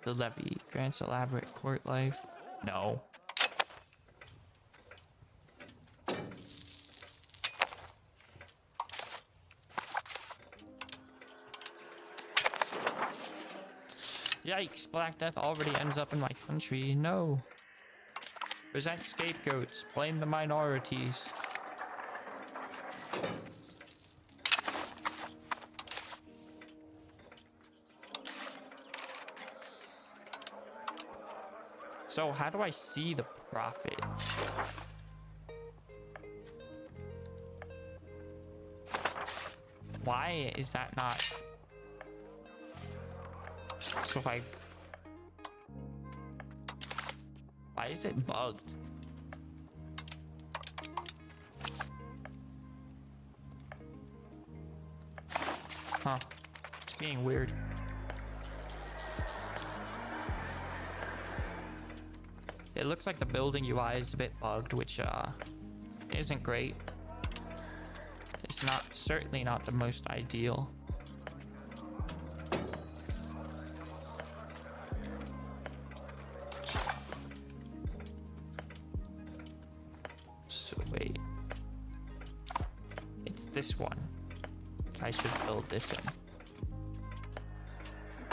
Speaker 1: The levy grants elaborate court life. No. Yikes, Black Death already ends up in my country. No. Present scapegoats. Blame the minorities. So how do I see the profit? Why is that not? So if I... Why is it bugged? Huh. It's being weird. It looks like the building UI is a bit bugged, which isn't great. It's not, certainly not the most ideal. So wait. It's this one. I should build this in.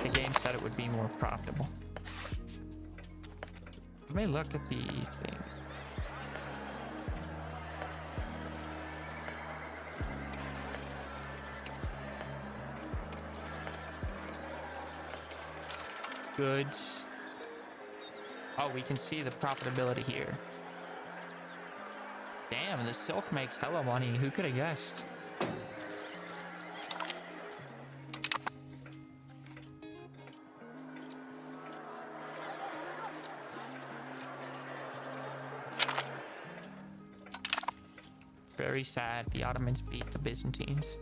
Speaker 1: The game said it would be more profitable. Let me look at the thing. Goods. Oh, we can see the profitability here. Damn, the silk makes hella money. Who could have guessed? Very sad. The Ottomans beat the Byzantines.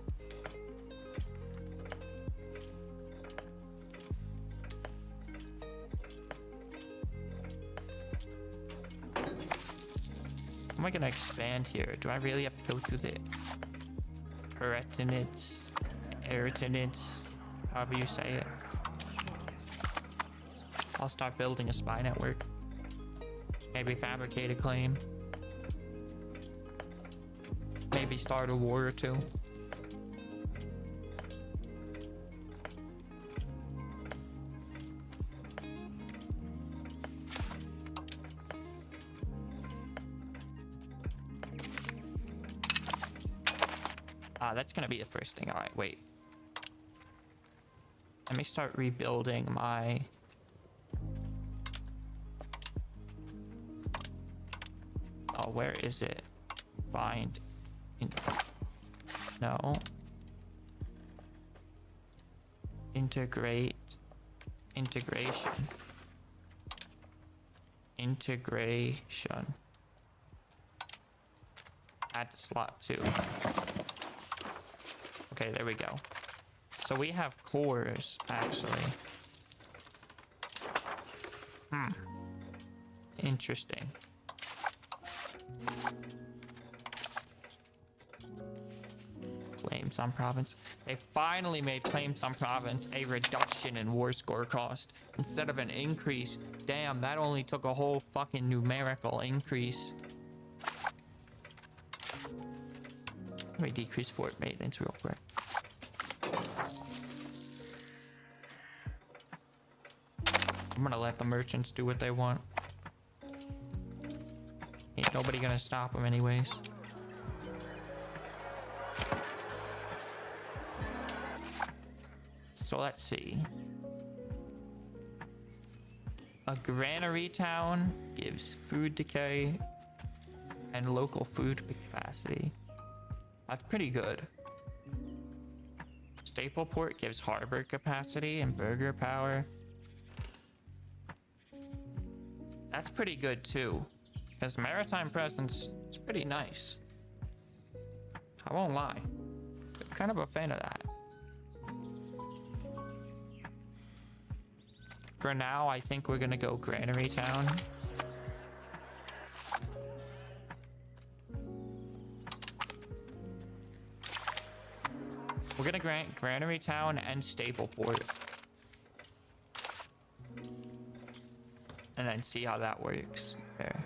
Speaker 1: How am I gonna expand here? Do I really have to go through the Eretinids, however you say it? I'll start building a spy network. Maybe fabricate a claim. Maybe start a war or two. That's gonna be the first thing. All right, wait. Let me start rebuilding my... Oh, where is it? Find... No. Integration. Add to slot 2. Okay, there we go. So we have cores, actually. Interesting. Claims on province. They finally made claims on province a reduction in war score cost instead of an increase. Damn, that only took a whole fucking numerical increase. Let me decrease fort maintenance real quick. I'm gonna let the merchants do what they want. Ain't nobody gonna stop them anyways. So let's see. A granary town gives food decay and local food capacity. That's pretty good. Staple port gives harbor capacity and burger power. That's pretty good too, because maritime presence is pretty nice. I won't lie. I'm kind of a fan of that. For now, I think we're gonna go Granary Town. We're gonna grant Granary Town and Stapleport. And then see how that works there.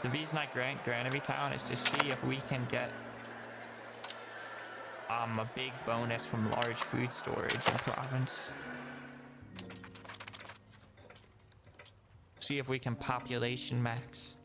Speaker 1: The reason I grant Granary Town is to see if we can get a big bonus from large food storage in province. See if we can population max.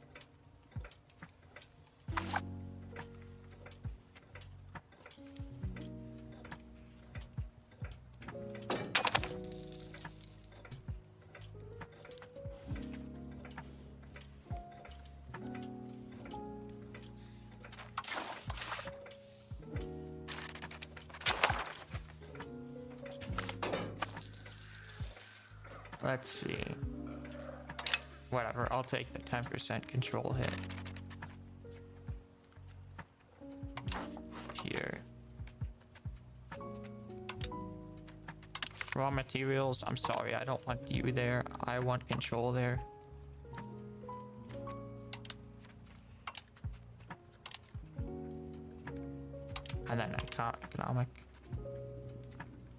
Speaker 1: Let's see. Whatever, I'll take the 10% control hit. Here. Raw materials, I'm sorry, I don't want you there. I want control there. And then economic.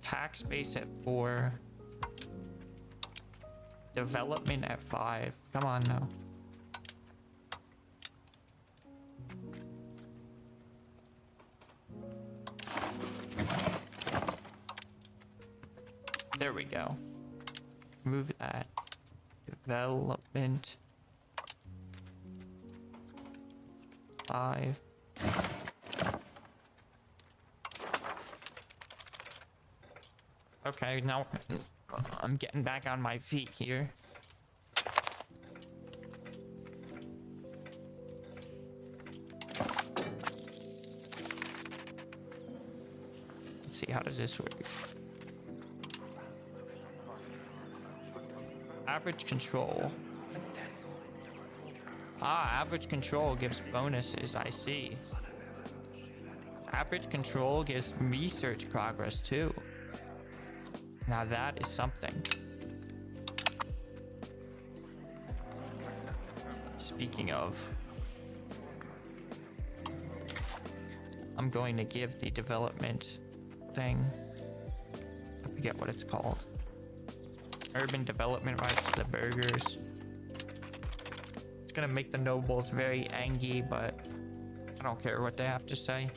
Speaker 1: Tax base at 4. Development at 5. Come on now. There we go. Move that. Development. 5. Okay, now I'm getting back on my feet here. Let's see, how does this work? Average control. Ah, average control gives bonuses, I see. Average control gives research progress too. Now that is something. Speaking of, I'm going to give the development thing, I forget what it's called. Urban development rights to the burgers. It's gonna make the nobles very angry, but I don't care what they have to say.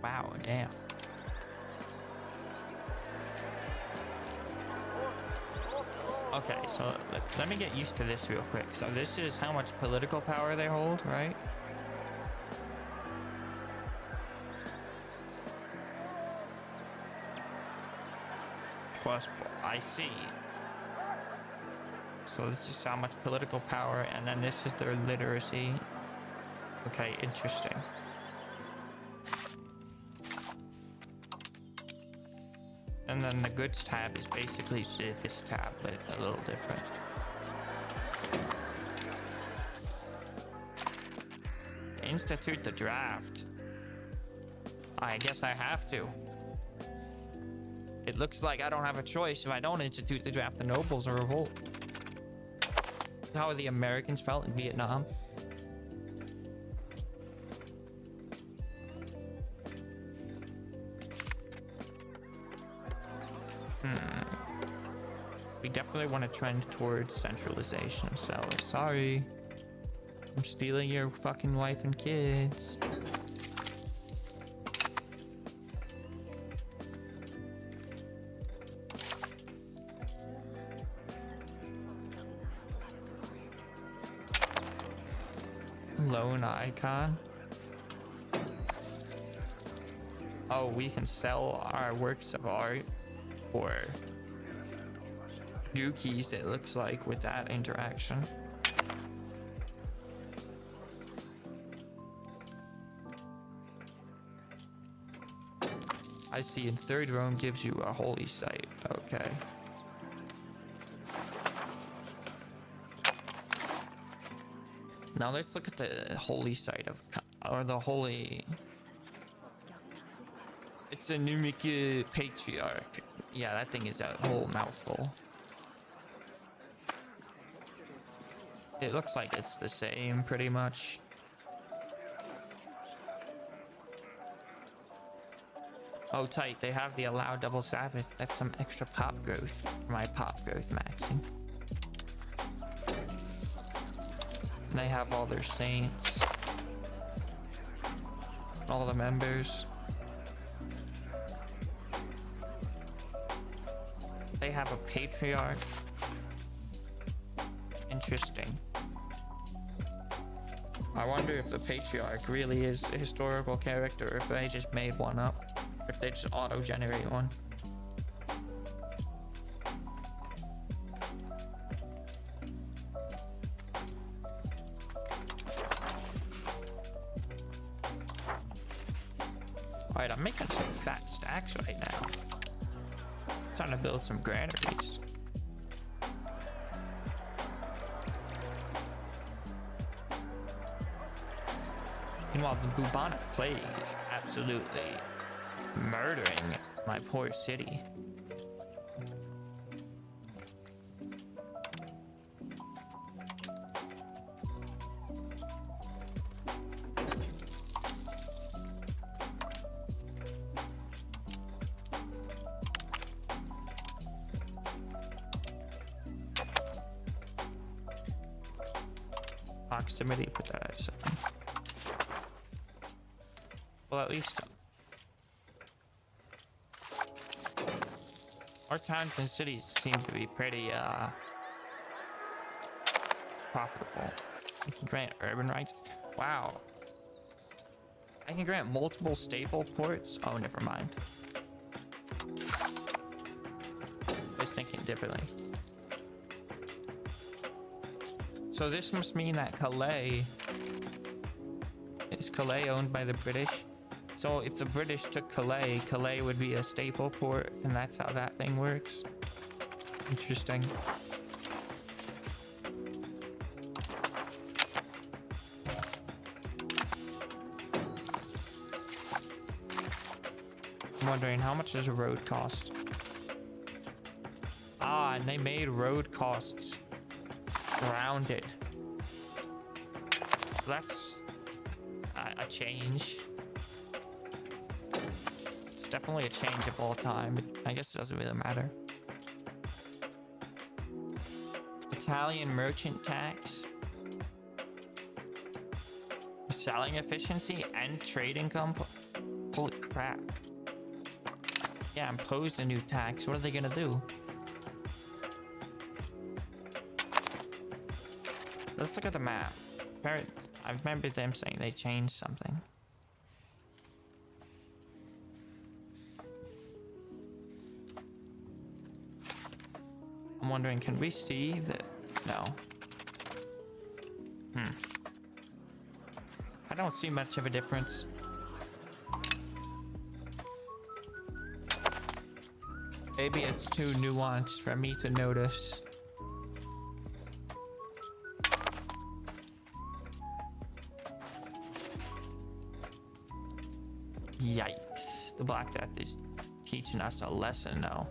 Speaker 1: Wow, damn. Okay, so let me get used to this real quick. So this is how much political power they hold, right? Plus, I see. So this is how much political power, and then this is their literacy. Okay, interesting. And then the goods tab is basically this tab, but a little different. Institute the draft. I guess I have to. It looks like I don't have a choice. If I don't institute the draft, the nobles will revolt. How the Americans felt in Vietnam. We definitely want to trend towards centralization, so sorry. I'm stealing your fucking wife and kids. Loan icon. Oh, we can sell our works of art for dookies, it looks like, with that interaction. I see, in third Rome gives you a holy site. Okay. Now let's look at the holy site of, or the holy... It's a Numic Patriarch. Yeah, that thing is a whole mouthful. It looks like it's the same, pretty much. Oh, tight. They have the allow double Sabbath. That's some extra pop growth for my pop growth maxing. And they have all their saints. All the members. They have a patriarch. Interesting. I wonder if the patriarch really is a historical character, or if they just made one up. If they just auto-generate one. Alright, I'm making some fat stacks right now. Trying to build some granaries. Meanwhile, the bubonic plague is absolutely murdering my poor city. Proximity, put that at 7. Well, at least our towns and cities seem to be pretty profitable. I can grant urban rights. Wow. I can grant multiple staple ports. Oh, never mind. I was thinking differently. So this must mean that Calais... Is Calais owned by the British? So if the British took Calais, Calais would be a staple port, and that's how that thing works. Interesting. I'm wondering, how much does a road cost? Ah, and they made road costs rounded. So that's a change. It's definitely a change of all time, but I guess it doesn't really matter. Italian merchant tax. Selling efficiency and trade income. Holy crap. Yeah, imposed a new tax. What are they gonna do? Let's look at the map. I remember them saying they changed something. I'm wondering, can we see that? No. I don't see much of a difference. Maybe it's too nuanced for me to notice. Yikes. The Black Death is teaching us a lesson now.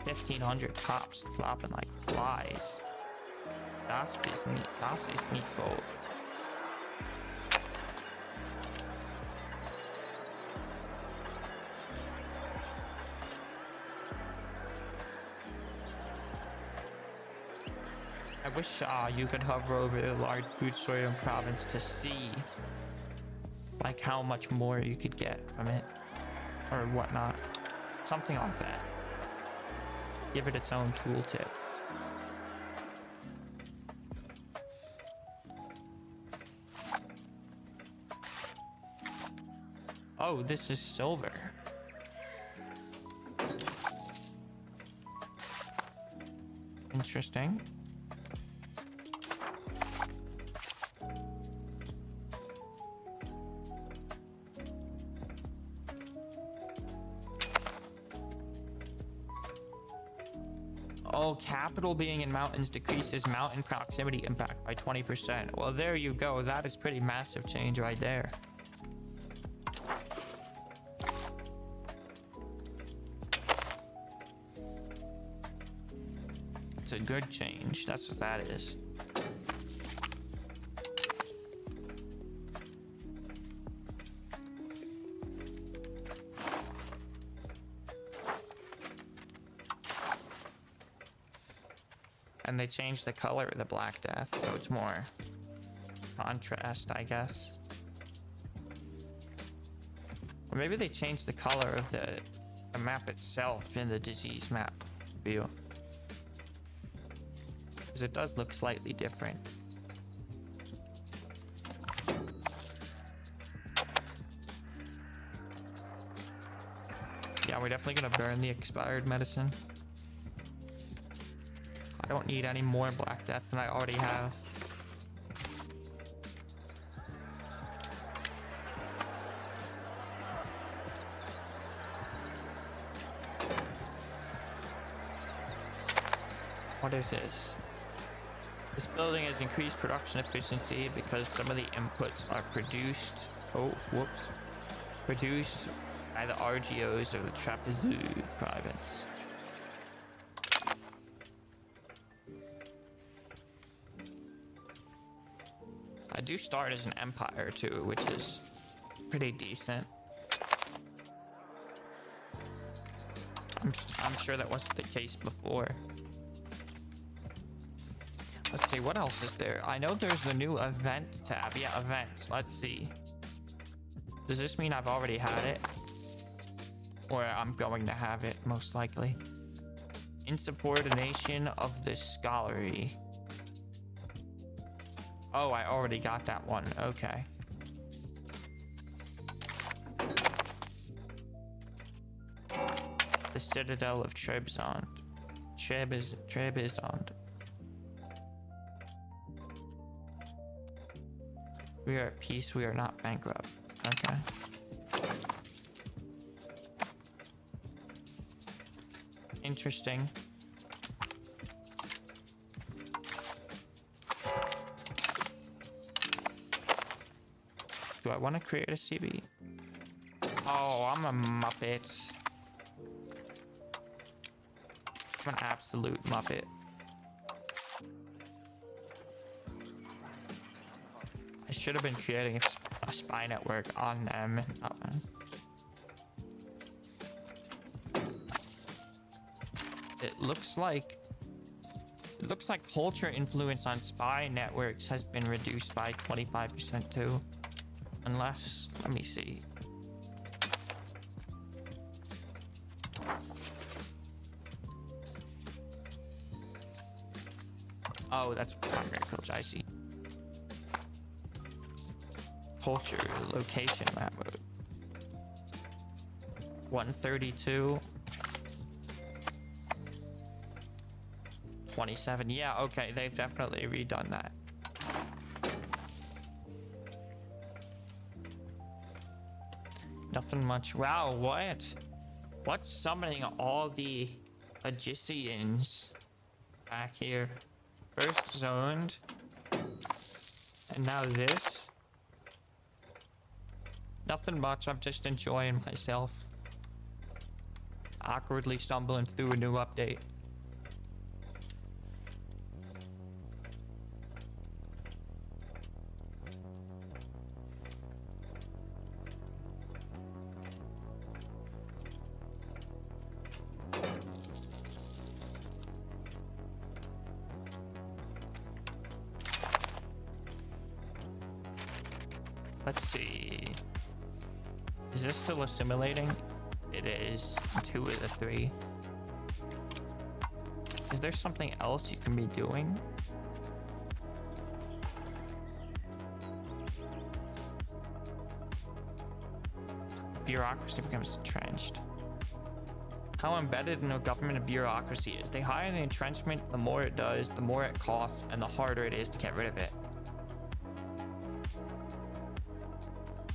Speaker 1: 1,500 cops flopping like flies. Das ist nicht gold. I wish you could hover over the large food soil province to see like how much more you could get from it or whatnot. Something like that. Give it its own tooltip. Oh, this is silver. Interesting. Oh, capital being in mountains decreases mountain proximity impact by 20%. Well, there you go. That is pretty massive change right there. It's a good change. That's what that is. And they changed the color of the Black Death, so it's more contrast, I guess. Or maybe they changed the color of the map itself in the disease map view. Because it does look slightly different. Yeah, we're definitely gonna burn the expired medicine. I don't need any more Black Death than I already have. What is this? This building has increased production efficiency because some of the inputs are produced. Oh, whoops. Produced by the RGOs of the Trapezu province. I do start as an empire too, which is pretty decent. I'm sure that wasn't the case before. Let's see, what else is there? I know there's the new event tab. Yeah, events. Let's see. Does this mean I've already had it? Or I'm going to have it, most likely. Insubordination of the scholarly. Oh, I already got that one. Okay. The Citadel of Trebizond. Trebizond. We are at peace. We are not bankrupt. Okay. Interesting. Do I want to create a CB? Oh, I'm a muppet. I'm an absolute muppet. I should have been creating a spy network on them. It looks like culture influence on spy networks has been reduced by 25% too. Unless, let me see. Oh, that's primary culture. I see. Culture location map mode. 132. 27. Yeah, okay, they've definitely redone that. Nothing much. Wow, what? What's summoning all the Aegisians back here? First zoned. And now this. Nothing much, I'm just enjoying myself. Awkwardly stumbling through a new update. Let's see. Is this still assimilating? It is. 2 of the 3. Is there something else you can be doing? Bureaucracy becomes entrenched. How embedded in a government bureaucracy is. The higher the entrenchment, the more it does, the more it costs, and the harder it is to get rid of it.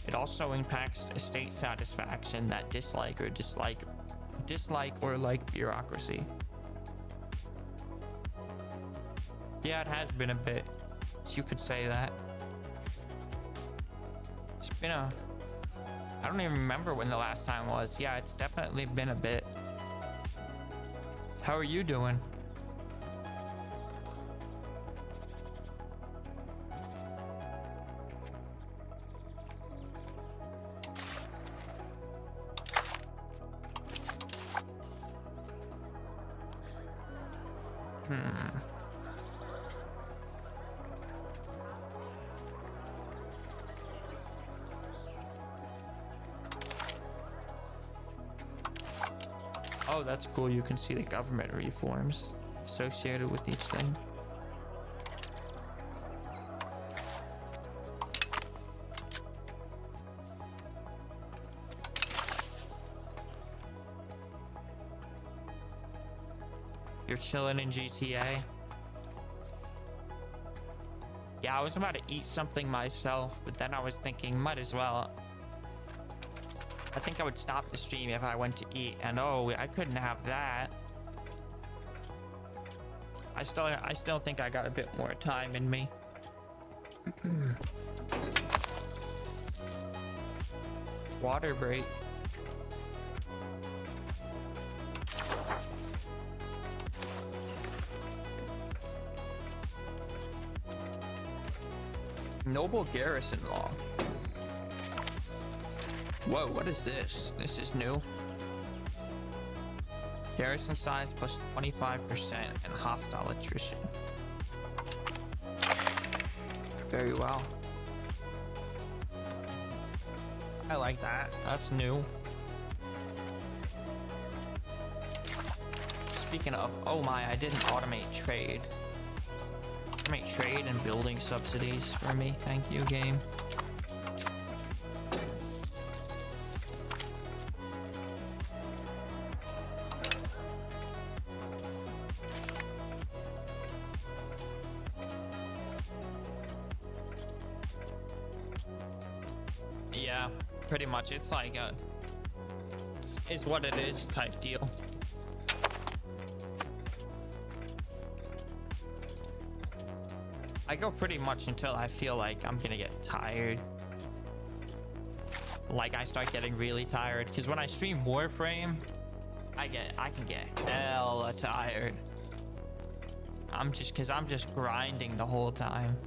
Speaker 1: It also impacts state satisfaction that dislike or like bureaucracy. Yeah, it has been a bit. You could say that. It's been a... I don't even remember when the last time was. Yeah, it's definitely been a bit. How are you doing? Oh, that's cool. You can see the government reforms associated with each thing. You're chilling in GTA? Yeah, I was about to eat something myself, but then I was thinking, might as well. I think I would stop the stream if I went to eat, and oh, I couldn't have that. I still think I got a bit more time in me. Water break. Noble Garrison Law. Whoa, what is this? This is new. Garrison size plus 25% and hostile attrition. Very well. I like that. That's new. Speaking of, oh my, I didn't automate trade. Automate trade and building subsidies for me. Thank you, game. Yeah, pretty much. It's like a is what it is type deal. I go pretty much until I feel like I'm gonna get tired. Like I start getting really tired, because when I stream Warframe, I can get hella tired. I'm just grinding the whole time.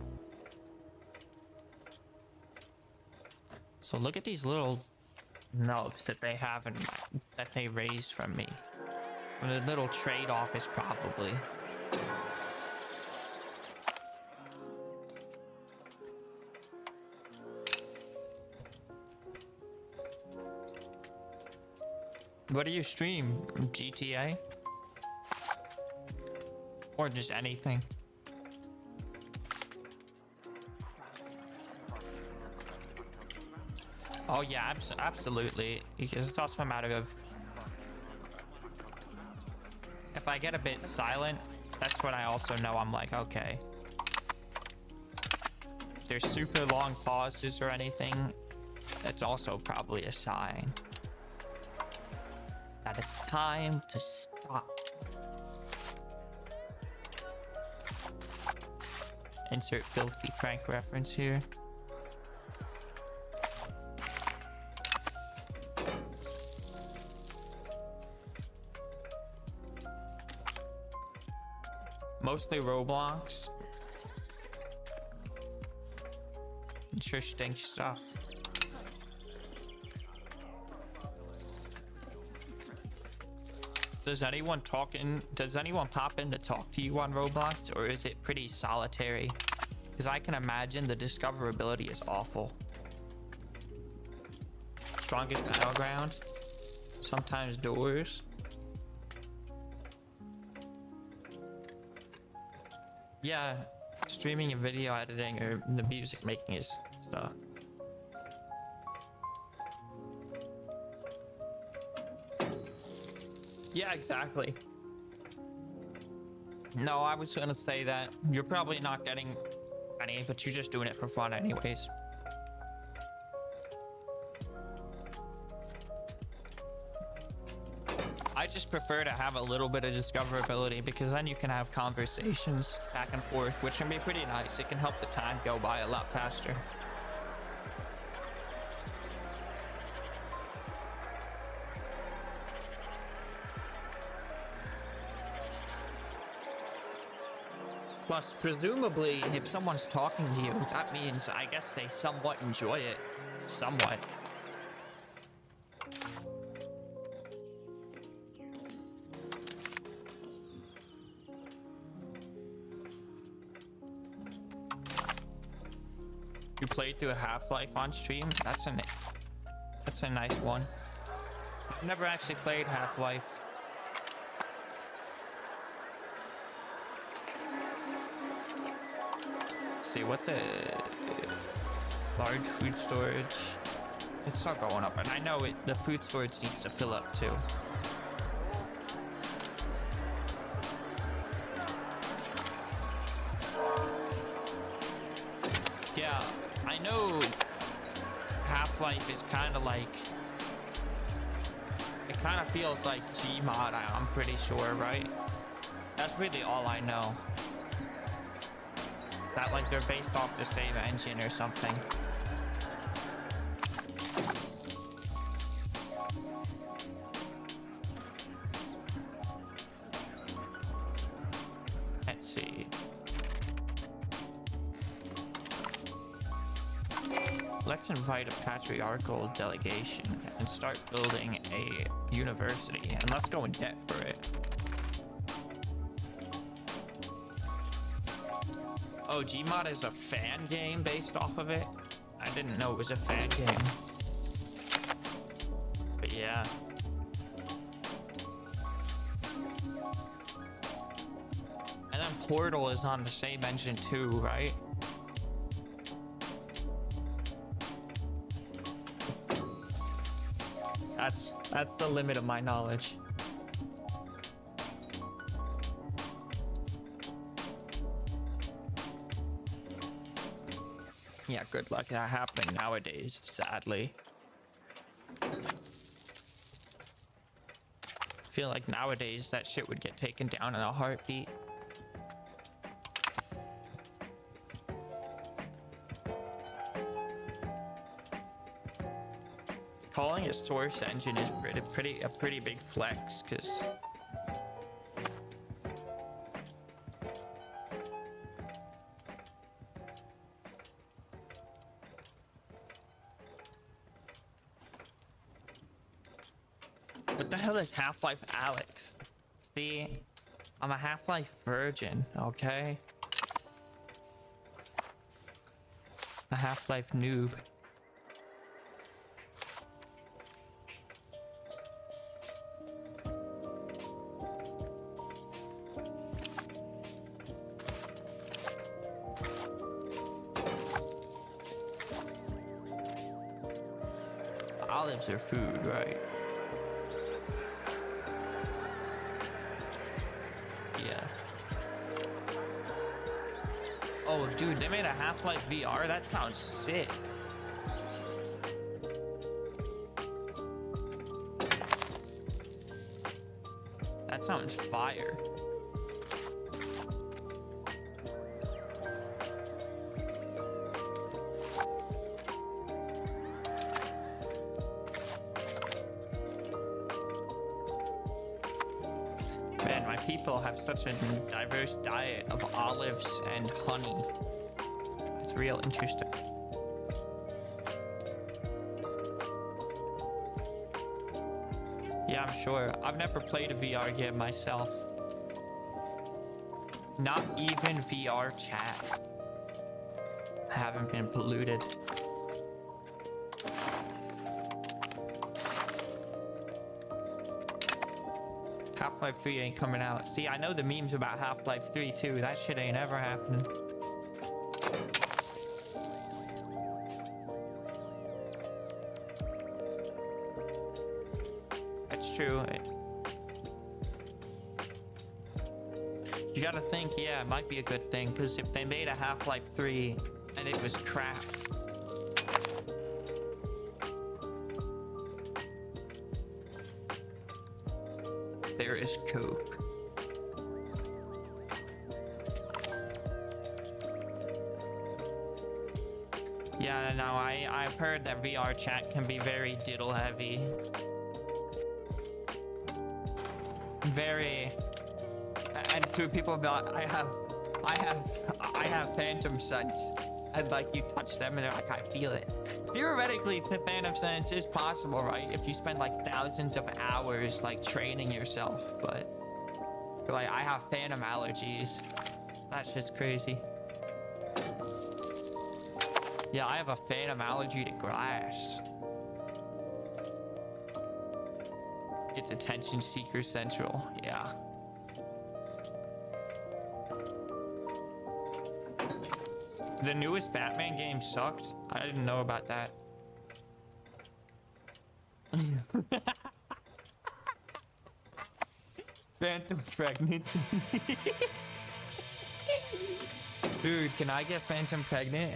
Speaker 1: So look at these little nubs that they have and that they raised from me. The little trade office probably. What do you stream? GTA? Or just anything? Oh yeah, absolutely. Because it's also a matter of if I get a bit silent, that's when I also know I'm like, okay. If there's super long pauses or anything, that's also probably a sign that it's time to stop. Insert Filthy Frank reference here. Mostly Roblox. Interesting stuff. Does anyone pop in to talk to you on Roblox, or is it pretty solitary? Because I can imagine the discoverability is awful. Strongest battleground. Sometimes doors. Yeah, streaming and video editing or the music making is stuff. Yeah, exactly. No, I was gonna say that you're probably not getting any, but you're just doing it for fun anyways. I just prefer to have a little bit of discoverability, because then you can have conversations back and forth, which can be pretty nice. It can help the time go by a lot faster. Plus, presumably, if someone's talking to you, that means, I guess, they somewhat enjoy it. Somewhat. You played through a Half-Life on stream? That's a nice one. I've never actually played Half-Life. See what the large food storage. It's not going up, and I know the food storage needs to fill up too. Yeah, I know Half-Life is kind of like, it kind of feels like Gmod, I'm pretty sure, right? That's really all I know. That like they're based off the same engine or something. Let's see. Let's invite a patriarchal delegation and start building a university, and let's go in debt for it. Oh, Gmod is a fan game based off of it? I didn't know it was a fan game. But yeah. And then Portal is on the same engine too, right? That's the limit of my knowledge. Yeah, good luck that happening nowadays, sadly. Feel like nowadays that shit would get taken down in a heartbeat. Calling a source engine is a pretty big flex, because what the hell is Half-Life Alex? See, I'm a Half-Life virgin, okay? A Half-Life noob. Olives are food, right? Yeah. Oh, dude, they made a Half-Life VR? That sounds sick. That sounds fire. Man, my people have such a diverse diet of olives and honey. It's real interesting. Yeah, I'm sure. I've never played a VR game myself. Not even VR chat. I haven't been polluted. Half-Life 3 ain't coming out. See, I know the memes about Half-Life 3 too. That shit ain't ever happening. That's true. You gotta think, yeah, it might be a good thing, because if they made a Half-Life 3 and it was crap, there is cope. Yeah, no, I've heard that VR chat can be very diddle heavy. Very, and to people about I have phantom sense, and like you touch them and they're like, I feel it. Theoretically, the phantom sense is possible, right? If you spend like thousands of hours like training yourself, but like I have phantom allergies. That's just crazy. Yeah, I have a phantom allergy to glass. It's attention seeker central. Yeah. The newest Batman game sucked. I didn't know about that. Phantom pregnancy. Dude, can I get Phantom pregnant?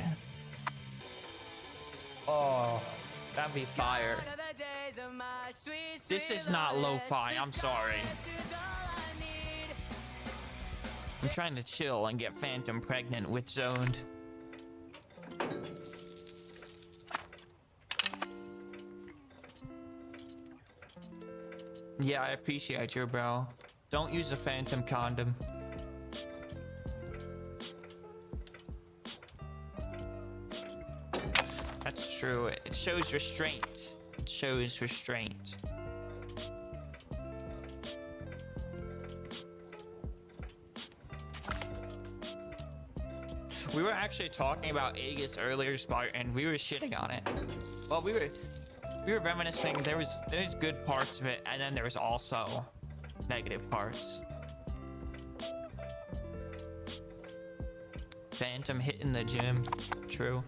Speaker 1: Oh, that'd be fire. This is not lo-fi, I'm sorry. I'm trying to chill and get Phantom pregnant with Zoned. Yeah, I appreciate you, bro. Don't use a Phantom condom. That's true. It shows restraint. It shows restraint. We were actually talking about Aegis earlier, Spark, and we were shitting on it. Well, we were reminiscing. There's good parts of it, and then there's also negative parts. Phantom hitting the gym. True.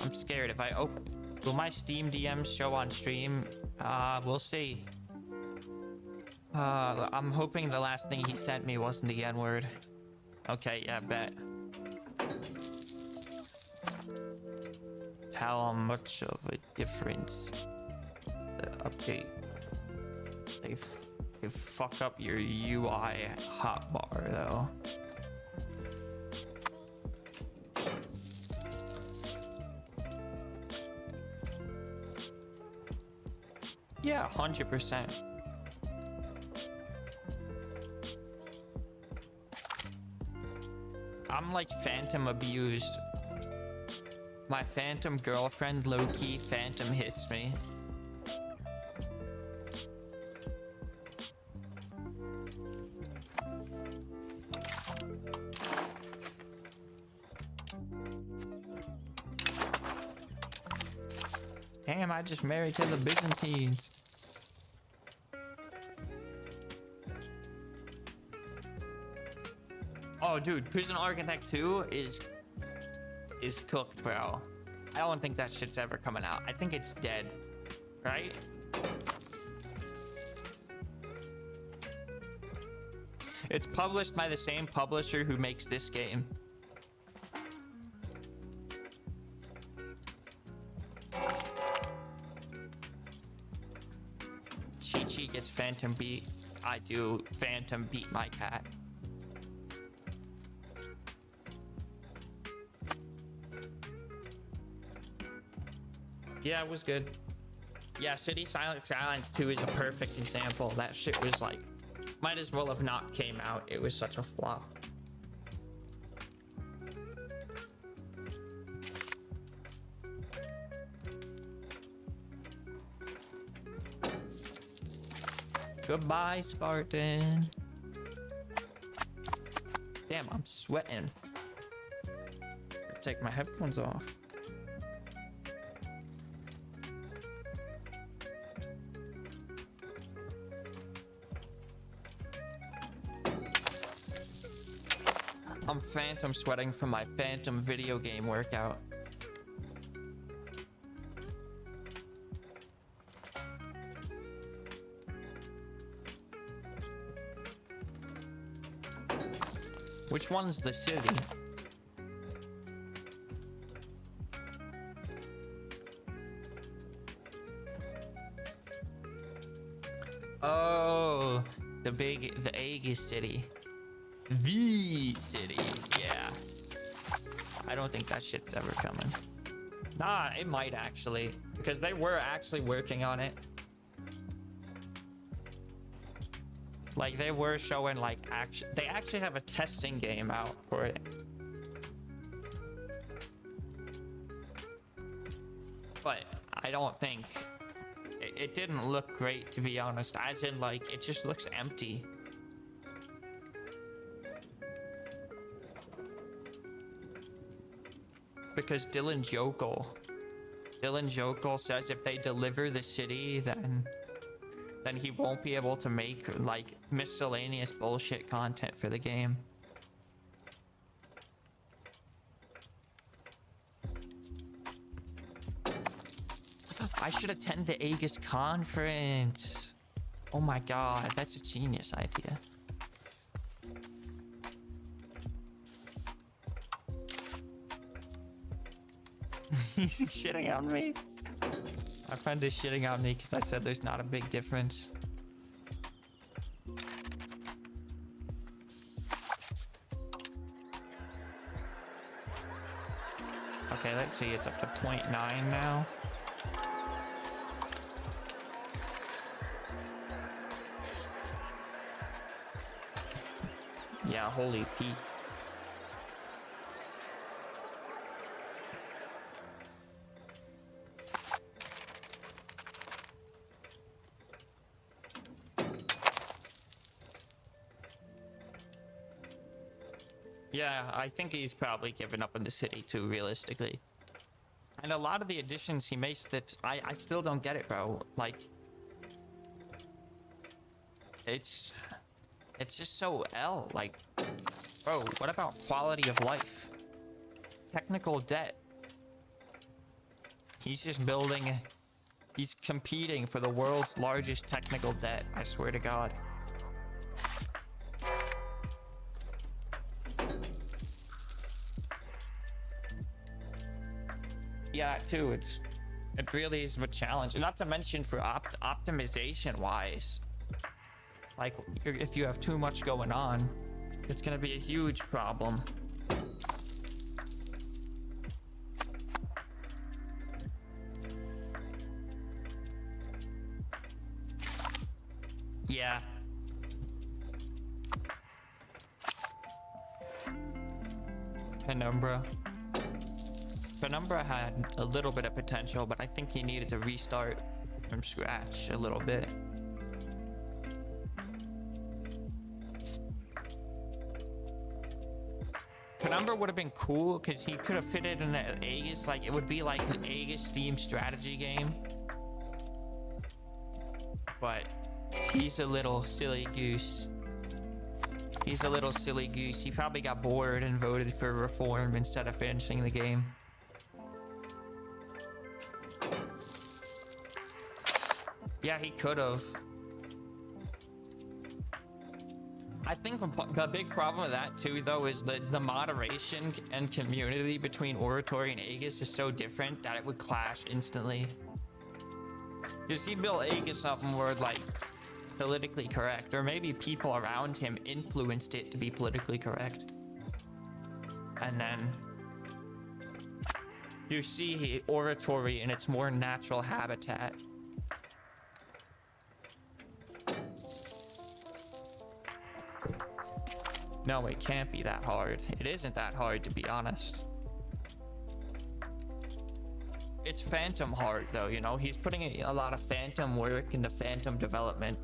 Speaker 1: I'm scared if I open. Will my Steam DMs show on stream? We'll see. I'm hoping the last thing he sent me wasn't the N-word. Okay, yeah, bet. How much of a difference the update? They fuck up your UI hotbar though. Yeah, 100%. I'm like Phantom abused. My Phantom girlfriend low-key Phantom hits me. Damn, I just married to the Byzantines. Oh, dude, Prison Architect 2 is cooked, bro. I don't think that shit's ever coming out. I think it's dead, right? It's published by the same publisher who makes this game. Chi-Chi gets Phantom beat. I do Phantom beat my cat. Yeah, it was good. Yeah, City Skylines 2 is a perfect example. That shit was like, might as well have not came out. It was such a flop. Goodbye, Spartan. Damn, I'm sweating. Take my headphones off. I'm Phantom sweating from my Phantom video game workout. Which one's the city? Oh, the Aegis city. The city, yeah. I don't think that shit's ever coming. Nah, it might actually, because they were actually working on it. Like they were showing like action. They actually have a testing game out for it. But I don't think it didn't look great, to be honest. As in, like, it just looks empty. Because Dylan Jokel says if they deliver the city, then he won't be able to make like miscellaneous bullshit content for the game. I should attend the Aegis conference. Oh my god, that's a genius idea. He's shitting on me. My friend is shitting on me because I said there's not a big difference. Okay, let's see. It's up to 0.9 now. Yeah, holy Pete. Yeah, I think he's probably given up on the city too, realistically. And a lot of the additions he makes that I still don't get it, bro. Like, it's just so L. Like, bro, what about quality of life? Technical debt. He's just building, he's competing for the world's largest technical debt, I swear to God. Yeah, too, it really is a challenge. And not to mention for optimization wise. Like, if you have too much going on, it's gonna be a huge problem. Yeah. Penumbra. Penumbra had a little bit of potential, but I think he needed to restart from scratch a little bit. Penumbra would have been cool because he could have fitted in an Aegis. Like, it would be like an Aegis themed strategy game. But he's a little silly goose. He's a little silly goose. He probably got bored and voted for reform instead of finishing the game. Yeah, he could have. I think the big problem with that too, though, is that the moderation and community between Oratory and Aegis is so different that it would clash instantly. Because he built Aegis up more like politically correct, or maybe people around him influenced it to be politically correct. And then you see Oratory in its more natural habitat. No, it can't be that hard. It isn't that hard, to be honest. It's Phantom hard, though, you know? He's putting a lot of Phantom work into Phantom development.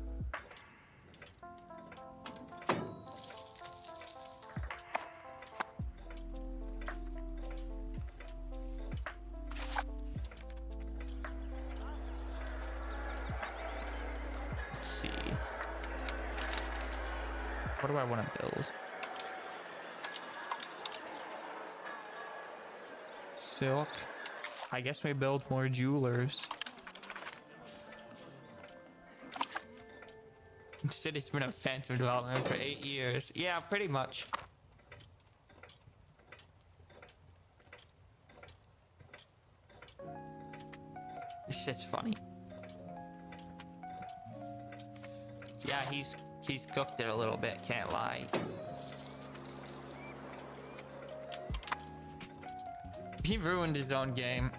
Speaker 1: Let's see. What do I want to build? Silk. I guess we build more jewelers. City's been a Phantom development for 8 years. Yeah, pretty much. This shit's funny. Yeah, he's cooked it a little bit, can't lie. He ruined his own game.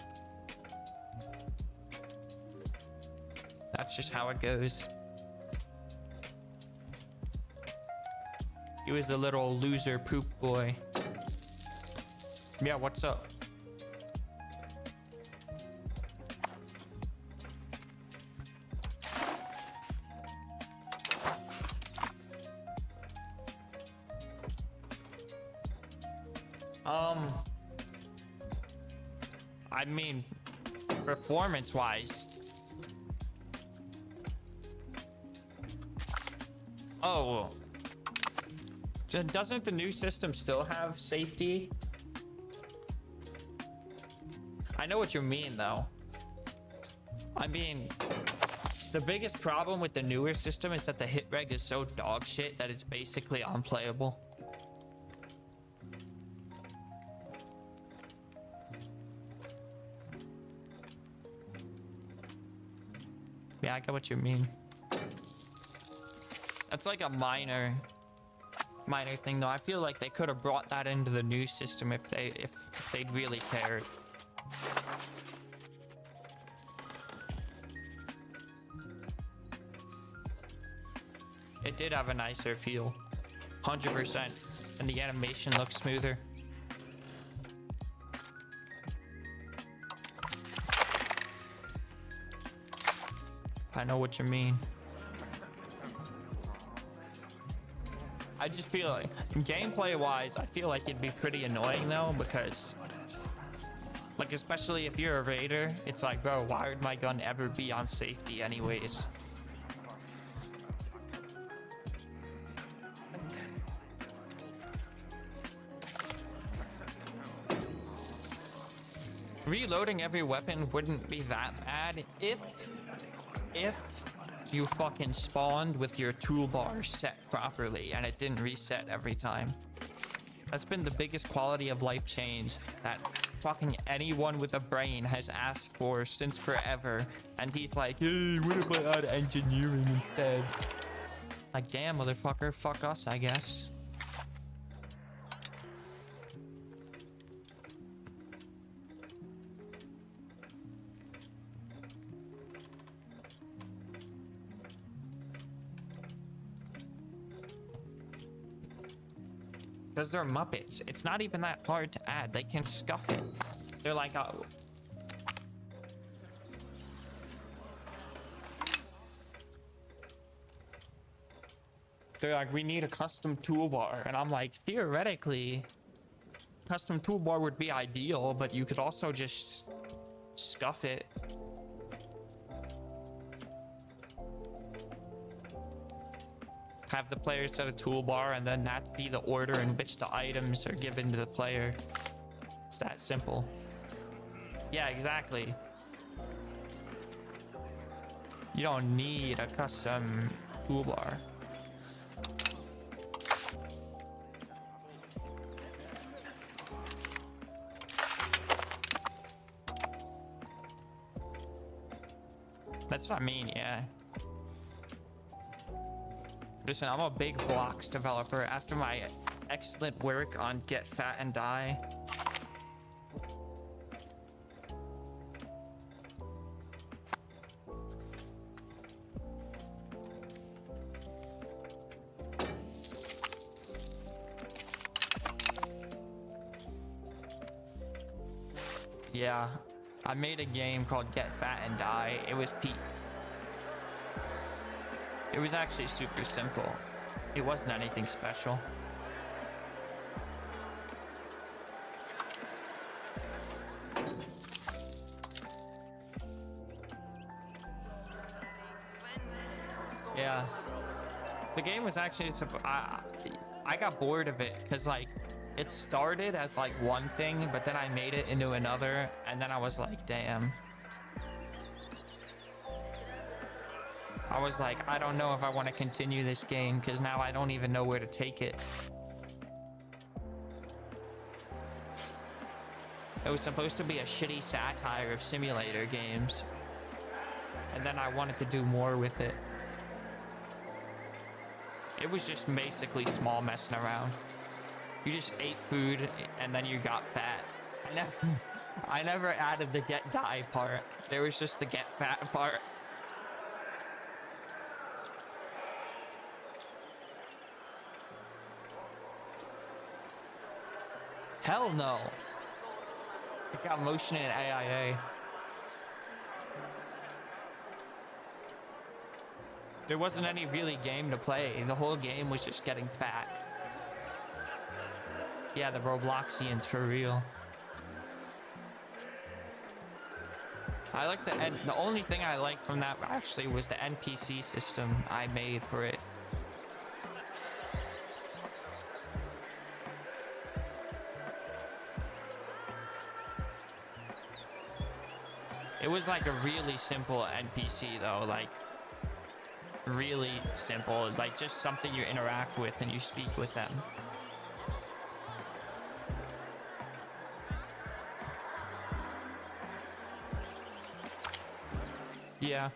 Speaker 1: That's just how it goes. He was a little loser poop boy. Yeah, what's up? I mean, performance-wise. Oh. Doesn't the new system still have safety? I know what you mean, though. I mean, the biggest problem with the newer system is that the hit reg is so dog shit that it's basically unplayable. Yeah, I get what you mean. That's like a minor thing, though. I feel like they could have brought that into the new system if they'd really cared. It did have a nicer feel. 100%. And the animation looks smoother. I know what you mean. I just feel like, gameplay wise, I feel like it'd be pretty annoying though, because like, especially if you're a raider, it's like, bro, why would my gun ever be on safety anyways? Reloading every weapon wouldn't be that bad if you fucking spawned with your toolbar set properly and it didn't reset every time. That's been the biggest quality of life change that fucking anyone with a brain has asked for since forever. And he's like, hey, what if I add engineering instead? Like, damn, motherfucker, fuck us, I guess. Because they're Muppets. It's not even that hard to add. They can scuff it. They're like, oh. They're like, we need a custom toolbar. And I'm like, theoretically, custom toolbar would be ideal, but you could also just scuff it. Have the player set a toolbar and then that be the order in which the items are given to the player. It's that simple. Yeah, exactly. You don't need a custom toolbar. That's what I mean, yeah. Listen, I'm a big blocks developer. After my excellent work on Get Fat and Die, yeah, I made a game called Get Fat and Die. It was peak. It was actually super simple. It wasn't anything special. Yeah. The game was actually, I got bored of it because like it started as like one thing, but then I made it into another, and then I was like, damn. I was like, I don't know if I want to continue this game because now I don't even know where to take it. It was supposed to be a shitty satire of simulator games. And then I wanted to do more with it. It was just basically small messing around. You just ate food and then you got fat. I never added the get die part. There was just the get fat part. Hell no. It got motion in AIA. There wasn't any really game to play. The whole game was just getting fat. Yeah, the Robloxians for real. I like the only thing I liked from that actually was the NPC system I made for it. It was like a really simple NPC though, like really simple, like just something you interact with and you speak with them. Yeah.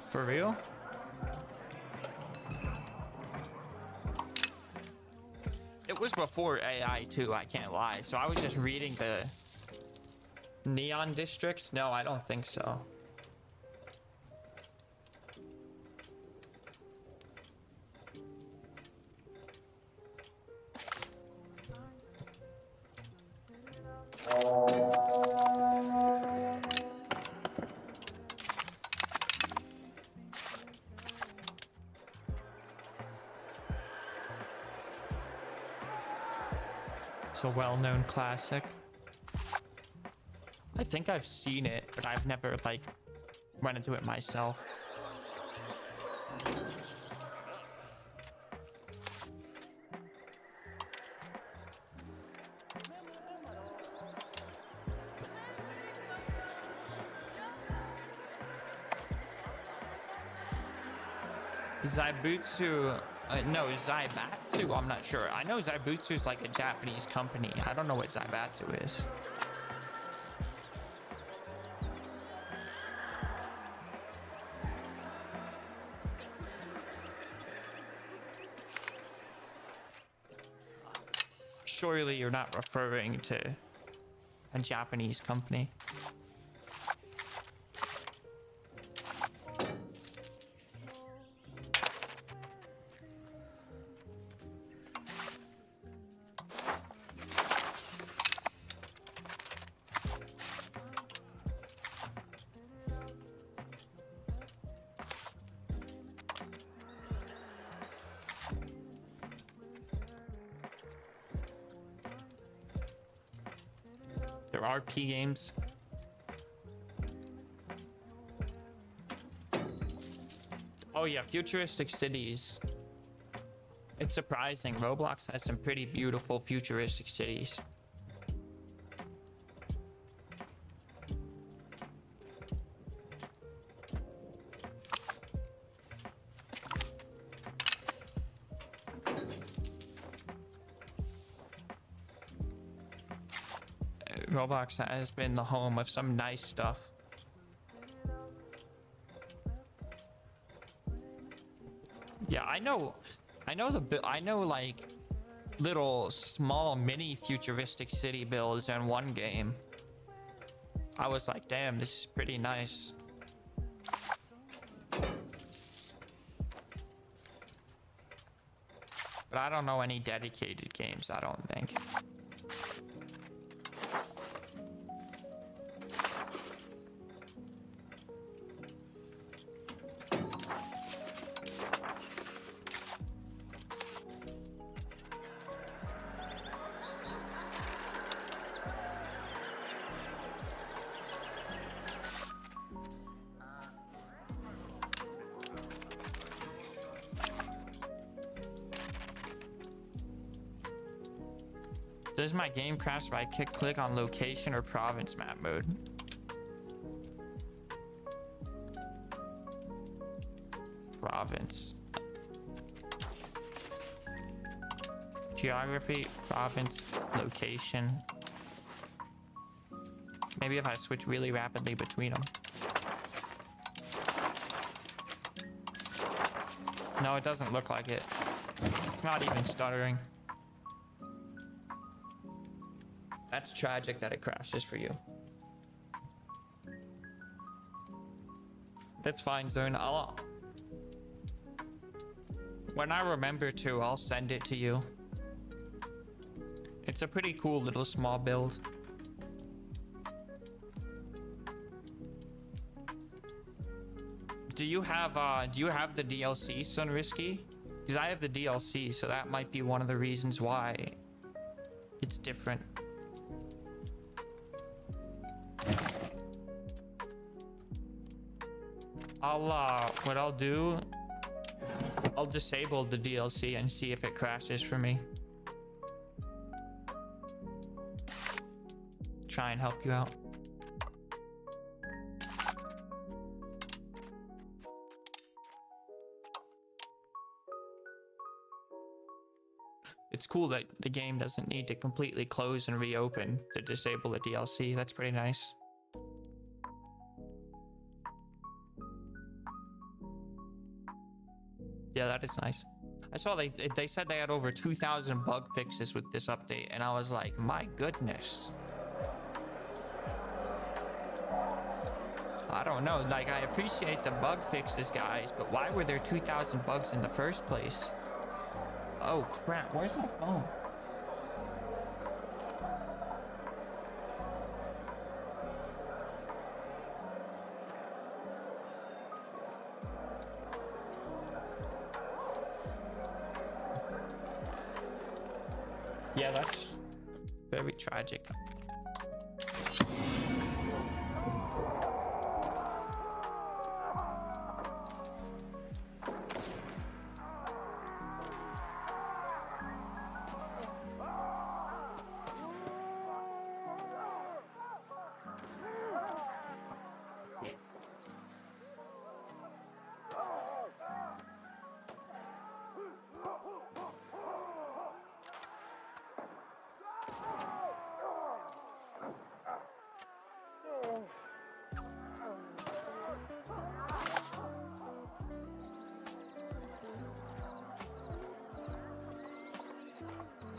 Speaker 1: For real? It was before AI too, I can't lie. So I was just reading the Neon District? No, I don't think so. It's a well-known classic. I think I've seen it, but I've never like went into it myself. Zaibutsu, no, Zaibatsu, I'm not sure. I know Zaibutsu is like a Japanese company. I don't know what Zaibatsu is. Surely you're not referring to a Japanese company. There are RP games. Oh yeah, futuristic cities. It's surprising. Roblox has some pretty beautiful futuristic cities. Roblox has been the home of some nice stuff. Yeah, I know like little small mini futuristic city builds in one game. I was like, damn, this is pretty nice. But I don't know any dedicated games, I don't think. Does my game crash if I click on location or province map mode? Province. Geography, province, location. Maybe if I switch really rapidly between them. No, it doesn't look like it. It's not even stuttering. That's tragic that it crashes for you. That's fine, Zone. When I remember to, I'll send it to you. It's a pretty cool little small build. Do you have the DLC, Sunrisky? Because I have the DLC, so that might be one of the reasons why it's different. What I'll do, I'll disable the DLC and see if it crashes for me. Try and help you out. It's cool that the game doesn't need to completely close and reopen to disable the DLC. That's pretty nice. Yeah, that is nice. I saw they said they had over 2,000 bug fixes with this update, and I was like, my goodness. I don't know, like, I appreciate the bug fixes, guys, but why were there 2,000 bugs in the first place? Oh crap, where's my phone? Yeah, that's very tragic.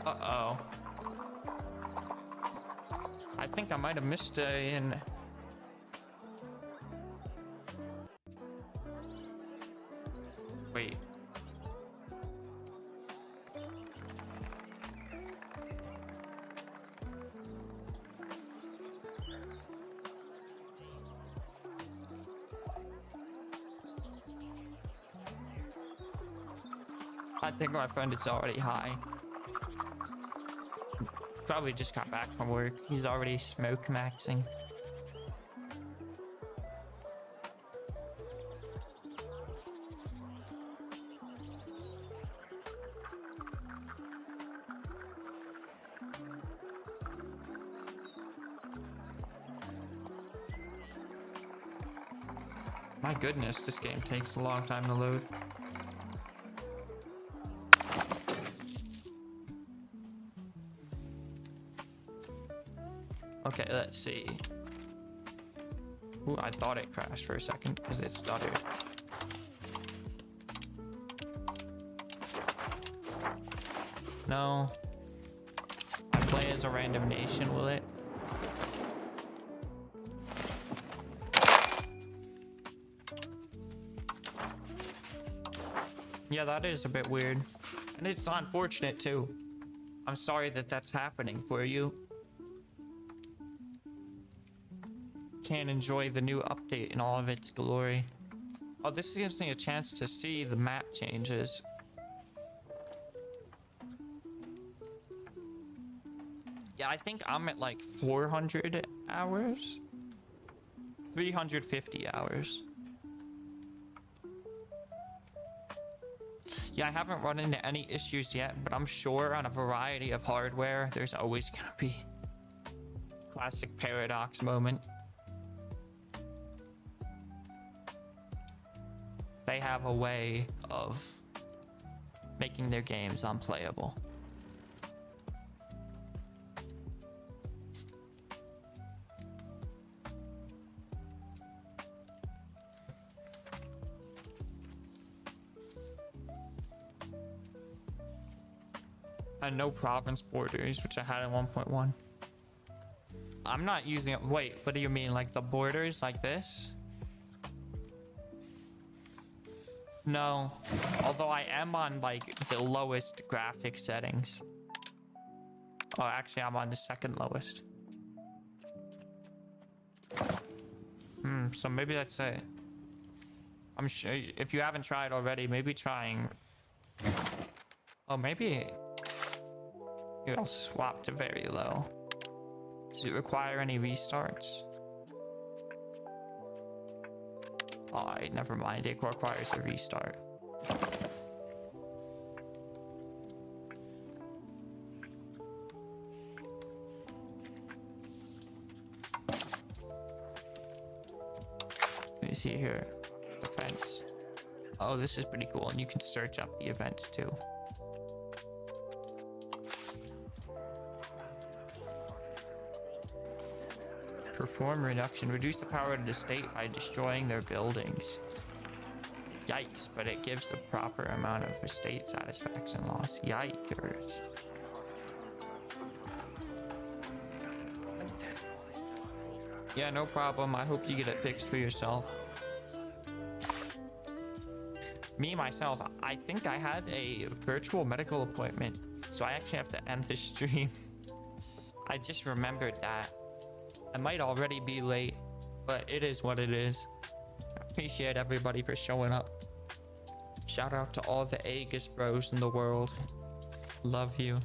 Speaker 1: Uh-oh. I think I might have missed in. Wait. I think my friend is already high. Probably just got back from work. He's already smoke maxing. My goodness, this game takes a long time to load. Okay, let's see. Ooh, I thought it crashed for a second because it stuttered. No. I play as a random nation, will it? Yeah, that is a bit weird. And it's unfortunate too. I'm sorry that that's happening for you. Can't enjoy the new update in all of its glory. Oh, this gives me a chance to see the map changes. Yeah, I think I'm at like 400 hours. 350 hours. Yeah, I haven't run into any issues yet, but I'm sure on a variety of hardware, there's always gonna be classic paradox moment. They have a way of making their games unplayable. And no province borders, which I had in 1.1. I'm not using it. Wait, what do you mean? Like the borders like this? No, although I am on like the lowest graphic settings. Oh, actually I'm on the second lowest. So maybe that's it. I'm sure if you haven't tried already, maybe trying. Oh, maybe you'll swap to very low. Does it require any restarts? Alright, never mind. It requires a restart. Let me see here. Events. Oh, this is pretty cool. And you can search up the events too. Perform reduction. Reduce the power of the state by destroying their buildings. Yikes, but it gives the proper amount of estate satisfaction loss. Yikers. Yeah, no problem. I hope you get it fixed for yourself. Me, myself, I think I have a virtual medical appointment, so I actually have to end this stream. I just remembered that. I might already be late, but it is what it is. I appreciate everybody for showing up. Shout out to all the Aegis bros in the world. Love you.